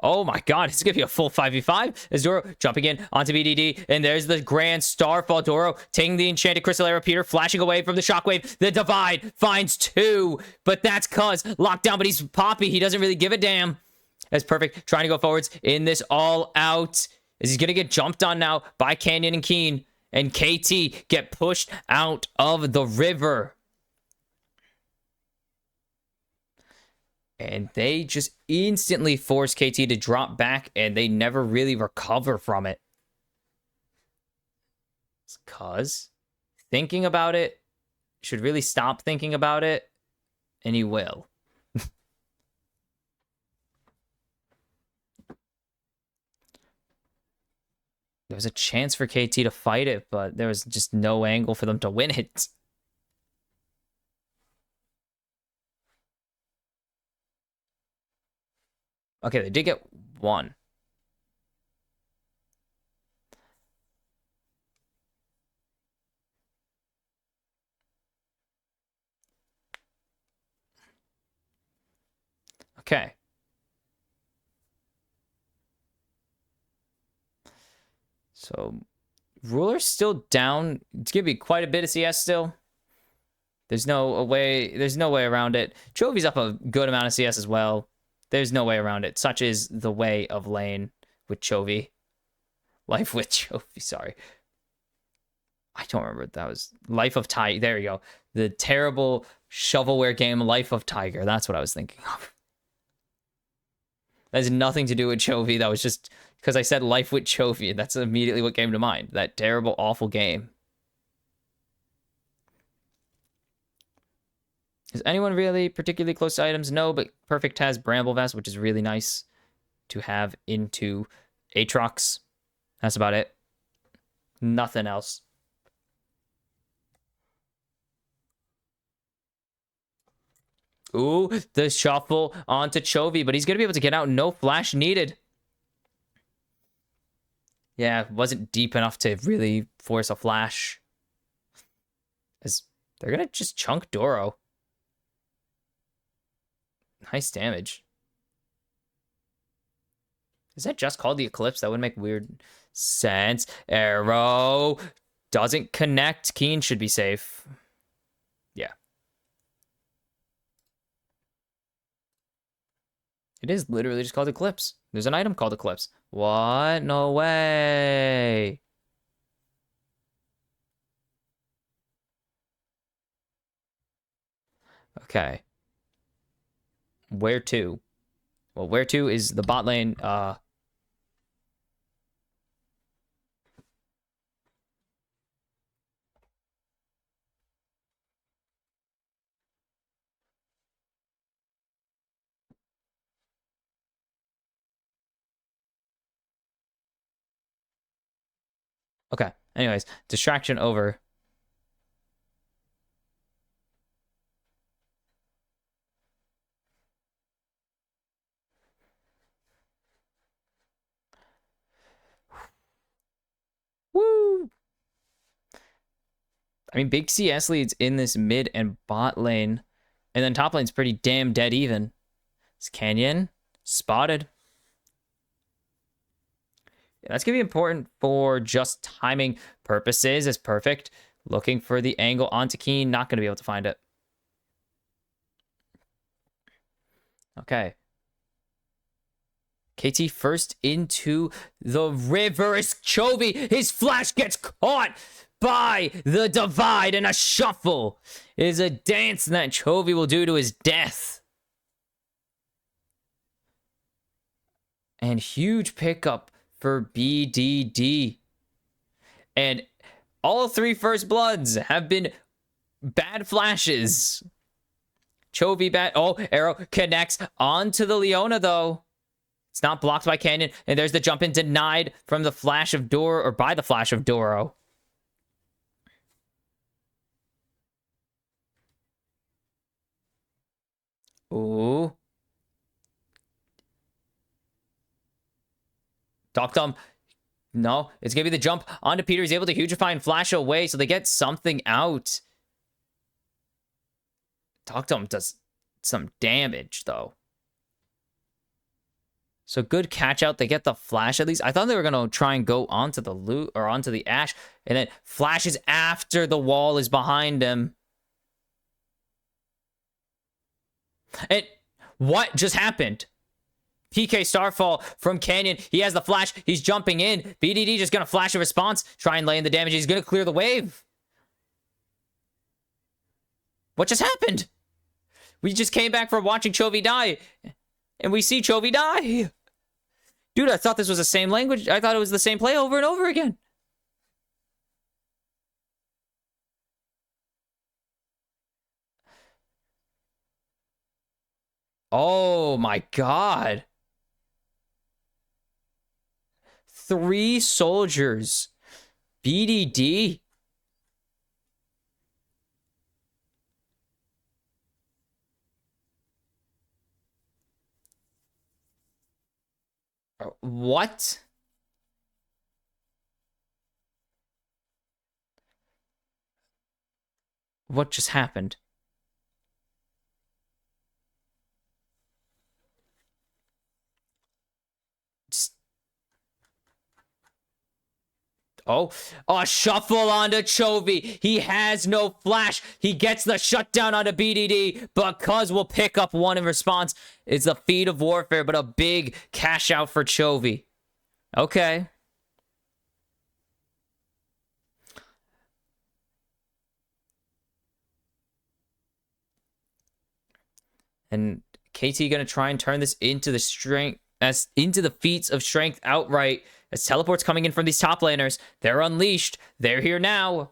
Oh my god, it's gonna be a full 5v5. As Doro jumping in onto BDD, and there's the grand starfall. Doro taking the enchanted crystal arrow. Peter flashing away from the shockwave. The divide finds 2, but that's cuz locked down, but he's Poppy. He doesn't really give a damn. That's perfect. Trying to go forwards in this all out. Is he gonna get jumped on now by Canyon and Keen? And KT get pushed out of the river. And they just instantly force KT to drop back, and they never really recover from it. It's cuz thinking about it should really stop thinking about it, and he will. There was a chance for KT to fight it, but there was just no angle for them to win it. Okay, they did get 1. Okay. So, Ruler's still down. It's going to be quite a bit of CS still. There's no way around it. Chovy's up a good amount of CS as well. There's no way around it. Such is the way of lane with Chovy. Life with Chovy, sorry. I don't remember what that was. Life of Tiger. There you go. The terrible shovelware game Life of Tiger. That's what I was thinking of. That has nothing to do with Chovy. That was just because I said Life with Chovy, and that's immediately what came to mind. That terrible, awful game. Is anyone really particularly close to items? No, but Perfect has Bramble Vest, which is really nice to have into Aatrox. That's about it. Nothing else. Ooh, the shuffle onto Chovy, but he's going to be able to get out. No flash needed. Yeah, wasn't deep enough to really force a flash. As they're going to just chunk Doro. Nice damage. Is that just called the Eclipse? That would make weird sense. Arrow doesn't connect. Keen should be safe. Yeah. It is literally just called Eclipse. There's an item called Eclipse. What? No way. Okay. Where to? Well, where to is the bot lane. Okay. Anyways, distraction over. Woo! I mean, big CS leads in this mid and bot lane. And then top lane's pretty damn dead even. It's Canyon. Spotted. Yeah, that's going to be important for just timing purposes. It's perfect. Looking for the angle onto Keen. Not going to be able to find it. Okay. KT first into the river. It's Chovy. His flash gets caught by the divide, and a shuffle is a dance that Chovy will do to his death. And huge pickup for BDD. And all 3 first bloods have been bad flashes. Chovy bad. Oh, arrow connects onto the Leona, though. It's not blocked by Canyon. And there's the jump in denied from the flash of Doro, or by the flash of Doro. Ooh. Doctum. No, it's going to be the jump onto Peter. He's able to hugify and flash away, so they get something out. Doctum does some damage, though. So good catch out. They get the flash at least. I thought they were going to try and go onto the loot or onto the Ash, and then flashes after the wall is behind him. And what just happened? PK Starfall from Canyon. He has the flash. He's jumping in. BDD just going to flash a response. Try and lay in the damage. He's going to clear the wave. What just happened? We just came back from watching Chovy die. And we see Chovy die. Dude, I thought this was the same language. I thought it was the same play over and over again. Oh my god. 3 soldiers. BDD. What? What just happened? Oh, a shuffle onto Chovy. He has no flash. He gets the shutdown onto BDD, but Cuz will pick up one in response. It's a feat of warfare, but a big cash out for Chovy. Okay. And KT gonna try and turn this into the strength, into the feats of strength outright. As teleports coming in from these top laners, they're unleashed. They're here now.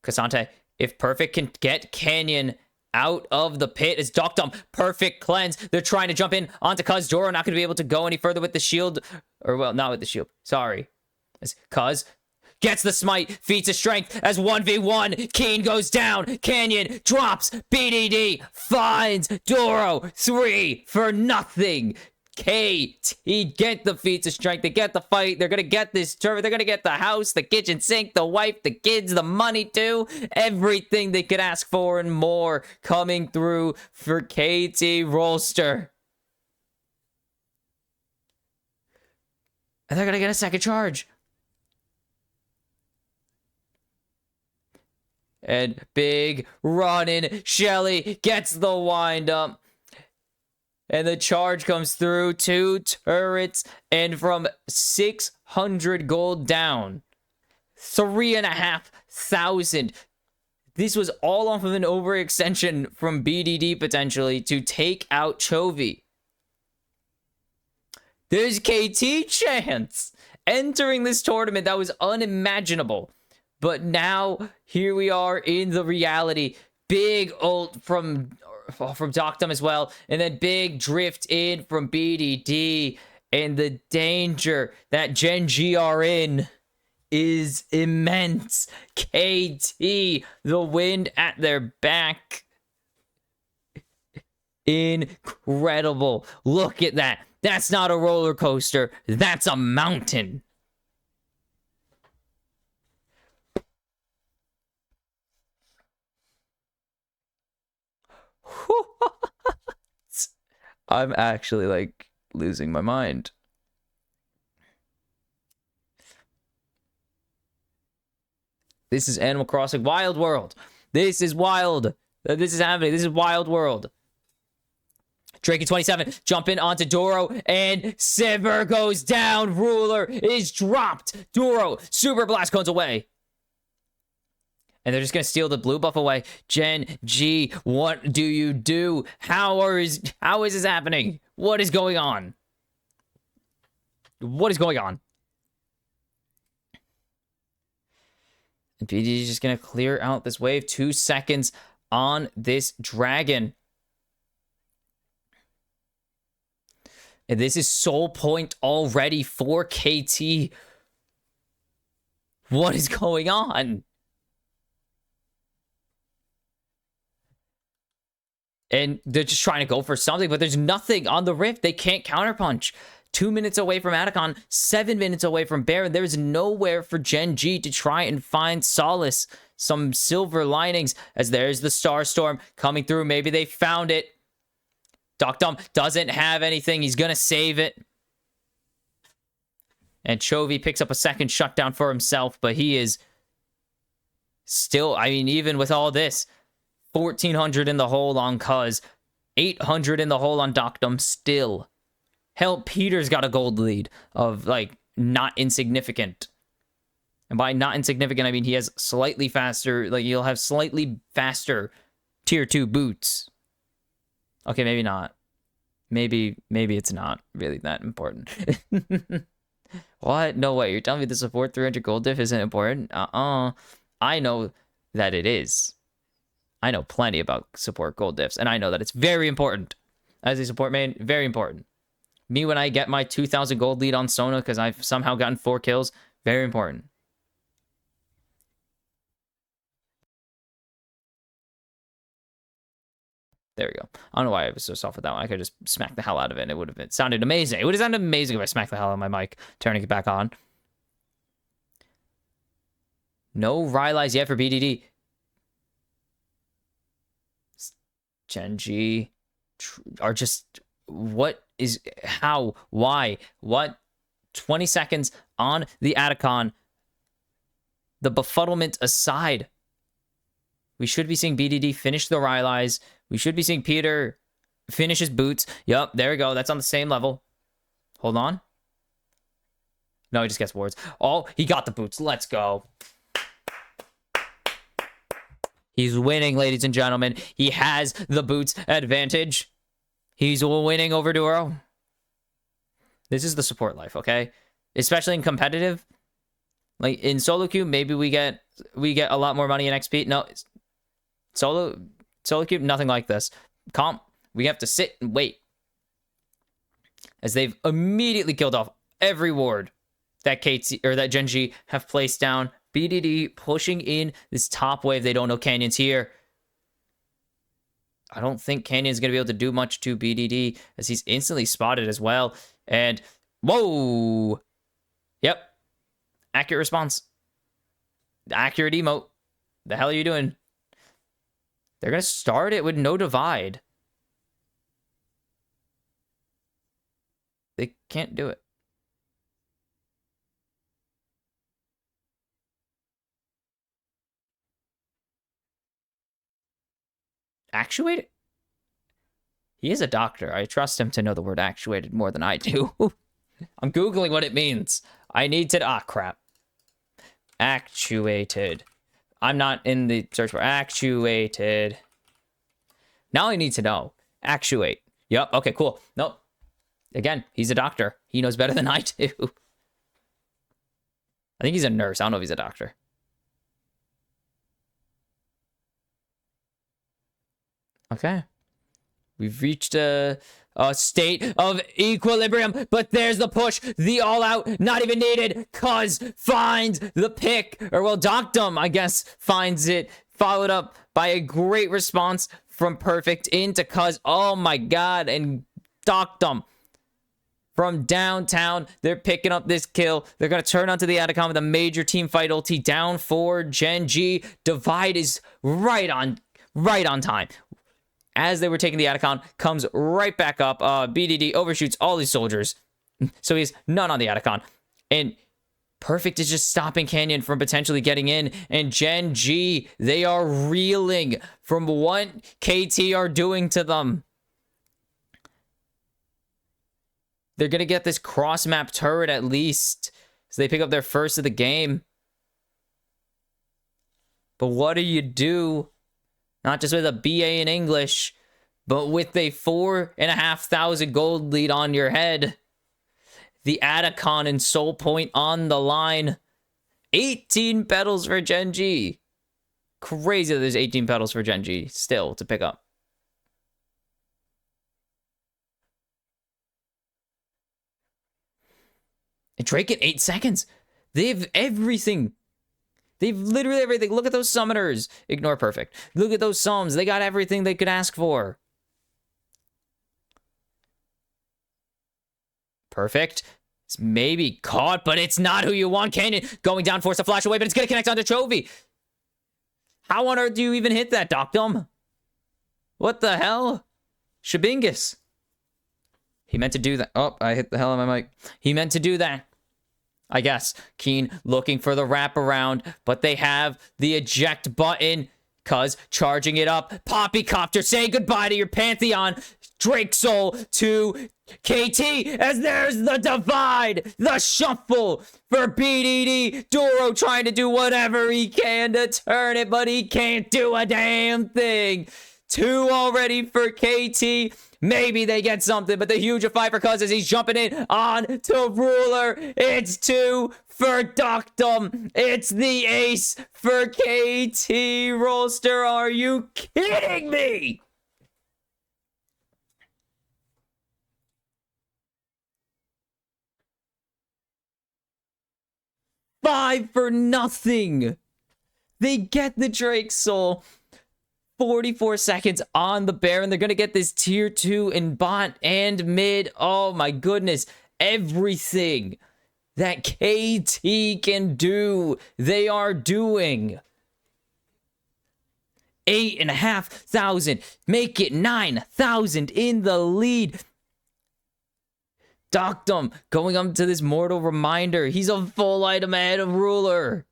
Cassante, if Perfect can get Canyon out of the pit, as Doctum, perfect cleanse. They're trying to jump in onto Cuz. Doro not going to be able to go any further with the shield. Or, well, not with the shield. Sorry. As Cuz gets the smite, feats of strength as 1v1. Keen goes down. Canyon drops. BDD finds Doro. 3 for nothing. KT get the feats of strength. They get the fight. They're going to get this turret. They're going to get the house, the kitchen sink, the wife, the kids, the money too. Everything they could ask for and more coming through for KT Rolster. And they're going to get a second charge. And big running. Shelly gets the wind up. And the charge comes through. 2 turrets. And from 600 gold down, 3,500. This was all off of an overextension from BDD potentially to take out Chovy. There's KT chance entering this tournament. That was unimaginable. But now, here we are in the reality. Big ult from Doctum as well. And then big drift in from BDD. And the danger that Gen.G are in is immense. KT, the wind at their back. Incredible. Look at that. That's not a roller coaster. That's a mountain. I'm actually like losing my mind. This is Animal Crossing Wild World. This is wild. This is happening. This is Wild World. Drake 27 jumping onto Doro, and Sivir goes down. Ruler is dropped. Doro, Super Blast cones away. And they're just going to steal the blue buff away. Gen.G, what do you do? How is this happening? What is going on? What is going on? And BDD is just going to clear out this wave. 2 seconds on this dragon. And this is soul point already for KT. What is going on? And they're just trying to go for something, but there's nothing on the Rift. They can't counterpunch. 2 minutes away from Atacon, 7 minutes away from Baron. There's nowhere for Gen.G to try and find solace. Some silver linings, as there's the Star Storm coming through. Maybe they found it. Doctum doesn't have anything. He's going to save it. And Chovy picks up a second shutdown for himself, but he is still, I mean, even with all this, 1,400 in the hole on Cuz, 800 in the hole on Doctum still. Hell, Peter's got a gold lead of, like, not insignificant. And by not insignificant, I mean he has slightly faster, like, he'll have slightly faster tier 2 boots. Okay, maybe not. Maybe it's not really that important. What? No way. You're telling me the support 300 gold diff isn't important? I know that it is. I know plenty about support gold diffs, and I know that it's very important. As a support main, very important. Me, when I get my 2,000 gold lead on Sona because I've somehow gotten 4 kills, very important. There we go. I don't know why I was so soft with that one. I could just smack the hell out of it, and it would have sounded amazing. It would have sounded amazing if I smacked the hell out of my mic, turning it back on. No Rylai's yet for BDD. Gen.G are just... What is... How? Why? What? 20 seconds on the Atacon. The befuddlement aside. We should be seeing BDD finish the Rylai's. We should be seeing Peter finish his boots. Yup, there we go. That's on the same level. Hold on. No, he just gets wards. Oh, he got the boots. Let's go. He's winning, ladies and gentlemen. He has the boots advantage. He's winning over Duro. This is the support life, okay? Especially in competitive. Like in solo queue, maybe we get a lot more money in XP. No, solo queue, nothing like this. Comp, we have to sit and wait. As they've immediately killed off every ward that KT or that Gen.G have placed down. BDD pushing in this top wave. They don't know Canyon's here. I don't think Canyon's going to be able to do much to BDD as he's instantly spotted as well. And, whoa! Yep. Accurate response. Accurate emote. The hell are you doing? They're going to start it with no divide. They can't do it. Actuate? He is a doctor. I trust him to know the word actuated more than I do. I'm Googling what it means. I need to... Ah, crap. Actuated. I'm not in the search bar. Actuated. Now I need to know. Actuate. Yep. Okay, cool. Nope. Again, he's a doctor. He knows better than I do. I think he's a nurse. I don't know if he's a doctor. Okay. We've reached a state of equilibrium, but there's the push. The all-out, not even needed. Cuz finds the pick. Or, well, Doctum, I guess, finds it. Followed up by a great response from Perfect into Cuz. Oh, my God. And Doctum from downtown. They're picking up this kill. They're going to turn onto the Atacon with a major team fight ulti down for Gen.G. Divide is right on time. As they were taking the Atacon, comes right back up. BDD overshoots all these soldiers. So he's none on the Atacon. And Perfect is just stopping Canyon from potentially getting in. And Gen.G, they are reeling from what KT are doing to them. They're going to get this cross-map turret at least. So they pick up their first of the game. But what do you do? Not just with a BA in English, but with a 4,500 gold lead on your head. The Atacon and Soul Point on the line. 18 petals for Gen.G. Crazy that there's 18 petals for Gen.G still to pick up. And Drake in 8 seconds. They have everything. They've literally everything. Look at those summoners. Ignore perfect. Look at those sums. They got everything they could ask for. Perfect. It's maybe caught, but it's not who you want. Canyon going down, force a flash away, but it's going to connect onto Chovy. How on earth do you even hit that, Doctum? What the hell? Shabingus. He meant to do that. Oh, I hit the hell on my mic. He meant to do that. I guess. Keen looking for the wraparound, but they have the eject button. Cuz charging it up. Poppycopter, say goodbye to your Pantheon. Drake Soul to KT as there's the divide. The shuffle for BDD. Doro trying to do whatever he can to turn it, but he can't do a damn thing. 2 already for KT. Maybe they get something, but the hugify for Cuz as he's jumping in on to Ruler. It's 2 for Doctum. It's the ace for KT Rolster. Are you kidding me? Five for nothing. They get the Drake Soul. 44 seconds on the Baron. They're going to get this tier 2 in bot and mid. Oh my goodness. Everything that KT can do, they are doing. 8,500. Make it 9,000 in the lead. Doctum going up to this mortal reminder. He's a full item ahead of Ruler.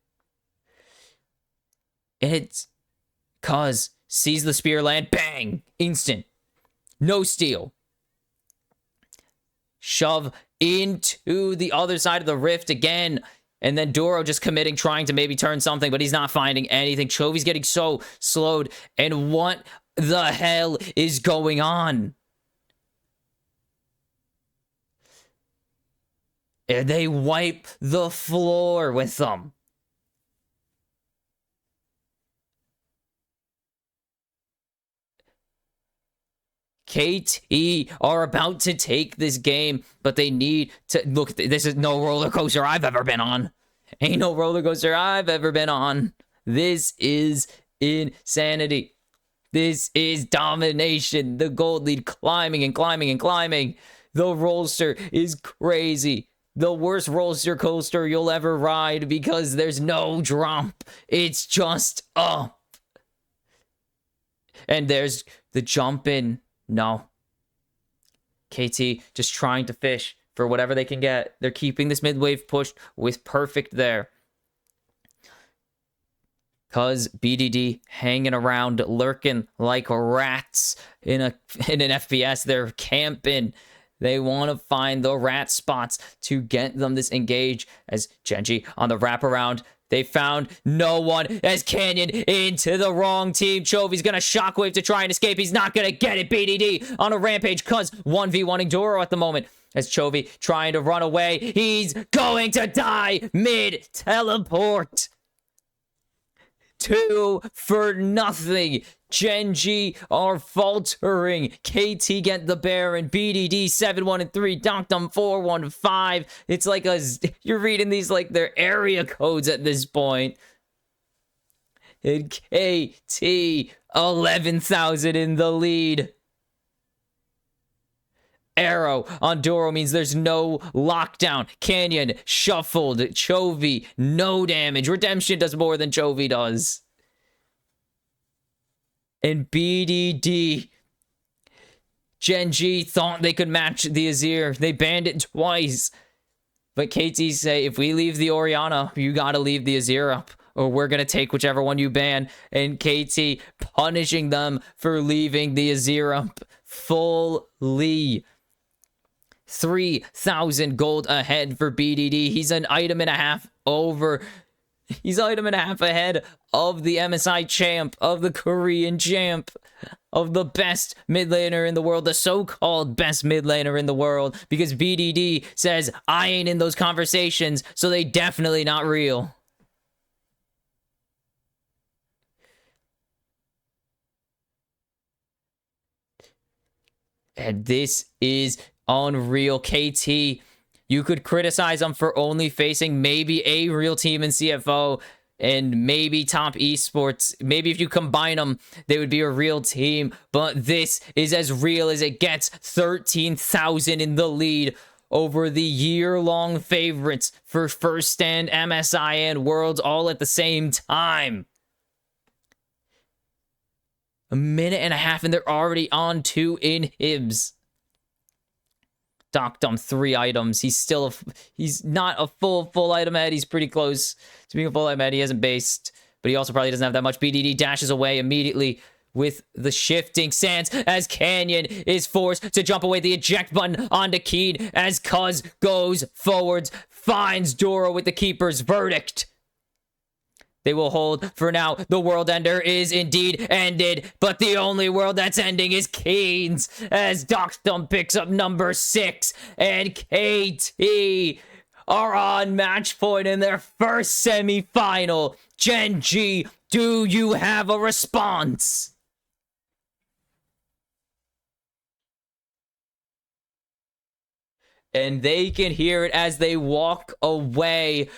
And it's Cuz sees the spear land. Bang! Instant. No steal. Shove into the other side of the rift again. And then Doro just committing, trying to maybe turn something, but he's not finding anything. Chovy's getting so slowed. And what the hell is going on? And they wipe the floor with them. KT are about to take this game, but they need to look. This is no roller coaster I've ever been on. Ain't no roller coaster I've ever been on. This is insanity. This is domination. The gold lead climbing and climbing and climbing. The Rolster is crazy. The worst roller coaster you'll ever ride because there's no drop. It's just up. And there's the jump in. No. KT just trying to fish for whatever they can get. They're keeping this mid-wave pushed with perfect there. Cuz BDD hanging around, lurking like rats in an FPS. They're camping. They want to find the rat spots to get them this engage as Gen.G on the wraparound. They found no one as Canyon into the wrong team. Chovy's going to shockwave to try and escape. He's not going to get it. BDD on a rampage cuz 1v1ing Doro at the moment. As Chovy trying to run away. He's going to die mid-teleport. 2 for nothing. Gen.G are faltering. KT get the Baron. BDD 7-1-3. Doctum 4-1-5. It's like you're reading these like they're area codes at this point. And KT 11,000 in the lead. Arrow on Doro means there's no lockdown. Canyon shuffled. Chovy no damage. Redemption does more than Chovy does. And BDD Gen.G thought they could match the Azir. They banned it twice. But KT say, if we leave the Orianna, you gotta leave the Azir up, or we're gonna take whichever one you ban. And KT punishing them for leaving the Azir up fully. 3,000 gold ahead for BDD. He's an item and a half over. He's an item and a half ahead of the MSI champ, of the Korean champ, of the best mid laner in the world, the so-called best mid laner in the world, because BDD says, I ain't in those conversations, so they definitely not real. And this is unreal. KT, you could criticize them for only facing maybe a real team in CFO and maybe top esports. Maybe if you combine them, they would be a real team. But this is as real as it gets. 13,000 in the lead over the year-long favorites for First Stand, MSI, and Worlds all at the same time. A minute and a half, and they're already on 2 inhibs. Doctum 3 items. He's not a full item head. He's pretty close to being a full item head. He hasn't based, but he also probably doesn't have that much. BDD dashes away immediately with the shifting sands as Canyon is forced to jump away the eject button onto Keen as Cuz goes forwards, finds Dora with the keeper's verdict. They will hold for now. The world ender is indeed ended, but the only world that's ending is Keen's as Doctum picks up number 6 and KT are on match point in their first semi-final. Gen.G, do you have a response? And they can hear it as they walk away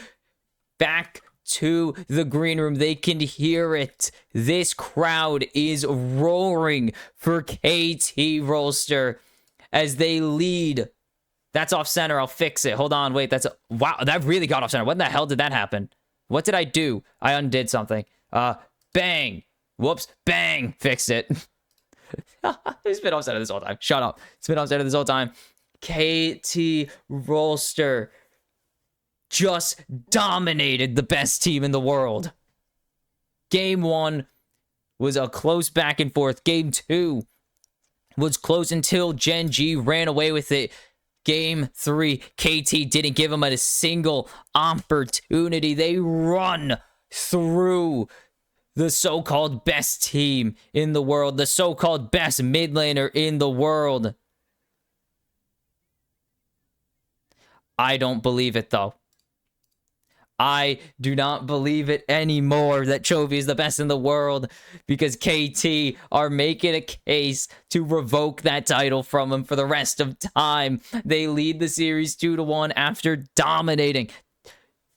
back to the green room. They can hear it. This crowd is roaring for KT Rolster as they lead. That's off center. I'll fix it. Hold on. Wait, wow, that really got off center. When the hell did that happen? What did I do? I undid something. Bang. Whoops. Bang. Fixed it. It's been off center this whole time. Shut up. It's been off center this whole time. KT Rolster just dominated the best team in the world. Game 1 was a close back and forth. Game 2 was close until Gen.G ran away with it. Game 3, KT didn't give him a single opportunity. They run through the so-called best team in the world, the so-called best mid laner in the world. I don't believe it, though. I do not believe it anymore that Chovy is the best in the world because KT are making a case to revoke that title from him for the rest of time. They lead the series 2-1 after dominating.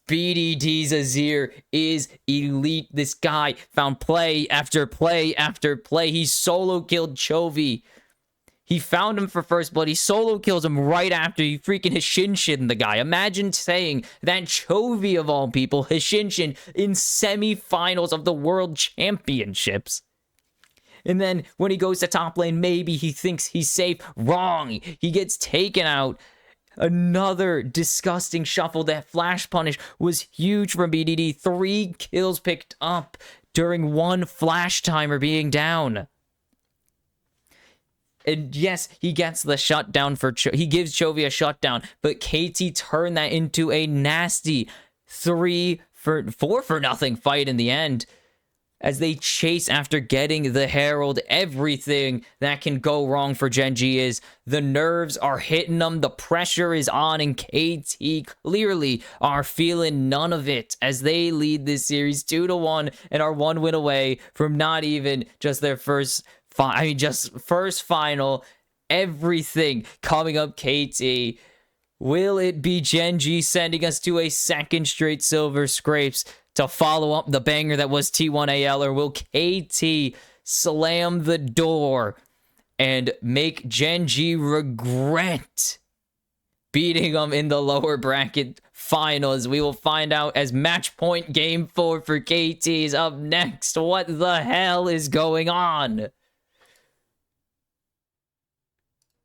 BDD's Azir is elite. This guy found play after play after play. He solo killed Chovy. He found him for first blood. He solo kills him right after he freaking Hishinshin the guy. Imagine saying that Chovy, of all people, Hishinshin in semifinals of the World Championships. And then when he goes to top lane, maybe he thinks he's safe. Wrong. He gets taken out. Another disgusting shuffle. That flash punish was huge from BDD. 3 kills picked up during 1 flash timer being down. And yes, he gets the shutdown for he gives Chovy a shutdown, but KT turned that into a nasty 4 for nothing fight in the end as they chase after getting the Herald. Everything that can go wrong for Gen.G is the nerves are hitting them, the pressure is on, and KT clearly are feeling none of it as they lead this series 2-1 and are 1 win away from not even just their first first final. Everything coming up, KT. Will it be Gen.G sending us to a second straight silver scrapes to follow up the banger that was T1AL, or will KT slam the door and make Gen.G regret beating them in the lower bracket finals? We will find out as match point game 4 for KT is up next. What the hell is going on?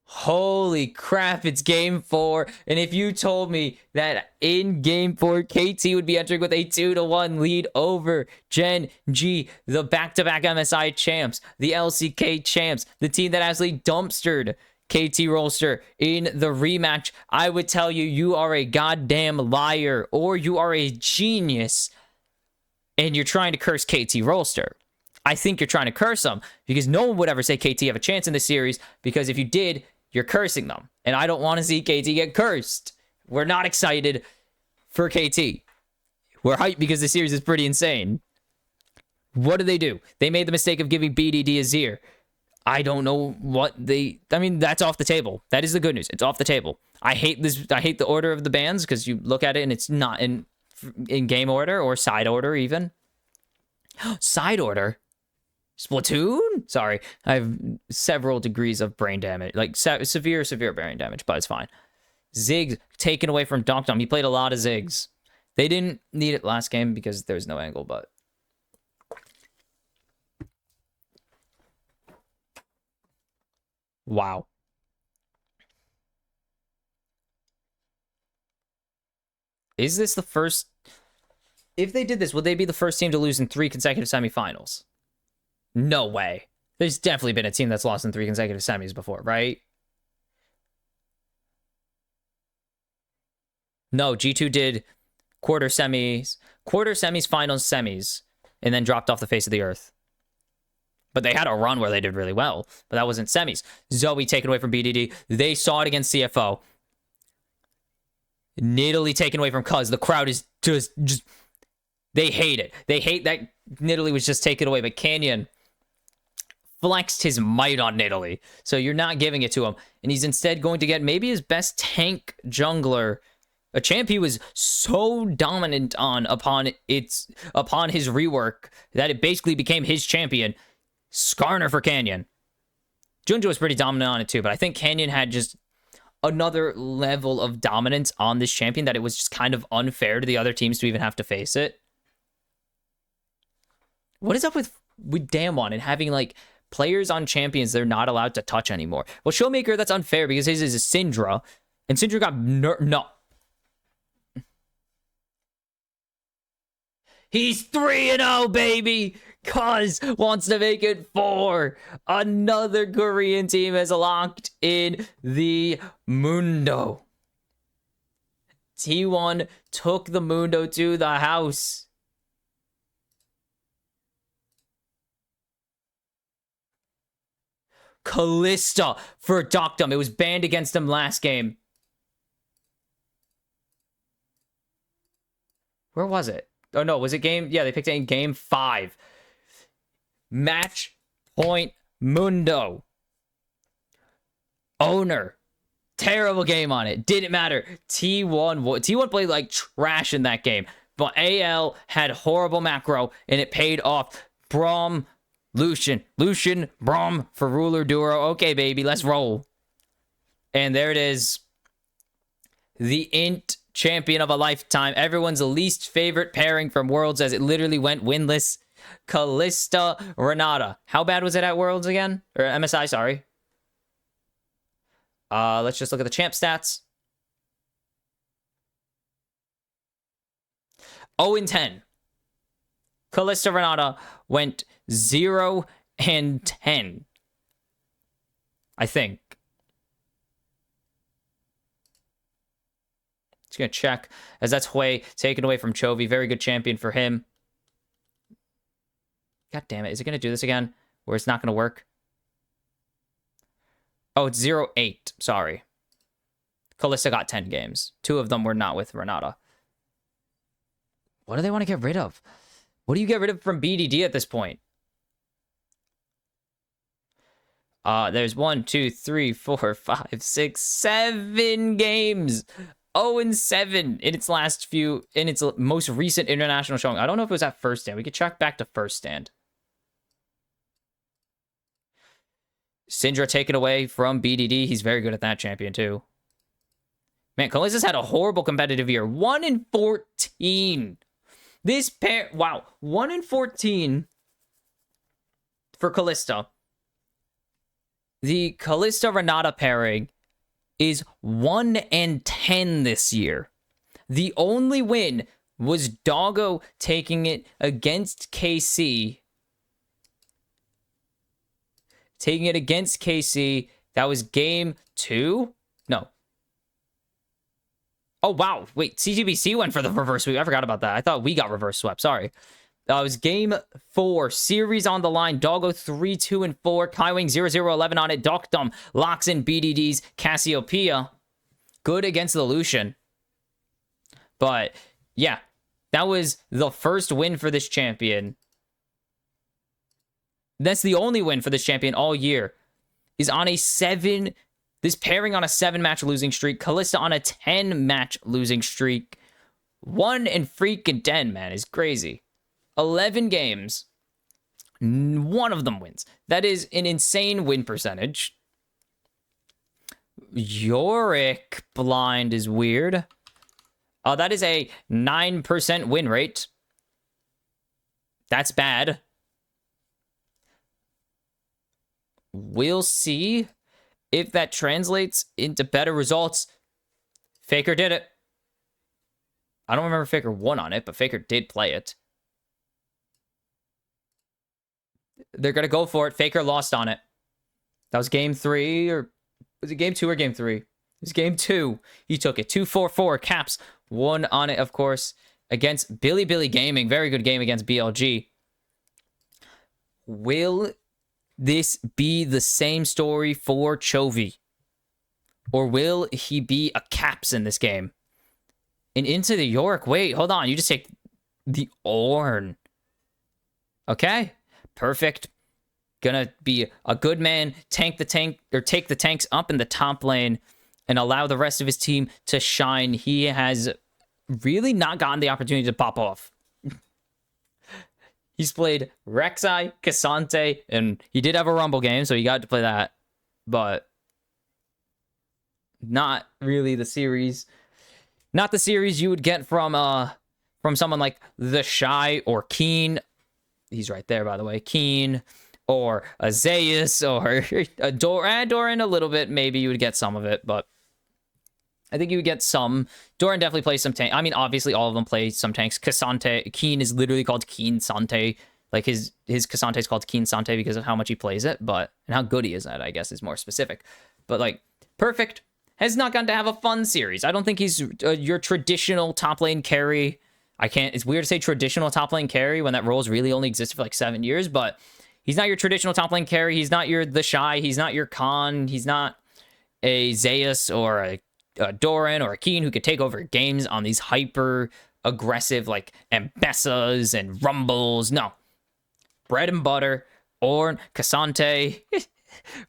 Holy crap, it's game 4. And if you told me that in game 4, KT would be entering with a 2-1 lead over Gen.G, the back-to-back MSI champs, the LCK champs, the team that absolutely dumpstered KT Rolster in the rematch, I would tell you, you are a goddamn liar, or you are a genius, and you're trying to curse KT Rolster. I think you're trying to curse them, because no one would ever say KT have a chance in this series, because if you did, you're cursing them. And I don't want to see KT get cursed. We're not excited for KT. We're hyped because the series is pretty insane. What do? They made the mistake of giving BDD Azir. I don't know what they. I mean, that's off the table. That is the good news. It's off the table. I hate this. I hate the order of the bans because you look at it and it's not in game order or side order even. Side order. Splatoon? Sorry, I have several degrees of brain damage, like severe brain damage, but it's fine. Ziggs taken away from Donkdom. He played a lot of Ziggs. They didn't need it last game because there was no angle, but. Wow. Is this the first? If they did this, would they be the first team to lose in 3 consecutive semifinals? No way. There's definitely been a team that's lost in 3 consecutive semis before, right? No, G2 did quarter semis, finals, semis, and then dropped off the face of the earth. But they had a run where they did really well, but that wasn't semis. Zoe taken away from BDD. They saw it against CFO. Nidalee taken away from Cuz. The crowd is just they hate it. They hate that Nidalee was just taken away, but Canyon flexed his might on Nidalee. So you're not giving it to him. And he's instead going to get maybe his best tank jungler, a champ he was so dominant on upon his rework that it basically became his champion. Skarner for Canyon. Junjo was pretty dominant on it too, but I think Canyon had just another level of dominance on this champion that it was just kind of unfair to the other teams to even have to face it. What is up with Damwon and having like players on champions they're not allowed to touch anymore? Well, Showmaker, that's unfair because his is a Syndra, and Syndra got no. He's 3-0, baby. Cuz wants to make it 4. Another Korean team has locked in the Mundo. T1 took the Mundo to the house. Kalista for Donkdom. It was banned against him last game. Where was it? Oh, no. Was it game? Yeah, they picked it in game 5. Match point Mundo. Owner. Terrible game on it. Didn't matter. T1 played like trash in that game. But AL had horrible macro, and it paid off. Braum, Lucian, Braum for ruler duo. Okay, baby, let's roll. And there it is. The int champion of a lifetime. Everyone's least favorite pairing from Worlds as it literally went winless. Kalista, Renata. How bad was it at Worlds again? Or MSI, sorry. Let's just look at the champ stats. 0-10. Kalista, Renata went 0-10. I think. Just gonna check, as that's Hui taken away from Chovy. Very good champion for him. God damn it. Is it gonna do this again? Where it's not gonna work? Oh, it's 0-8. Sorry. Kalista got 10 games. 2 of them were not with Renata. What do they want to get rid of? What do you get rid of from BDD at this point? There's 1, 2, 3, 4, 5, 6, 7 games. 0-7 in its most recent international showing. I don't know if it was at first stand. We could check back to first stand. Syndra taken away from BDD. He's very good at that champion too. Man, Kalista's had a horrible competitive year. 1-14. This pair, wow, 1-14 for Kalista. The Kalista-Renata pairing is 1-10 this year. The only win was Doggo taking it against KC. Taking it against KC. That was game 2? No. Oh, wow. Wait, CGBC went for the reverse sweep. I forgot about that. I thought we got reverse swept. Sorry. It was game 4. Series on the line. Doggo 3-2-4. Kaiwing 0-0-11 on it. Donkdom locks in BDD's Cassiopeia. Good against the Lucian. But, yeah. That was the first win for this champion. That's the only win for this champion all year. Is on a 7... This pairing on a 7-match losing streak. Kalista on a 10-match losing streak. 1 and freaking 10, man, is crazy. 11 games. 1 of them wins. That is an insane win percentage. Yorick blind is weird. That is a 9% win rate. That's bad. We'll see if that translates into better results. Faker did it. I don't remember Faker won on it, but Faker did play it. They're going to go for it. Faker lost on it. That was game 3, or was it game 2 or game 3? It was game 2. He took it. 2-4-4. Caps won on it, of course, against Billy Gaming. Very good game against BLG. Will this be the same story for Chovy? Or will he be a Caps in this game? And into the Yorick. Wait, hold on. You just take the Ornn. Okay. Perfect. Gonna be a good man. Take the tanks up in the top lane and allow the rest of his team to shine. He has really not gotten the opportunity to pop off. He's played Rek'Sai, K'Sante, and he did have a Rumble game, so he got to play that. But not really the series. Not the series you would get from someone like The Shy or Keen. He's right there, by the way. Keen or a Zeus or a Doran a little bit. Maybe you would get some of it, but I think you would get some. Doran definitely plays some tank. I mean, obviously, all of them play some tanks. K'Sante, Keen is literally called Keen Sante. Like, his K'Sante is called Keen Sante because of how much he plays it, but, and how good he is at it, I guess, is more specific. But, like, perfect. Has not gotten to have a fun series. I don't think he's your traditional top lane carry. It's weird to say traditional top lane carry when that role's really only existed for like 7 years, but he's not your traditional top lane carry. He's not your The Shy. He's not your Khan. He's not a Zeus or a Doran or a Keen who could take over games on these hyper aggressive like Ambessas and Rumbles. No. Bread and butter, Ornn, K'Sante,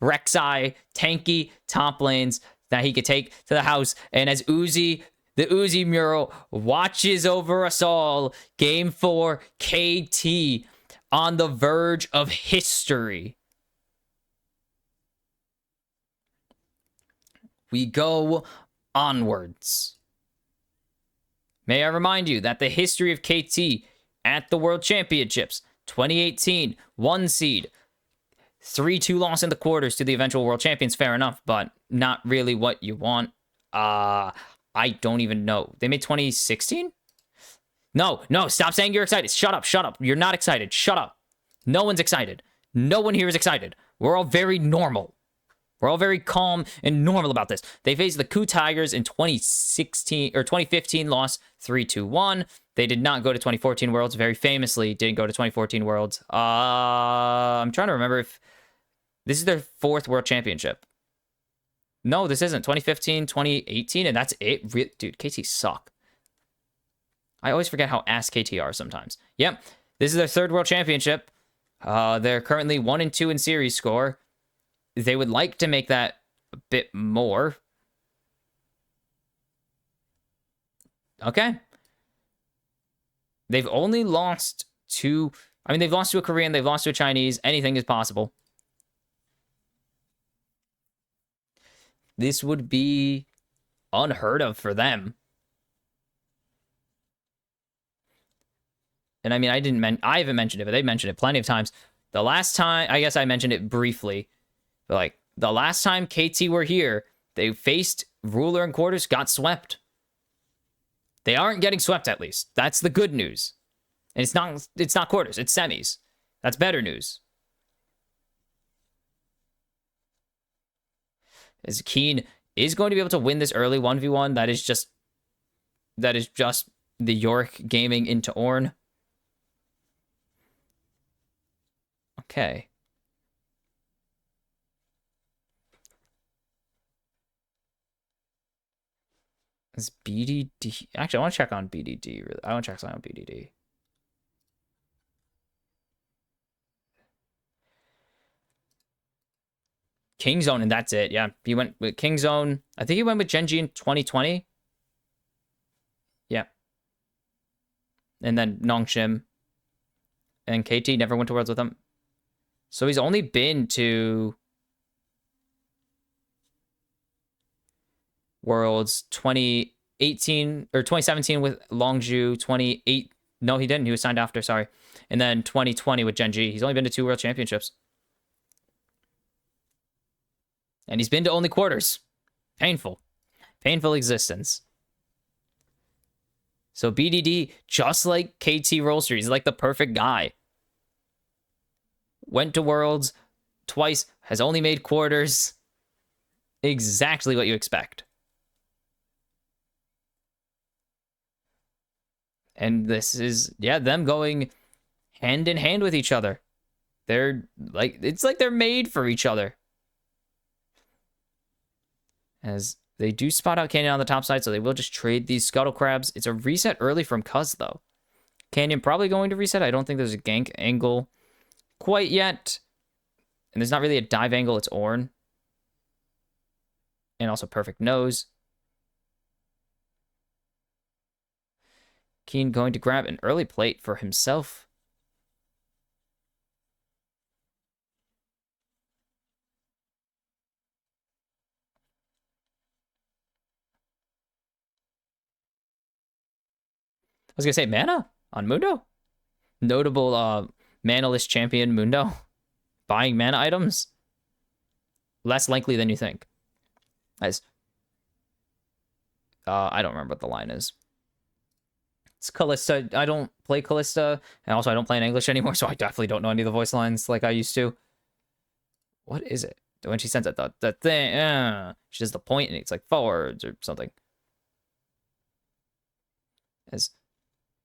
Rek'Sai, tanky top lanes that he could take to the house. And as the Uzi mural watches over us all, game 4, KT on the verge of history. We go onwards. May I remind you that the history of KT at the World Championships, 2018, 1 seed, 3-2 loss in the quarters to the eventual world champions. Fair enough, but not really what you want. I don't even know. They made 2016? No, stop saying you're excited. Shut up. You're not excited. Shut up. No one's excited. No one here is excited. We're all very normal. We're all very calm and normal about this. They faced the Ku Tigers in 2016 or 2015, lost 3-1. They did not go to 2014 Worlds. Very famously, didn't go to 2014 Worlds. I'm trying to remember if this is their 4th World Championship. No, this isn't. 2015, 2018, and that's it. Dude, KT suck. I always forget how ass KT are sometimes. Yep, this is their 3rd World Championship. They're currently 1-2 in series score. They would like to make that a bit more. Okay. They've only lost to... I mean, they've lost to a Korean, they've lost to a Chinese. Anything is possible. This would be unheard of for them. And I mean, I haven't mentioned it, but they've mentioned it plenty of times. The last time, I guess I mentioned it briefly, but like the last time KT were here, they faced Ruler in quarters, got swept. They aren't getting swept, at least. That's the good news. And it's not quarters, it's semis. That's better news. As Keen is going to be able to win this early 1v1, that is just the Yorick gaming into Ornn. Okay. Is BDD... Actually, I want to check on BDD. I want to check something on BDD. King Zone, and that's it. Yeah, he went with King Zone. I think he went with Gen.G in 2020. Yeah. And then Nongshim. And KT never went to Worlds with him. So he's only been to Worlds 2018 or 2017 with Longzhu, 28. No, he didn't. He was signed after, sorry. And then 2020 with Gen.G. He's only been to 2 World Championships. And he's been to only quarters. Painful. Painful existence. So BDD, just like KT Rolster, he's like the perfect guy. Went to Worlds twice, has only made quarters. Exactly what you expect. And this is, yeah, them going hand in hand with each other. They're like, it's like they're made for each other. As they do spot out Canyon on the top side, so they will just trade these Scuttle Crabs. It's a reset early from Cuz, though. Canyon probably going to reset. I don't think there's a gank angle quite yet. And there's not really a dive angle. It's Ornn. And also perfect nose. Keen going to grab an early plate for himself. I was going to say mana on Mundo. Notable mana-less champion Mundo. Buying mana items. Less likely than you think. As I don't remember what the line is. It's Callista. I don't play Callista, and also I don't play in English anymore, so I definitely don't know any of the voice lines like I used to. What is it? When she sends it, the thing, she does the point, and it's like forwards or something. As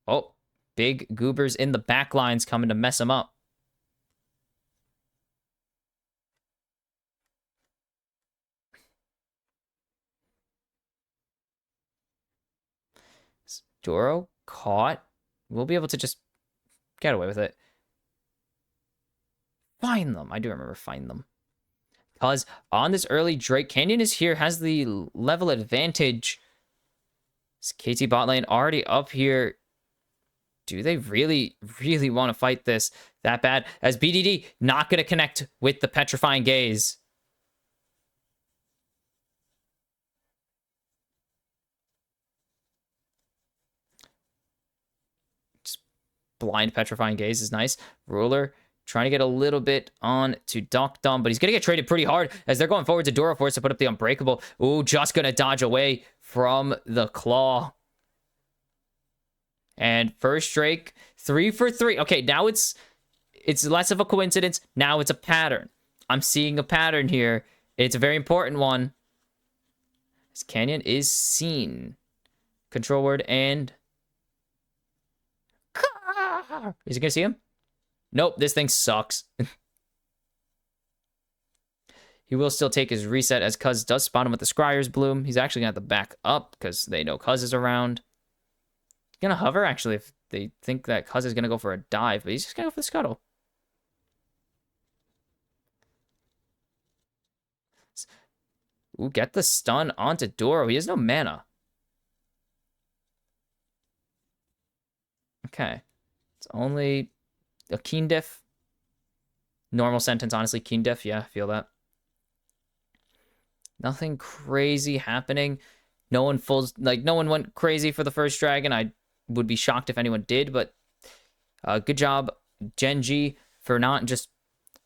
oh, big goobers in the back lines coming to mess him up. Doro caught. We'll be able to just get away with it. Find them. I do remember find them. Because on this early Drake, Canyon is here, has the level advantage. Is KT bot lane already up here? Do they really, really want to fight this that bad? As BDD not going to connect with the Petrifying Gaze. Just blind Petrifying Gaze is nice. Ruler trying to get a little bit on to Doc Dumb, but he's going to get traded pretty hard as they're going forward to Dora Force to put up the Unbreakable. Ooh, just going to dodge away from the Claw. And first Drake, 3 for 3. Okay, now it's less of a coincidence. Now it's a pattern. I'm seeing a pattern here. It's a very important one. This Canyon is seen. Control word and... Is he going to see him? Nope, this thing sucks. He will still take his reset as Cuz does spot him with the Scryer's Bloom. He's actually going to have to back up because they know Cuz is around. He's going to hover, actually, if they think that Cuz is going to go for a dive, but he's just going to go for the Scuttle. Ooh, get the stun onto Doro. He has no mana. Okay. It's only a Keen Diff. Normal sentence, honestly. Keen Diff, yeah, feel that. Nothing crazy happening. No one went crazy for the first dragon. I would be shocked if anyone did, but good job, Gen.G, for not just,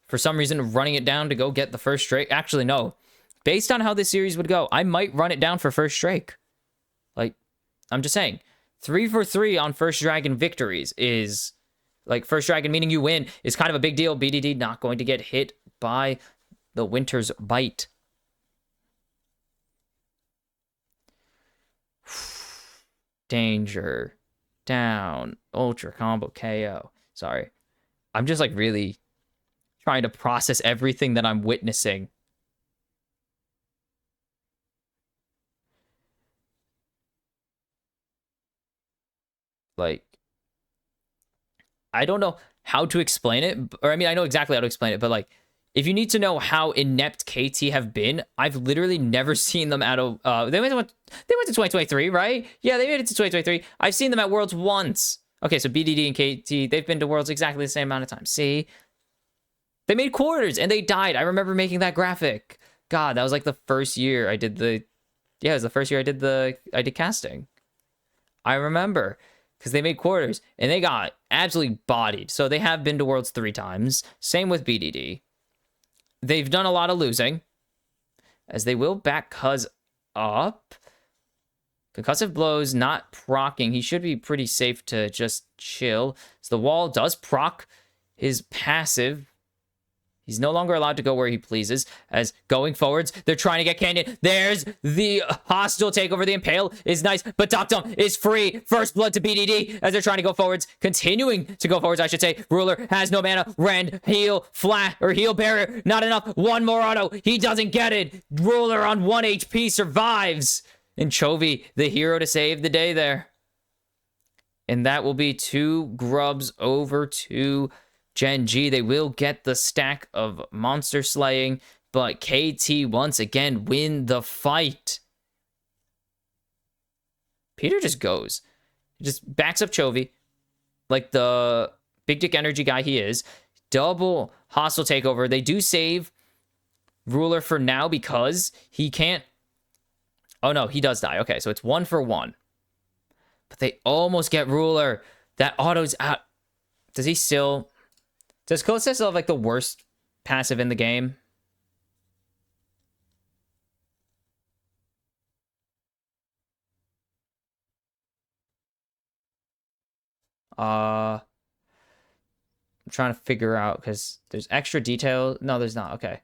for some reason, running it down to go get the first Drake. Actually, no. Based on how this series would go, I might run it down for first Drake. Like, I'm just saying. 3 for 3 on first dragon victories is, like, first dragon meaning you win is kind of a big deal. BDD not going to get hit by the Winter's Bite. Danger. Down. Ultra combo KO. Sorry. I'm just, like, really trying to process everything that I'm witnessing. Like, I don't know how to explain it. Or, I mean, I know exactly how to explain it, but, like, if you need to know how inept KT have been, I've literally never seen them at a... they went to 2023, right? Yeah, they made it to 2023. I've seen them at Worlds once. Okay, so BDD and KT, they've been to Worlds exactly the same amount of time. See? They made quarters, and they died. I remember making that graphic. God, that was like the first year I did the... Yeah, it was the first year I did casting. I remember. Because they made quarters, and they got absolutely bodied. So they have been to Worlds 3 times. Same with BDD. They've done a lot of losing, as they will back Cuz up. Concussive blows not procking. He should be pretty safe to just chill. So the wall does proc his passive. He's no longer allowed to go where he pleases. As going forwards, they're trying to get Canyon. There's the hostile takeover. The Impale is nice, but Doctum is free. First blood to BDD as they're trying to go forwards. Continuing to go forwards, I should say. Ruler has no mana. Rend, heal, flat, or heal barrier. Not enough. One more auto. He doesn't get it. Ruler on 1 HP survives. And Chovy, the hero to save the day there. And that will be 2 grubs over to Gen.G. They will get the stack of monster slaying, but KT once again win the fight. Peter just goes. He just backs up Chovy like the big dick energy guy he is. Double hostile takeover. They do save Ruler for now because he can't... Oh no, he does die. Okay, so it's 1 for 1. But they almost get Ruler. That auto's out. Does he still... Does Kalista still have, like, the worst passive in the game? I'm trying to figure out, because there's extra detail. No, there's not. Okay.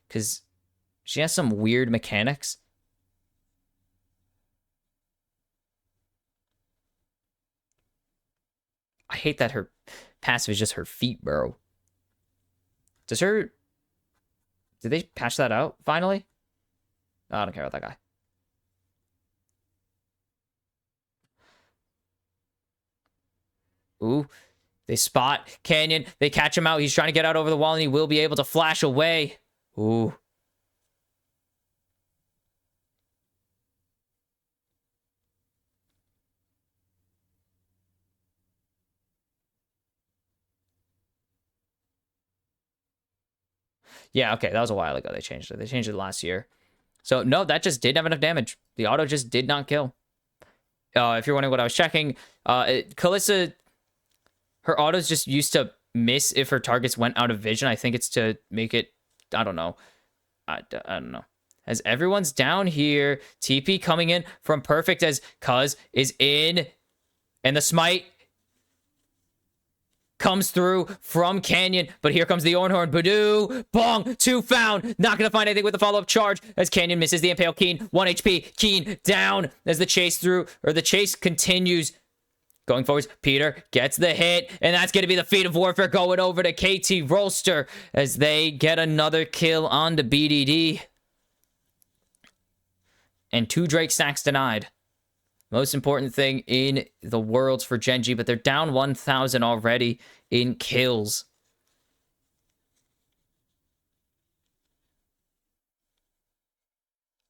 Because she has some weird mechanics. I hate that her passive is just her feet, bro. Does her... Did they patch that out, finally? Oh, I don't care about that guy. Ooh. They spot Canyon. They catch him out. He's trying to get out over the wall, and he will be able to flash away. Ooh. Yeah, okay, that was a while ago they changed it. They changed it last year. So, no, that just didn't have enough damage. The auto just did not kill. If you're wondering what I was checking, Kalista, her autos just used to miss if her targets went out of vision. I think it's to make it, I don't know. I don't know. As everyone's down here, TP coming in from Perfect as Cuz is in. And the smite comes through from Canyon, but here comes the Ornhorn. Badoo, bong, 2 found. Not gonna find anything with the follow-up charge as Canyon misses the Impale. Keen, 1 HP. Keen down as the chase continues. Going forwards, Peter gets the hit, and that's gonna be the feat of warfare going over to KT Rolster as they get another kill on to BDD. And 2 Drake stacks denied. Most important thing in the Worlds for Gen.G, but they're down 1,000 already in kills.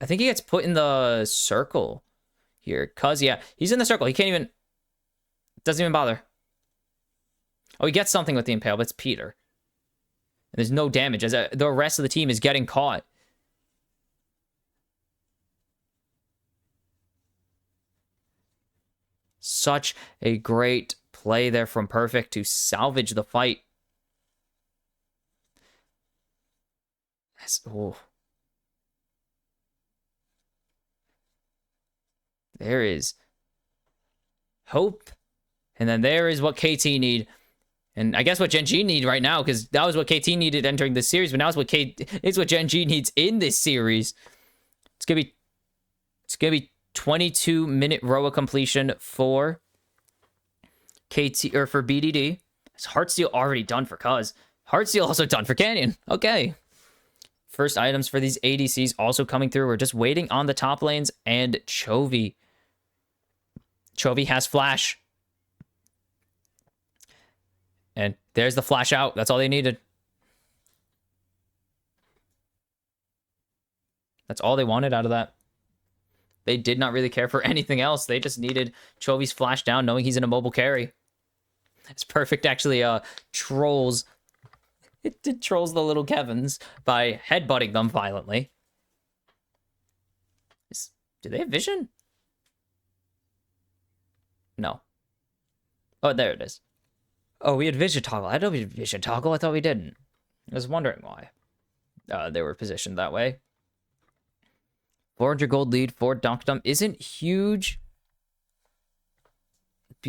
I think he gets put in the circle here. Cuz, yeah, he's in the circle. He can't even... Doesn't even bother. Oh, he gets something with the Impale, but it's Peter. And there's no damage as the rest of the team is getting caught. Such a great play there from Perfect to salvage the fight. Oh. There is hope. And then there is what KT need. And I guess what Gen.G need right now, because that was what KT needed entering this series, but now it's what Gen.G needs in this series. It's gonna be 22-minute row of completion for KT, or for BDD. Is Heartsteel already done for Cuz? Heartsteel also done for Canyon. Okay. First items for these ADCs also coming through. We're just waiting on the top lanes and Chovy. Chovy has flash. And there's the flash out. That's all they needed. That's all they wanted out of that. They did not really care for anything else. They just needed Chovy's flash down, knowing he's in a mobile carry. It's perfect, actually, trolls. It did trolls the little Kevins by headbutting them violently. Do they have vision? No. Oh, there it is. Oh, we had vision toggle. I know we had vision toggle. I thought we didn't. I was wondering why. They were positioned that way. 400 gold lead for Dunkdom isn't huge.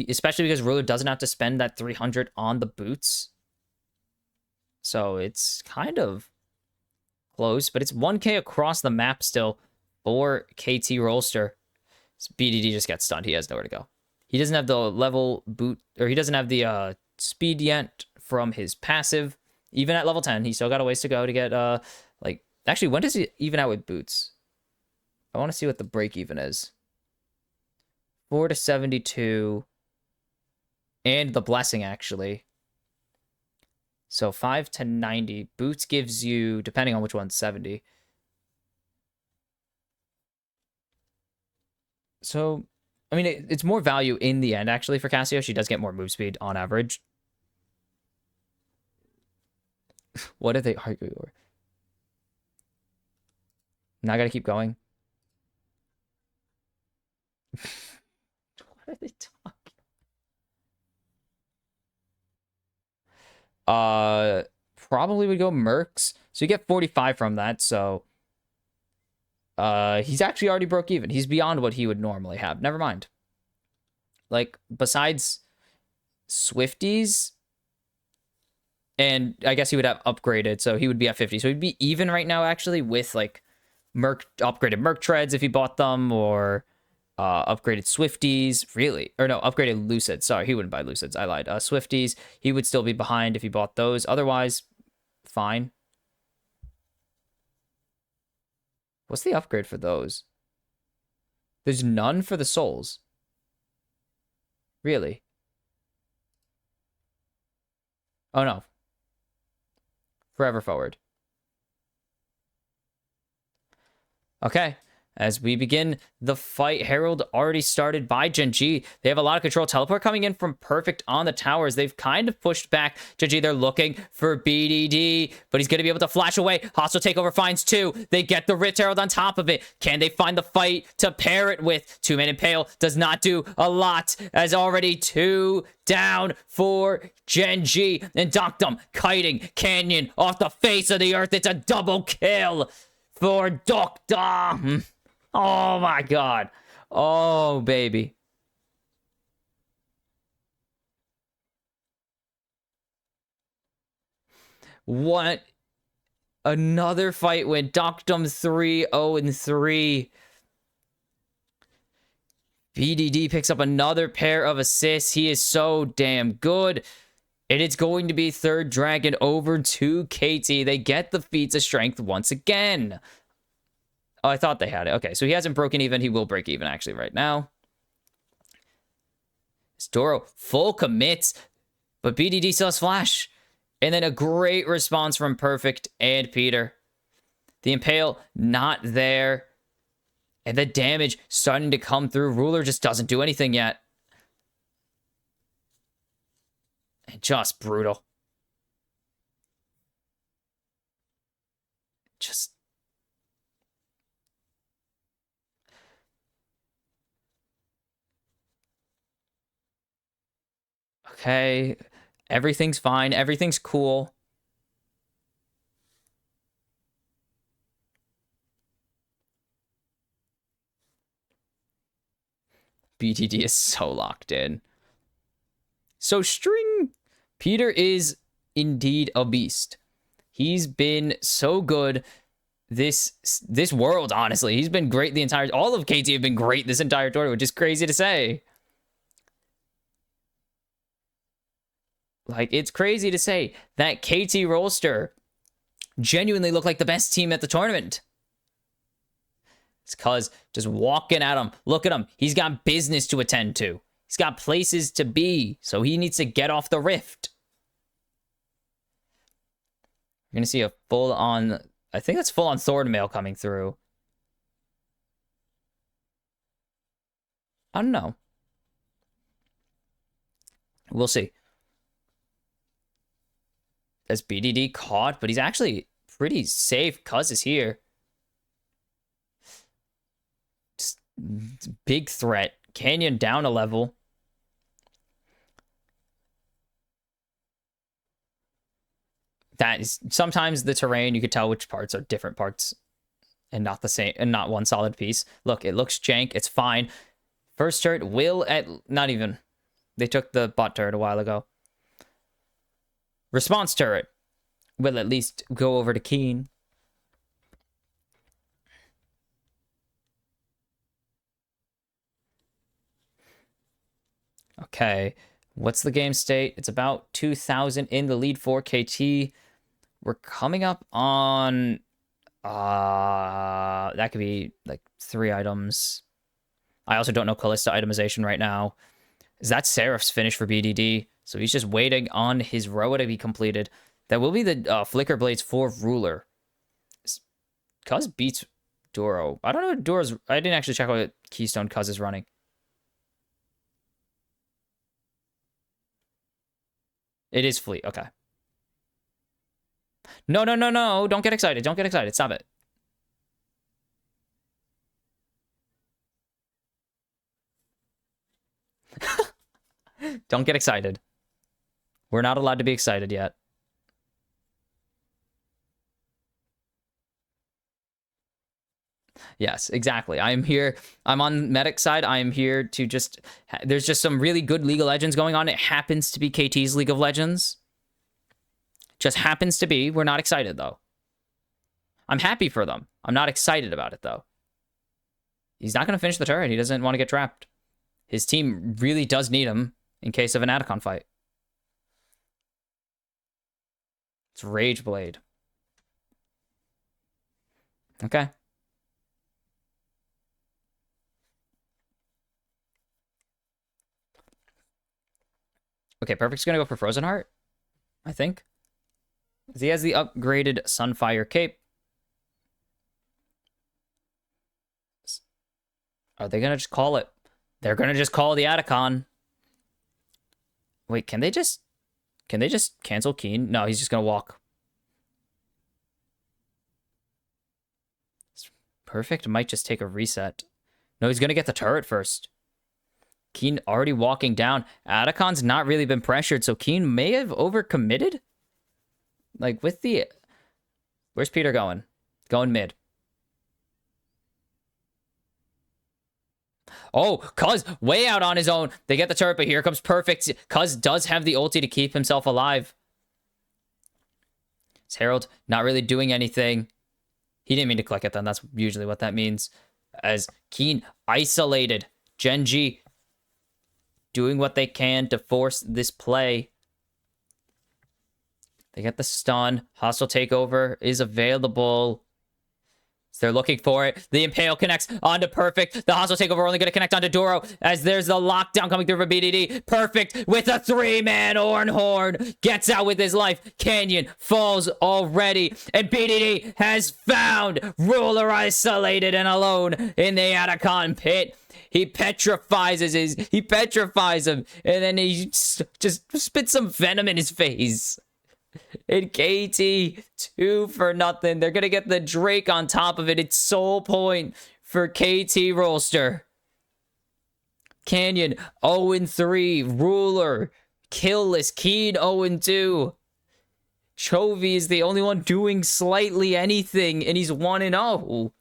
Especially because Ruler doesn't have to spend that 300 on the boots. So it's kind of close, but it's 1k across the map still for KT Rolster. BDD just got stunned. He has nowhere to go. He doesn't have the level boot, or he doesn't have the speed yet from his passive. Even at level 10, he's still got a ways to go to get, like, actually, when does he even out with boots? I want to see what the break even is. 4 to 72. And the blessing, actually. So 5 to 90. Boots gives you, depending on which one, 70. So, I mean, it's more value in the end, actually, for Cassio. She does get more move speed on average. What did they argue over? Now I gotta keep going. What are they talking? Probably would go Mercs. So you get 45 from that, so he's actually already broke even. He's beyond what he would normally have. Never mind. Like, besides Swifties, and I guess he would have upgraded, so he would be at 50. So he'd be even right now, actually, with, like, upgraded Merc Treads if he bought them, or upgraded Swifties, really. Or no, upgraded Lucids. Sorry, he wouldn't buy Lucids. I lied. Swifties, he would still be behind if he bought those. Otherwise, fine. What's the upgrade for those? There's none for the souls. Really? Oh, no. Forever forward. Okay. As we begin the fight, Herald already started by Gen.G. They have a lot of control. Teleport coming in from Perfect on the towers. They've kind of pushed back Gen.G. They're looking for BDD, but he's going to be able to flash away. Hostile takeover finds 2. They get the Rit Herald on top of it. Can they find the fight to pair it with? 2-man Impale does not do a lot, as already 2 down for Gen.G. And Dunkdom kiting Canyon off the face of the earth. It's a double kill for Dunkdom. Oh my god. Oh, baby. What? Another fight win. Dunkdom 3-0-3. BDD picks up another pair of assists. He is so damn good. And it's going to be third dragon over to KT. They get the feats of strength once again. Oh, I thought they had it. Okay, so he hasn't broken even. He will break even, actually, right now. Storo, full commits, but BDD still has flash. And then a great response from Perfect and Peter. The Impale, not there. And the damage starting to come through. Ruler just doesn't do anything yet. And just brutal. Just... Okay, everything's fine. Everything's cool. BTD is so locked in. So String, Peter is indeed a beast. He's been so good this world, honestly. He's been great the entire... All of KT have been great this entire tournament, which is crazy to say. Like, it's crazy to say that KT Rolster genuinely looked like the best team at the tournament. It's because just walking at him, look at him. He's got business to attend to. He's got places to be, so he needs to get off the rift. You're gonna see a full-on, I think that's full-on Thornmail coming through. I don't know. We'll see. As BDD caught, but he's actually pretty safe. Cuz is here. Just big threat. Canyon down a level. That is sometimes the terrain, you could tell which parts are different parts and not the same and not one solid piece. Look, it looks jank. It's fine. First turret will at not even. They took the bot turret a while ago. Response turret will at least go over to Keen. Okay. What's the game state? It's about 2,000 in the lead for KT. We're coming up on that could be like 3 items. I also don't know Kalista itemization right now. Is that Seraph's finish for BDD? So he's just waiting on his Roa to be completed. That will be the Flicker Blades for Ruler. Cuz beats Duro. I don't know what Duro's... I didn't actually check what Keystone Cuz is running. It is Fleet. Okay. No, no, no, no. Don't get excited. Don't get excited. Stop it. Don't get excited. We're not allowed to be excited yet. Yes, exactly. I'm here. I'm on medic side. I'm here to just... There's just some really good League of Legends going on. It happens to be KT's League of Legends. Just happens to be. We're not excited, though. I'm happy for them. I'm not excited about it, though. He's not going to finish the turret. He doesn't want to get trapped. His team really does need him in case of an Atacon fight. It's Rage Blade. Okay. Okay, Perfect's going to go for Frozen Heart, I think. He has the upgraded Sunfire Cape. Are they going to just call it? They're going to just call the Atacon. Wait, can they just cancel Keen? No, he's just going to walk. Perfect might just take a reset. No, he's going to get the turret first. Keen already walking down. Atacon's not really been pressured, so Keen may have overcommitted. Like, with the... Where's Peter going? Going mid. Oh, Cuz way out on his own. They get the turret, but here comes Perfect. Cuz does have the ulti to keep himself alive. It's Herald not really doing anything. He didn't mean to click it then. That's usually what that means. As Keen isolated. Gen.G doing what they can to force this play. They get the stun. Hostile takeover is available. So they're looking for it. The Impale connects onto Perfect. The hostile takeover only going to connect onto Duro as there's the lockdown coming through for BDD. Perfect with a 3-man Ornhorn. Gets out with his life. Canyon falls already. And BDD has found Ruler isolated and alone in the Atacon pit. He petrifies him. And then he just spits some venom in his face. And KT, 2-0. They're going to get the Drake on top of it. It's soul point for KT Rolster. Canyon, 0-3. Ruler, killless. Keen, 0-2. Chovy is the only one doing slightly anything, and he's 1-0.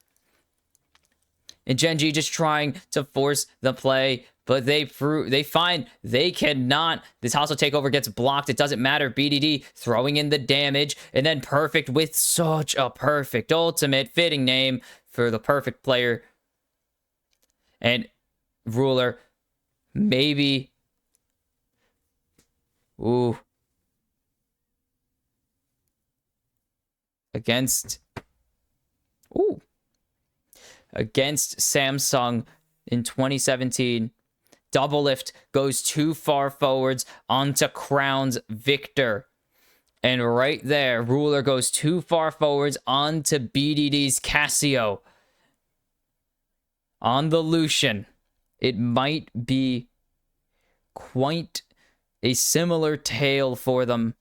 And Gen.G just trying to force the play, but they find they cannot. This hostile takeover gets blocked. It doesn't matter. BDD throwing in the damage, and then Perfect with such a perfect ultimate, fitting name for the perfect player. And Ruler, maybe. Ooh. Against. Ooh. Against Samsung in 2017. Double lift goes too far forwards onto Crown's Victor. And right there, Ruler goes too far forwards onto BDD's Casio. On the Lucian. It might be quite a similar tale for them.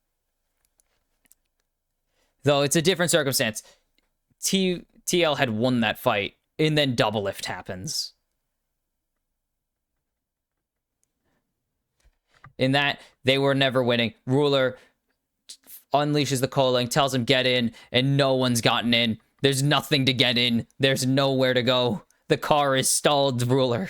Though it's a different circumstance. TL had won that fight, and then double lift happens. In that, they were never winning. Ruler unleashes the calling, tells him get in, and no one's gotten in. There's nothing to get in. There's nowhere to go. The car is stalled, Ruler.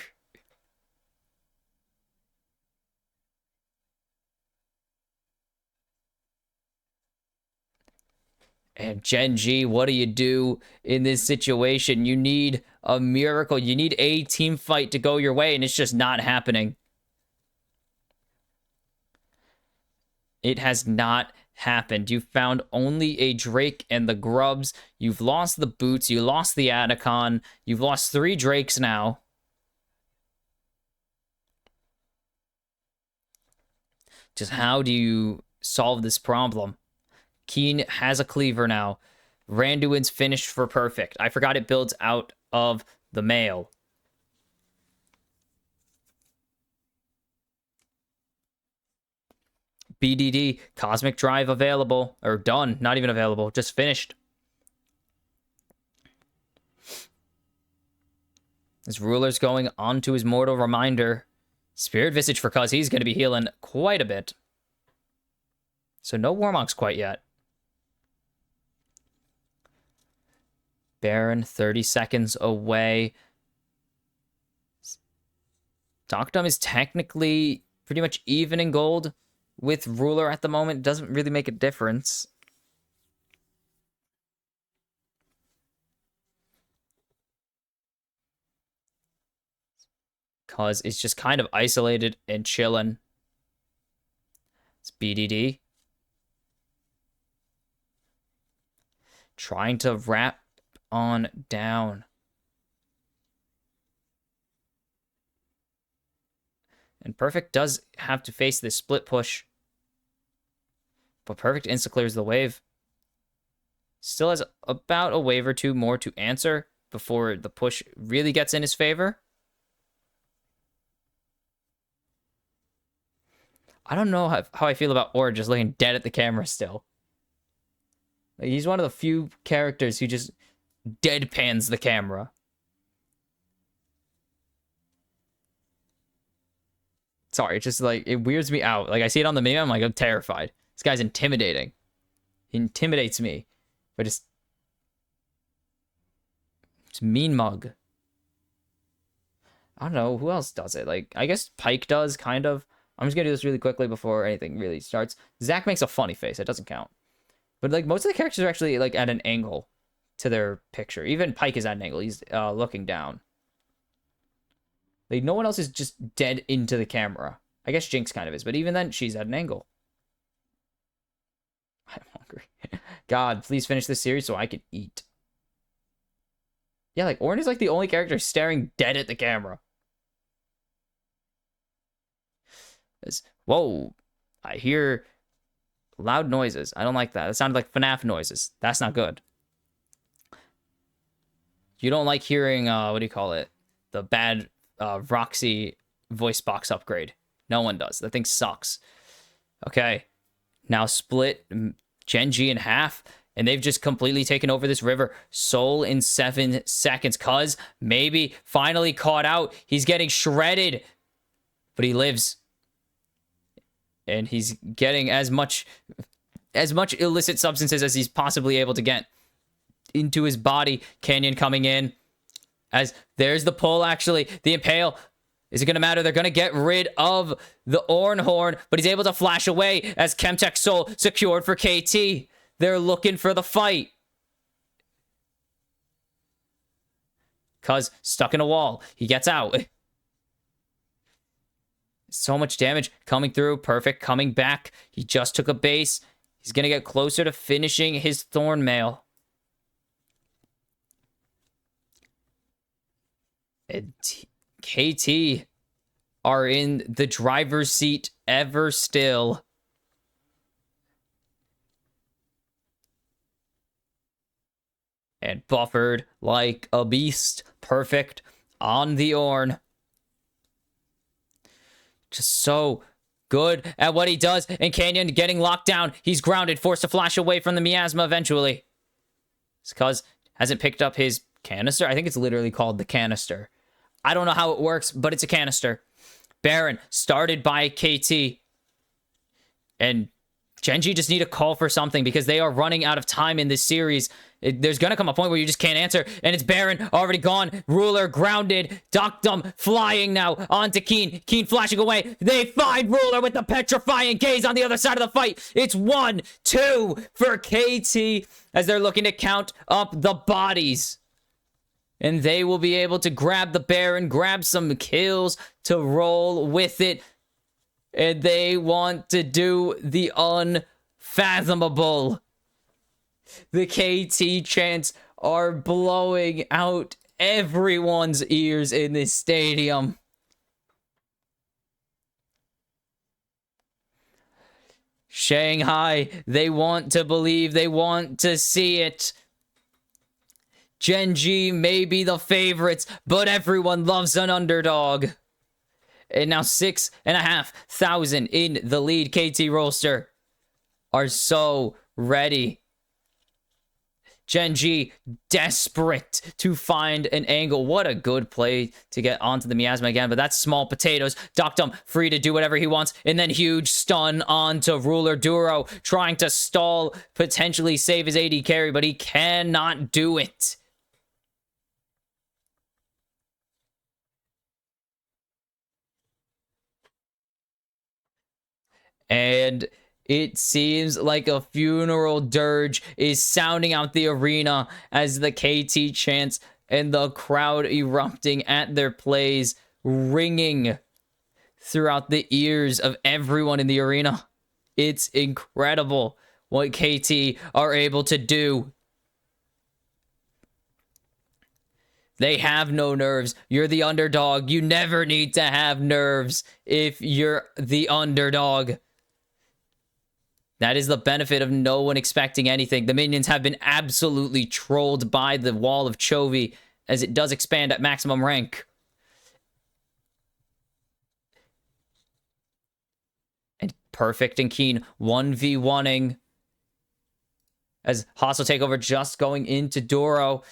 And Gen.G, what do you do in this situation? You need a miracle. You need a team fight to go your way, and it's just not happening. It has not happened. You found only a Drake and the Grubs. You've lost the Boots. You lost the Atacon. You've lost 3 Drakes now. Just how do you solve this problem? Keen has a cleaver now. Randuin's finished for perfect. I forgot it builds out of the male. BDD, Cosmic Drive available. Or done. Not even available. Just finished. His Ruler's going on to his Mortal Reminder. Spirit Visage for Cuz. He's going to be healing quite a bit. So no Warmonks quite yet. Baron, 30 seconds away. Doctum is technically pretty much even in gold with Ruler at the moment. Doesn't really make a difference. Cause it's just kind of isolated and chilling. It's BDD. Trying to wrap on down. And Perfect does have to face this split push. But Perfect insta-clears the wave. Still has about a wave or two more to answer before the push really gets in his favor. I don't know how I feel about Ord just looking dead at the camera still. Like, he's one of the few characters who just deadpans the camera. Sorry, it's just like, it weirds me out. Like, I see it on the meme, I'm like, I'm terrified. This guy's intimidating. He intimidates me. But it's mean mug. I don't know, who else does it? Like, I guess Pyke does, kind of. I'm just gonna do this really quickly before anything really starts. Zac makes a funny face. It doesn't count. But, like, most of the characters are actually, like, at an angle to their picture. Even Pyke is at an angle. He's looking down. Like, no one else is just dead into the camera. I guess Jinx kind of is, but even then, she's at an angle. I'm hungry. God, please finish this series so I can eat. Yeah, like, Ornn is, like, the only character staring dead at the camera. Whoa, I hear loud noises. I don't like that. It sounded like FNAF noises. That's not good. You don't like hearing, what do you call it? The bad Roxy voice box upgrade. No one does. That thing sucks. Okay. Now split Gen.G in half, and they've just completely taken over this river. Soul in 7 seconds. Cuz maybe finally caught out. He's getting shredded, but he lives. And he's getting as much illicit substances as he's possibly able to get into his body. Canyon coming in. As there's the pull, actually. The impale. Is it going to matter? They're going to get rid of the Ornn Horn, but he's able to flash away as Chemtech Soul secured for KT. They're looking for the fight. Cuz stuck in a wall. He gets out. So much damage coming through. Perfect coming back. He just took a base. He's going to get closer to finishing his Thorn Mail. And KT are in the driver's seat ever still. and buffered like a beast. Perfect on the Ornn. Just so good at what he does. And Canyon getting locked down. He's grounded, forced to flash away from the miasma eventually. It's because hasn't picked up his canister. I think it's literally called the canister. I don't know how it works, but it's a canister. Baron started by KT. And Gen.G just need to call for something because they are running out of time in this series. There's going to come a point where you just can't answer. And it's Baron already gone. Ruler grounded. Doctum flying now onto Keen. Keen flashing away. They find Ruler with the petrifying gaze on the other side of the fight. It's 1-2 for KT as they're looking to count up the bodies. And they will be able to grab the Baron, grab some kills to roll with it. And they want to do the unfathomable. The KT chants are blowing out everyone's ears in this stadium. Shanghai, they want to believe, they want to see it. Gen.G may be the favorites, but everyone loves an underdog. And now 6,500 in the lead. KT Rolster are so ready. Gen.G desperate to find an angle. What a good play to get onto the miasma again, but that's small potatoes. Doctum free to do whatever he wants, and then huge stun onto Ruler Duro, trying to stall, potentially save his AD carry, but he cannot do it. And it seems like a funeral dirge is sounding out the arena as the KT chants and the crowd erupting at their plays, ringing throughout the ears of everyone in the arena. It's incredible what KT are able to do. They have no nerves. You're the underdog. You never need to have nerves if you're the underdog. That is the benefit of no one expecting anything. The minions have been absolutely trolled by the wall of Chovy as it does expand at maximum rank. And Perfect and Keen 1v1ing as hostile takeover just going into Doro.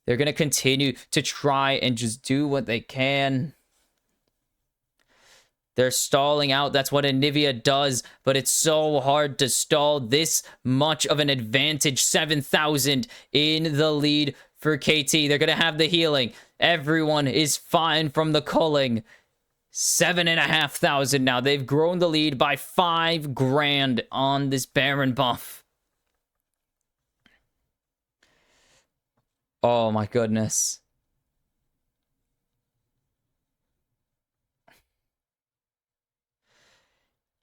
They're going to continue to try and just do what they can. They're stalling out. That's what Anivia does, but it's so hard to stall this much of an advantage. 7,000 in the lead for KT. They're going to have the healing. Everyone is fine from the culling. 7,500 now. They've grown the lead by 5 grand on this Baron buff. Oh my goodness.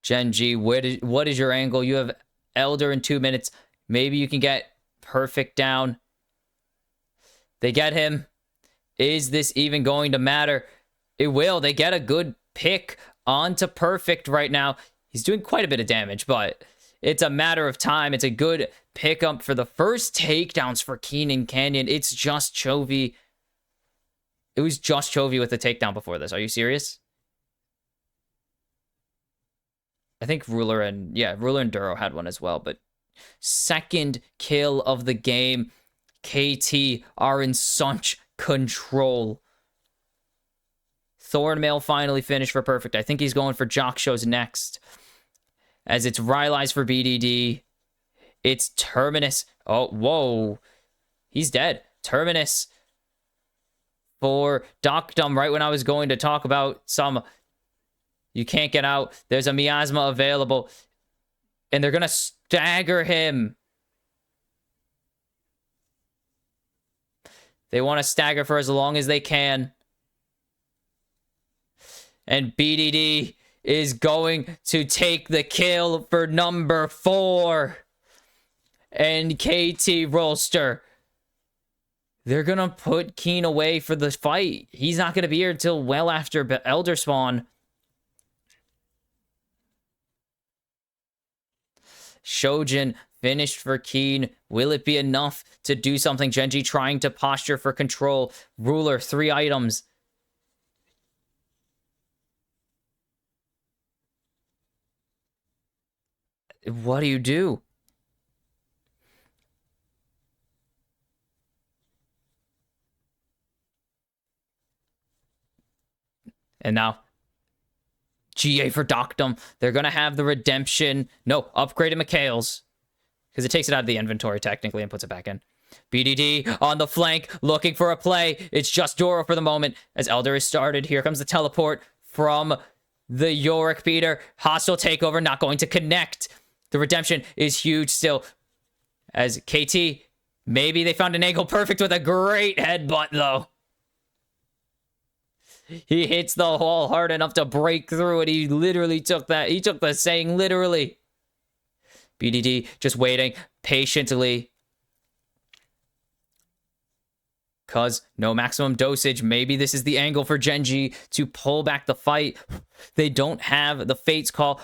Gen.G, what is your angle? You have Elder in 2 minutes. Maybe you can get Perfect down. They get him. Is this even going to matter? It will. They get a good pick onto Perfect right now. He's doing quite a bit of damage, but it's a matter of time. It's a good pickup for the first takedowns for Keen and Canyon. It's just Chovy. It was just Chovy with the takedown before this. Are you serious? I think Ruler and Duro had one as well, but second kill of the game. KT are in such control. Thornmail finally finished for Perfect. I think he's going for Jock Shows next. As it's Rylai's for BDD. It's Terminus. Oh, whoa. He's dead. Terminus for Doctum right when I was going to talk about some... You can't get out. There's a miasma available. And they're going to stagger him. They want to stagger for as long as they can. And BDD is going to take the kill for number 4. And KT Rolster. They're going to put Keen away for the fight. He's not going to be here until well after Elder Spawn. Shojin finished for Keen. Will it be enough to do something? Gen.G trying to posture for control. Ruler, 3 items. What do you do? And now, GA for Doctum. They're going to have the redemption. No, upgraded McHale's. Because it takes it out of the inventory, technically, and puts it back in. BDD on the flank, looking for a play. It's just Doro for the moment. As Elder is started, here comes the teleport from the Yorick beater. Hostile takeover, not going to connect. The redemption is huge still. As KT, maybe they found an angle perfect with a great headbutt, though. He hits the wall hard enough to break through it. He literally took that. He took the saying literally. BDD just waiting patiently. Because no maximum dosage. Maybe this is the angle for Gen.G to pull back the fight. They don't have the Fate's Call.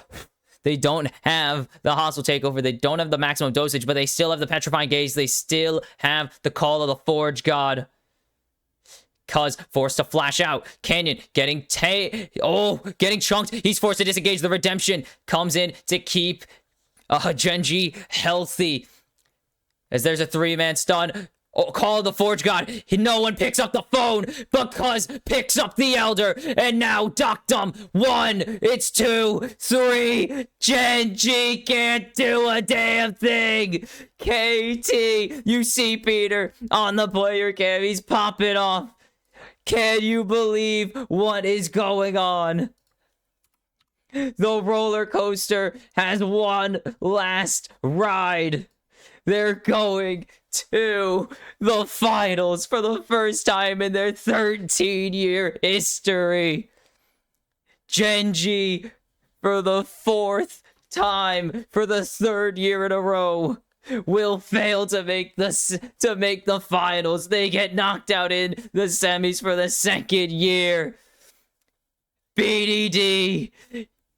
They don't have the hostile takeover. They don't have the maximum dosage, but they still have the Petrifying Gaze. They still have the Call of the Forge God. Cuz forced to flash out. Canyon getting getting chunked. He's forced to disengage. The redemption comes in to keep Gen.G healthy. As there's a 3-man stun. Call of the Forge God. No one picks up the phone because picks up the Elder. And now Doctum. 1. It's 2. 3. Gen.G can't do a damn thing. KT. You see Peter on the player cam. He's popping off. Can you believe what is going on? The roller coaster has one last ride. They're going to the finals for the first time in their 13-year history. Gen.G, for the 4th time, for the 3rd year in a row, will fail to make the finals. They get knocked out in the semis for the 2nd year. BDD,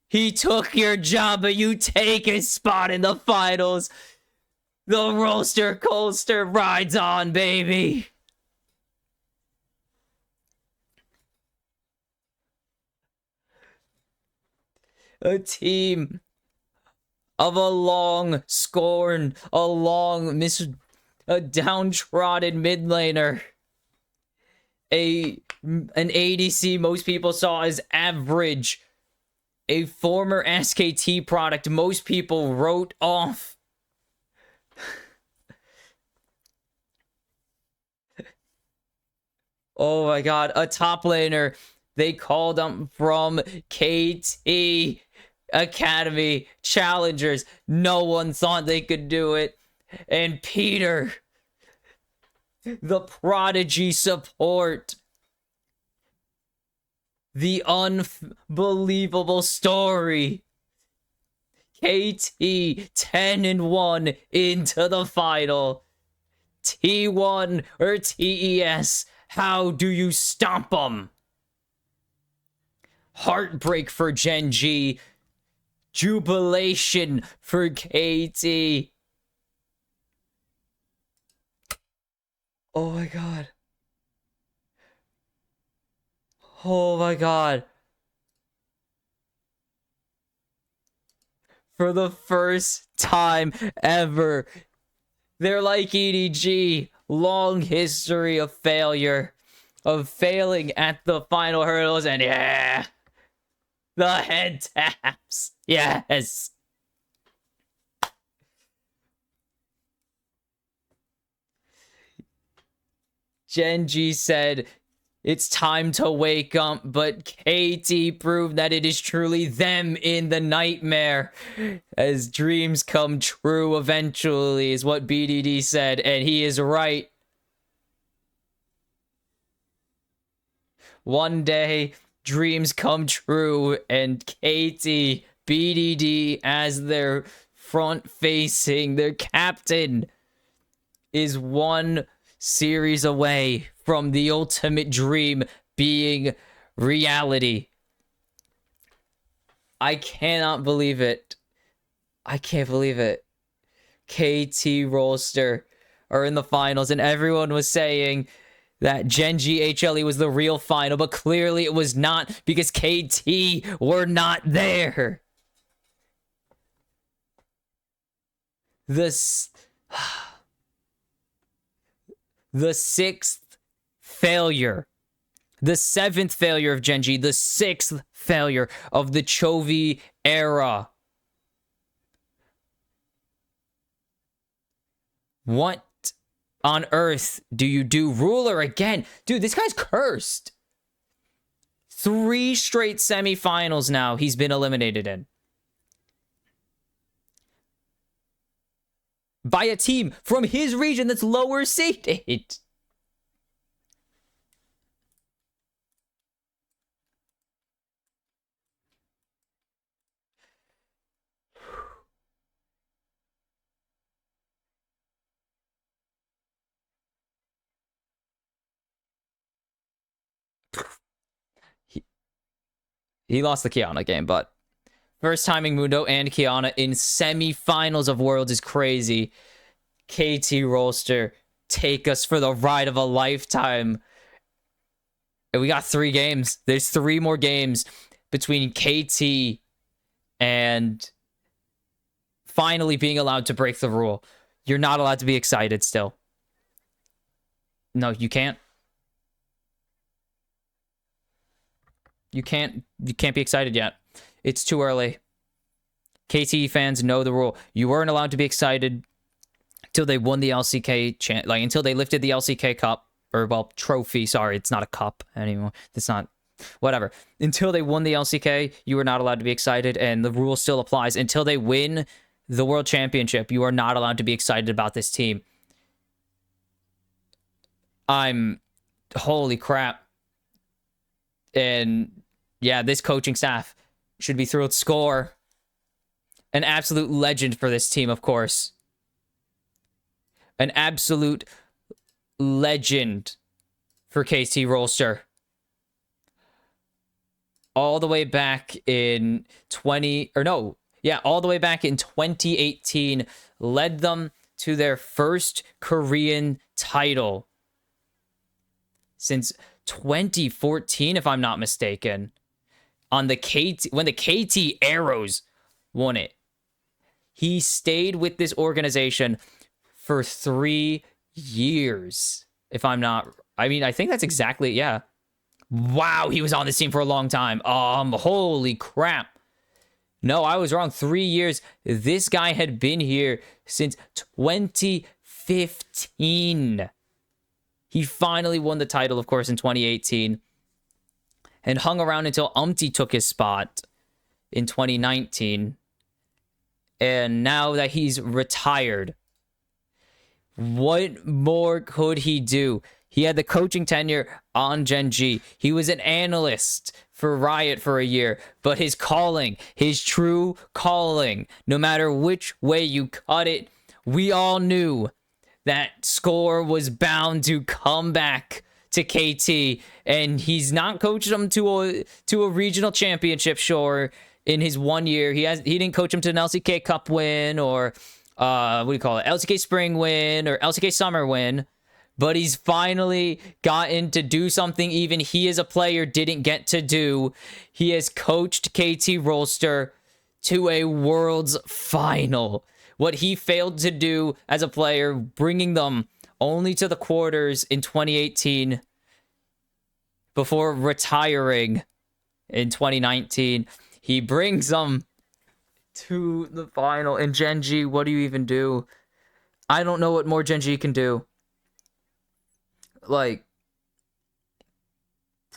he took your job, but you take his spot in the finals. The roster coaster rides on, baby. A team of a long scorn, a downtrodden mid laner, an ADC most people saw as average, a former SKT product most people wrote off. Oh my god, a top laner. They called him from KT Academy Challengers. No one thought they could do it. And Peter, the prodigy support. The unbelievable story. KT 10-1 into the final. T1 or TES. How do you stomp them? Heartbreak for Gen.G. Jubilation for KT. Oh my god. Oh my god. For the first time ever, they're like EDG. Long history of failure. Of failing at the final hurdles, and yeah. The head taps. Yes. Gen.G said, it's time to wake up, but KT proved that it is truly them in the nightmare. As dreams come true eventually, is what BDD said, and he is right. One day, dreams come true, and KT, BDD, as their front-facing, their captain, is one series away from the ultimate dream being reality. I cannot believe it. I can't believe it. KT Rolster are in the finals, and everyone was saying that Gen.G HLE was the real final, but clearly it was not because KT were not there. The sixth failure. The seventh failure of Gen.G. The sixth failure of the Chovy era. What on earth do you do? Ruler again. Dude, this guy's cursed. 3 straight semifinals now he's been eliminated in. By a team from his region that's lower seeded. He lost the Kiana game, but first timing Mundo and Kiana in semifinals of Worlds is crazy. KT Rolster, take us for the ride of a lifetime. And we got 3 games. There's 3 more games between KT and finally being allowed to break the rule. You're not allowed to be excited still. No, you can't. You can't be excited yet. It's too early. KT fans know the rule. You weren't allowed to be excited until they won the LCK until they lifted the LCK cup, or well, trophy. Sorry, it's not a cup anymore. It's not, whatever. Until they won the LCK, you were not allowed to be excited, and the rule still applies. Until they win the World Championship, you are not allowed to be excited about this team. Holy crap. And yeah, this coaching staff should be thrilled. Score. An absolute legend for this team, of course. An absolute legend for KT Rolster. All the way back in all the way back in 2018, led them to their first Korean title since 2014, if I'm not mistaken, on the when the KT Arrows won it. He stayed with this organization for 3 years, if I'm not, I think that's exactly, yeah. Wow, he was on this team for a long time. Holy crap. No, I was wrong. 3 years. This guy had been here since 2015. He finally won the title, of course, in 2018. And hung around until Umti took his spot in 2019. And now that he's retired, what more could he do? He had the coaching tenure on Gen.G. He was an analyst for Riot for a year. But his calling, his true calling, no matter which way you cut it, we all knew that Score was bound to come back to KT. And he's not coached them to a regional championship, sure, in his 1 year. He didn't coach him to an LCK Cup win or LCK Spring win or LCK Summer win. But he's finally gotten to do something even he as a player didn't get to do. He has coached KT Rolster to a Worlds final. What he failed to do as a player, bringing them only to the quarters in 2018 before retiring in 2019. He brings them to the final. And Gen.G, what do you even do? I don't know what more Gen.G can do. Like,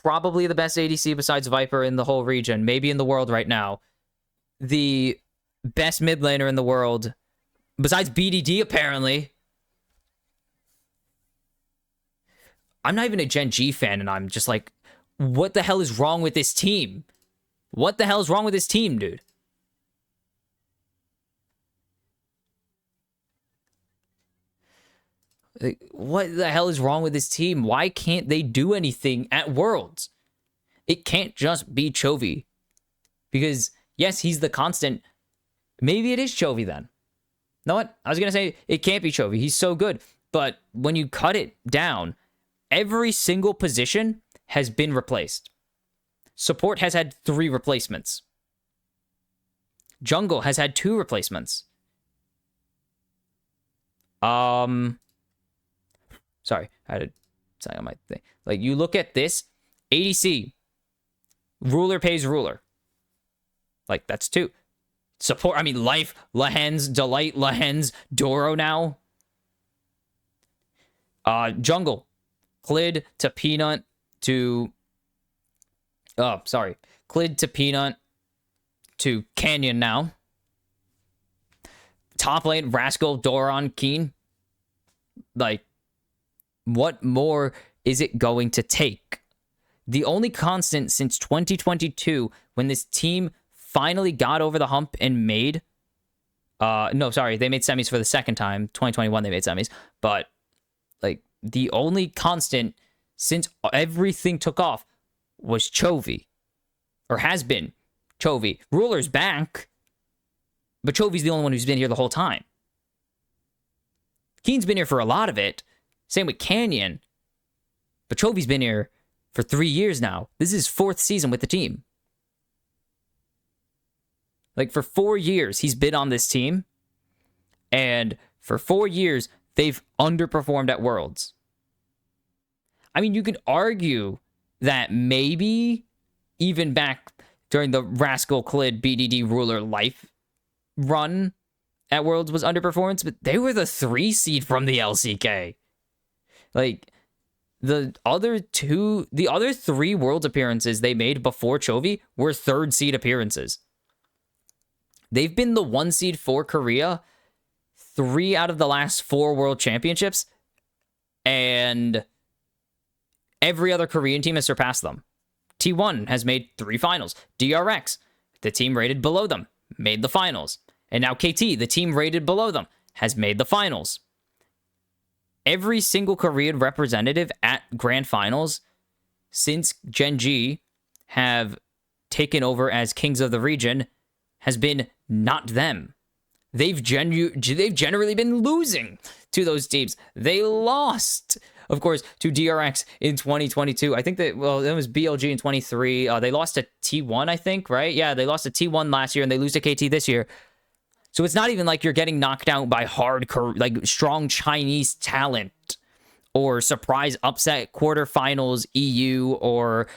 probably the best ADC besides Viper in the whole region, maybe in the world right now. The best mid laner in the world, besides BDD, apparently. I'm not even a Gen.G fan, and I'm just like, what the hell is wrong with this team? What the hell is wrong with this team, dude? Like, what the hell is wrong with this team? Why can't they do anything at Worlds? It can't just be Chovy. Because, yes, he's the constant. Maybe it is Chovy then. know what? I was going to say it can't be Chovy. He's so good. But when you cut it down, every single position has been replaced. Support has had 3 replacements. Jungle has had 2 replacements. Sorry, I had a sign on my thing. Like, you look at this, ADC, Ruler pays Ruler. Like, that's 2. Support, I mean, Life, Lahens, Delight, Lahens, Doro now. Jungle, Clid to Peanut to... Oh, sorry. Clid to Peanut to Canyon now. Top lane, Rascal, Doron, Keen. Like, what more is it going to take? The only constant since 2022, when this team finally got over the hump and made... no, sorry, they made semis for the second time. 2021, they made semis. But, like, the only constant since everything took off was Chovy. Or has been Chovy. Ruler's back, but Chovy's the only one who's been here the whole time. Keen's been here for a lot of it. Same with Canyon. But Chovy's been here for 3 years now. This is his 4th season with the team. Like, for 4 years, he's been on this team. And for 4 years, they've underperformed at Worlds. I mean, you could argue that maybe even back during the Rascal, Clid, BDD, Ruler, Life run at Worlds was underperformance, but they were the 3 seed from the LCK. Like, the other 3 Worlds appearances they made before Chovy were 3rd seed appearances. They've been the 1 seed for Korea 3 out of the last 4 World Championships, and every other Korean team has surpassed them. T1 has made 3 finals. DRX, the team rated below them, made the finals. And now KT, the team rated below them, has made the finals. Every single Korean representative at Grand Finals since Gen.G have taken over as kings of the region has been not them. They've generally been losing to those teams. They lost, of course, to DRX in 2022. I think that, well, it was BLG in 23. They lost to T1, I think, right? Yeah, they lost to T1 last year, and they lose to KT this year. So it's not even like you're getting knocked out by hardcore, like strong Chinese talent or surprise upset quarterfinals EU or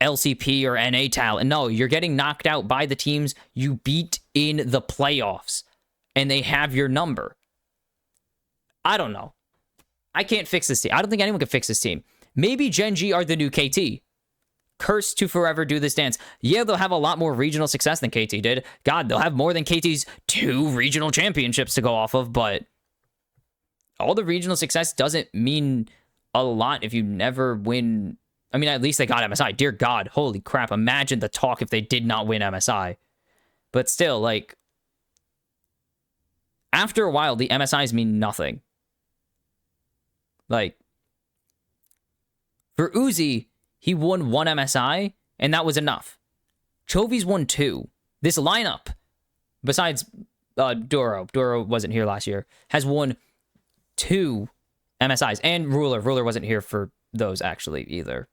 LCP or NA talent. No, you're getting knocked out by the teams you beat in the playoffs, and they have your number. I don't know. I can't fix this team. I don't think anyone can fix this team. Maybe Gen.G are the new KT. Cursed to forever do this dance. Yeah, they'll have a lot more regional success than KT did. God, they'll have more than KT's 2 regional championships to go off of, but all the regional success doesn't mean a lot if you never win. I mean, at least they got MSI. Dear God, holy crap. Imagine the talk if they did not win MSI. But still, like, after a while, the MSIs mean nothing. Like, for Uzi, he won 1 MSI, and that was enough. Chovy's won 2. This lineup, besides Doro wasn't here last year, has won 2 MSIs. And Ruler wasn't here for those, actually, either.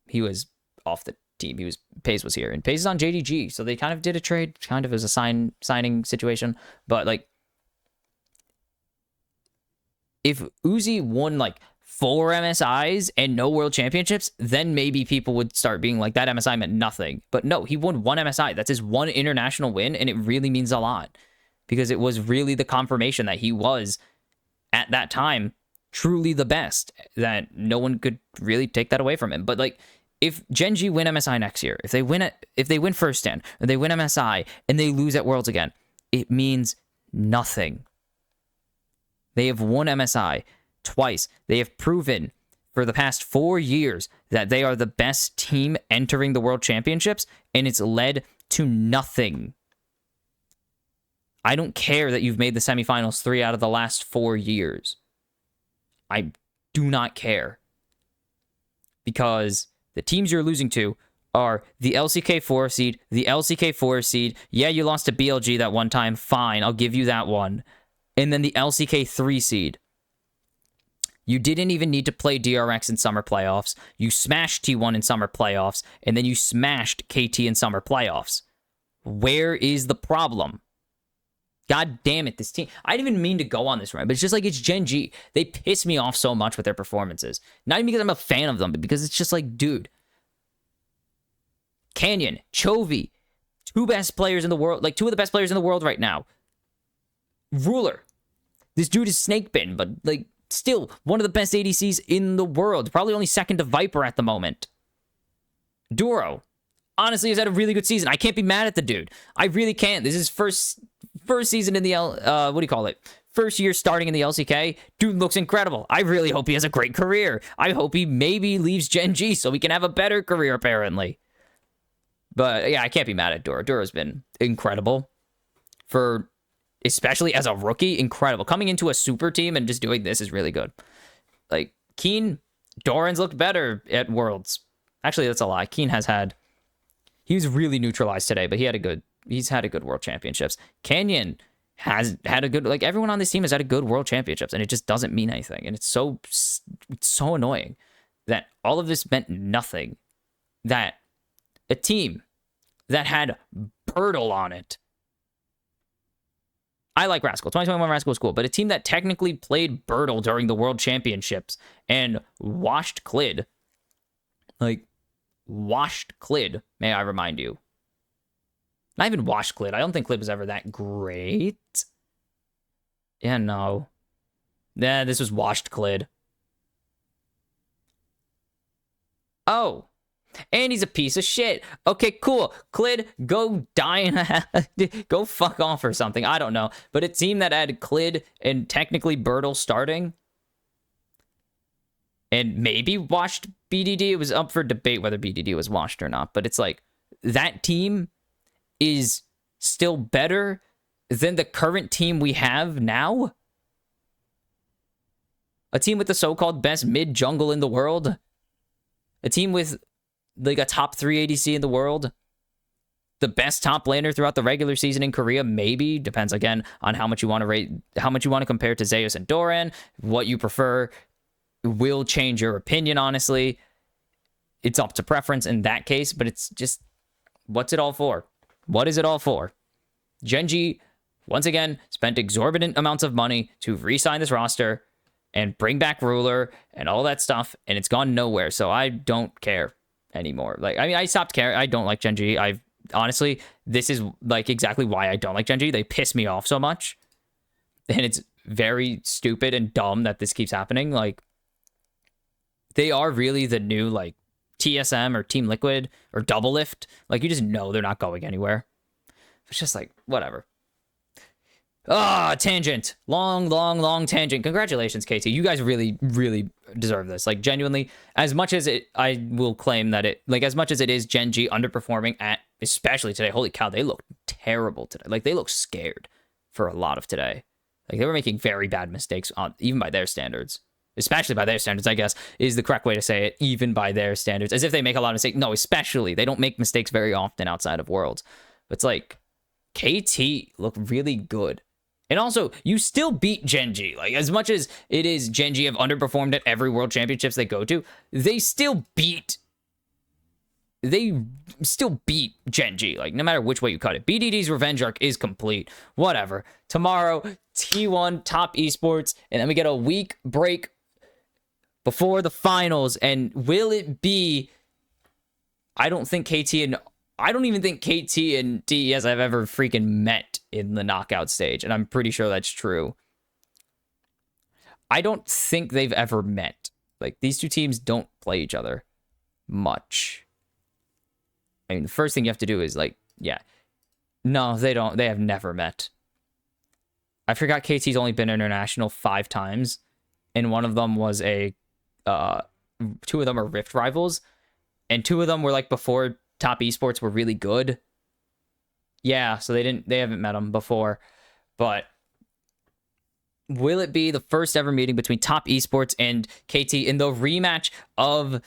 He was off the team. Pace was here, and Pace is on Gen.G, so they kind of did a trade, kind of as a signing situation. But, like, if Uzi won, like, 4 MSIs and no world championships, then maybe people would start being like, that MSI meant nothing. But no, he won 1 MSI. That's his 1 international win, and it really means a lot because it was really the confirmation that he was, at that time, truly the best, that no one could really take that away from him. But, like, if Gen.G win MSI next year, if they win first stand, or they win MSI, and they lose at Worlds again, it means nothing. They have won MSI twice. They have proven for the past 4 years that they are the best team entering the World Championships, and it's led to nothing. I don't care that you've made the semifinals 3 out of the last 4 years. I do not care. Because the teams you're losing to are the LCK 4 seed, the LCK 4 seed. Yeah, you lost to BLG that one time. Fine, I'll give you that one. And then the LCK 3 seed. You didn't even need to play DRX in summer playoffs. You smashed T1 in summer playoffs, and then you smashed KT in summer playoffs. Where is the problem? God damn it, this team. I didn't even mean to go on this run, but it's just like it's Gen.G. They piss me off so much with their performances. Not even because I'm a fan of them, but because it's just like, dude. Canyon, Chovy, two best players in the world, like two of the best players in the world right now. Ruler. This dude is snakebitten, but like still one of the best ADCs in the world. Probably only second to Viper at the moment. Duro. Honestly, he's had a really good season. I can't be mad at the dude. I really can't. This is first season in the what do you call it? First year starting in the LCK. Dude looks incredible. I really hope he has a great career. I hope he maybe leaves Gen.G so he can have a better career, apparently. But yeah, I can't be mad at Duro. Duro's been incredible for, especially as a rookie, incredible. Coming into a super team and just doing this is really good. Like, Keen, Doran's looked better at Worlds. Actually, that's a lie. Keen has had, he was really neutralized today, but he's had a good World Championships. Canyon has had a good, like, everyone on this team has had a good World Championships, and it just doesn't mean anything. And it's so annoying that all of this meant nothing. That a team that had Birtle on it. I like Rascal. 2021 Rascal was cool, but a team that technically played Birtle during the World Championships and washed Clid. Like, washed Clid, may I remind you. Not even washed Clid. I don't think Clid was ever that great. Yeah, no. Yeah, this was washed Clid. Oh. And he's a piece of shit. Okay, cool. Clid, go die in a... go fuck off or something. I don't know. But a team that had Clid and technically Birtle starting and maybe washed BDD. It was up for debate whether BDD was washed or not. But it's like, that team is still better than the current team we have now. A team with the so-called best mid-jungle in the world. A team with like a top 3 ADC in the world. The best top laner throughout the regular season in Korea, maybe. Depends, again, on how much you want to rate, how much you want to compare to Zeus and Doran. What you prefer will change your opinion, honestly. It's up to preference in that case, but it's just, what's it all for? What is it all for? Gen.G, once again, spent exorbitant amounts of money to re-sign this roster and bring back Ruler and all that stuff, and it's gone nowhere, so I don't care anymore. Like, I mean, I stopped caring. I don't like Gen.G. Honestly, this is like exactly why I don't like Gen.G. They piss me off so much, and it's very stupid and dumb that this keeps happening. Like, they are really the new like TSM or Team Liquid or Double Lift. Like, you just know they're not going anywhere. It's just like, whatever. Tangent. Long tangent. Congratulations, KT. You guys really, really deserve this. Like, genuinely, as much as I will claim that as much as it is Gen.G underperforming especially today, holy cow, they look terrible today. Like, they look scared for a lot of today. Like, they were making very bad mistakes, even by their standards. Especially by their standards, I guess, is the correct way to say it, even by their standards. As if they make a lot of mistakes. No, especially. They don't make mistakes very often outside of Worlds. But it's like, KT look really good. And also, you still beat Gen.G. Like, as much as it is Gen.G have underperformed at every World Championships they go to, they still beat Gen.G. Like, no matter which way you cut it. BDD's revenge arc is complete. Whatever. Tomorrow, T1, top esports, and then we get a week break before the finals. And will it be... I don't even think KT and DES have ever freaking met in the knockout stage, and I'm pretty sure that's true. I don't think they've ever met. Like, these two teams don't play each other much. I mean, the first thing you have to do is, like, yeah. No, they don't. They have never met. I forgot KT's only been international 5 times, and one of them was 2 of them are Rift rivals, and 2 of them were, like, before top esports were really good. Yeah, so they haven't met them before. But will it be the first ever meeting between top esports and KT in the rematch of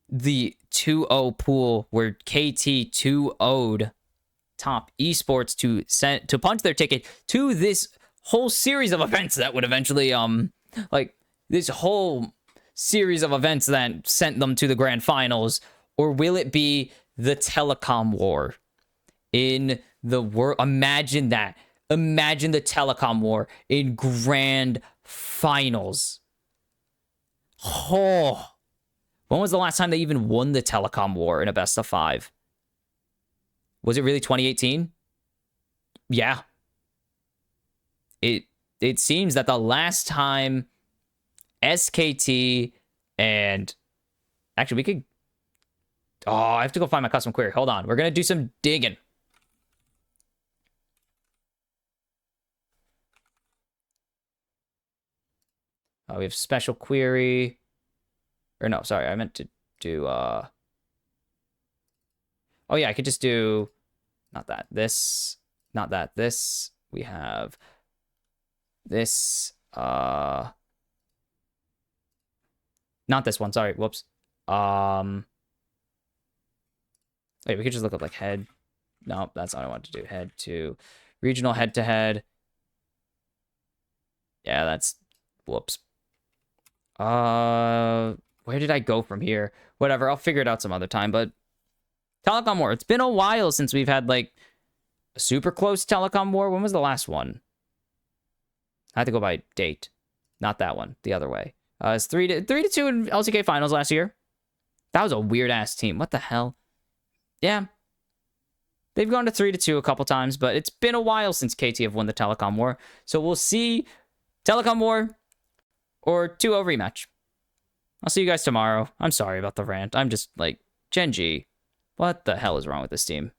the 2-0 pool where KT 2-0'd top esports to punch their ticket to this whole series of events that would eventually like this whole series of events that sent them to the grand finals? Or will it be the telecom war in the world? Imagine that. Imagine the telecom war in grand finals. Oh, when was the last time they even won the telecom war in a best of 5? Was it really 2018? Yeah. It seems that the last time SKT and actually we could I have to go find my custom query. Hold on. We're going to do some digging. We have special query. Or no, sorry. I meant to do oh yeah, I could just do not that. This, not that. This. We have this not this one. Sorry. Whoops. Wait, we could just look up like head. No, that's not what I wanted to do. Head to regional head to head. Yeah, that's whoops. Where did I go from here? Whatever, I'll figure it out some other time, but telecom war. It's been a while since we've had like a super close telecom war. When was the last one? I had to go by date. Not that one. The other way. It's 3-2 in LCK finals last year. That was a weird ass team. What the hell? Yeah. They've gone to 3-2 a couple times, but it's been a while since KT have won the telecom war. So we'll see telecom war or 2-0 rematch. I'll see you guys tomorrow. I'm sorry about the rant. I'm just like, Gen.G. What the hell is wrong with this team?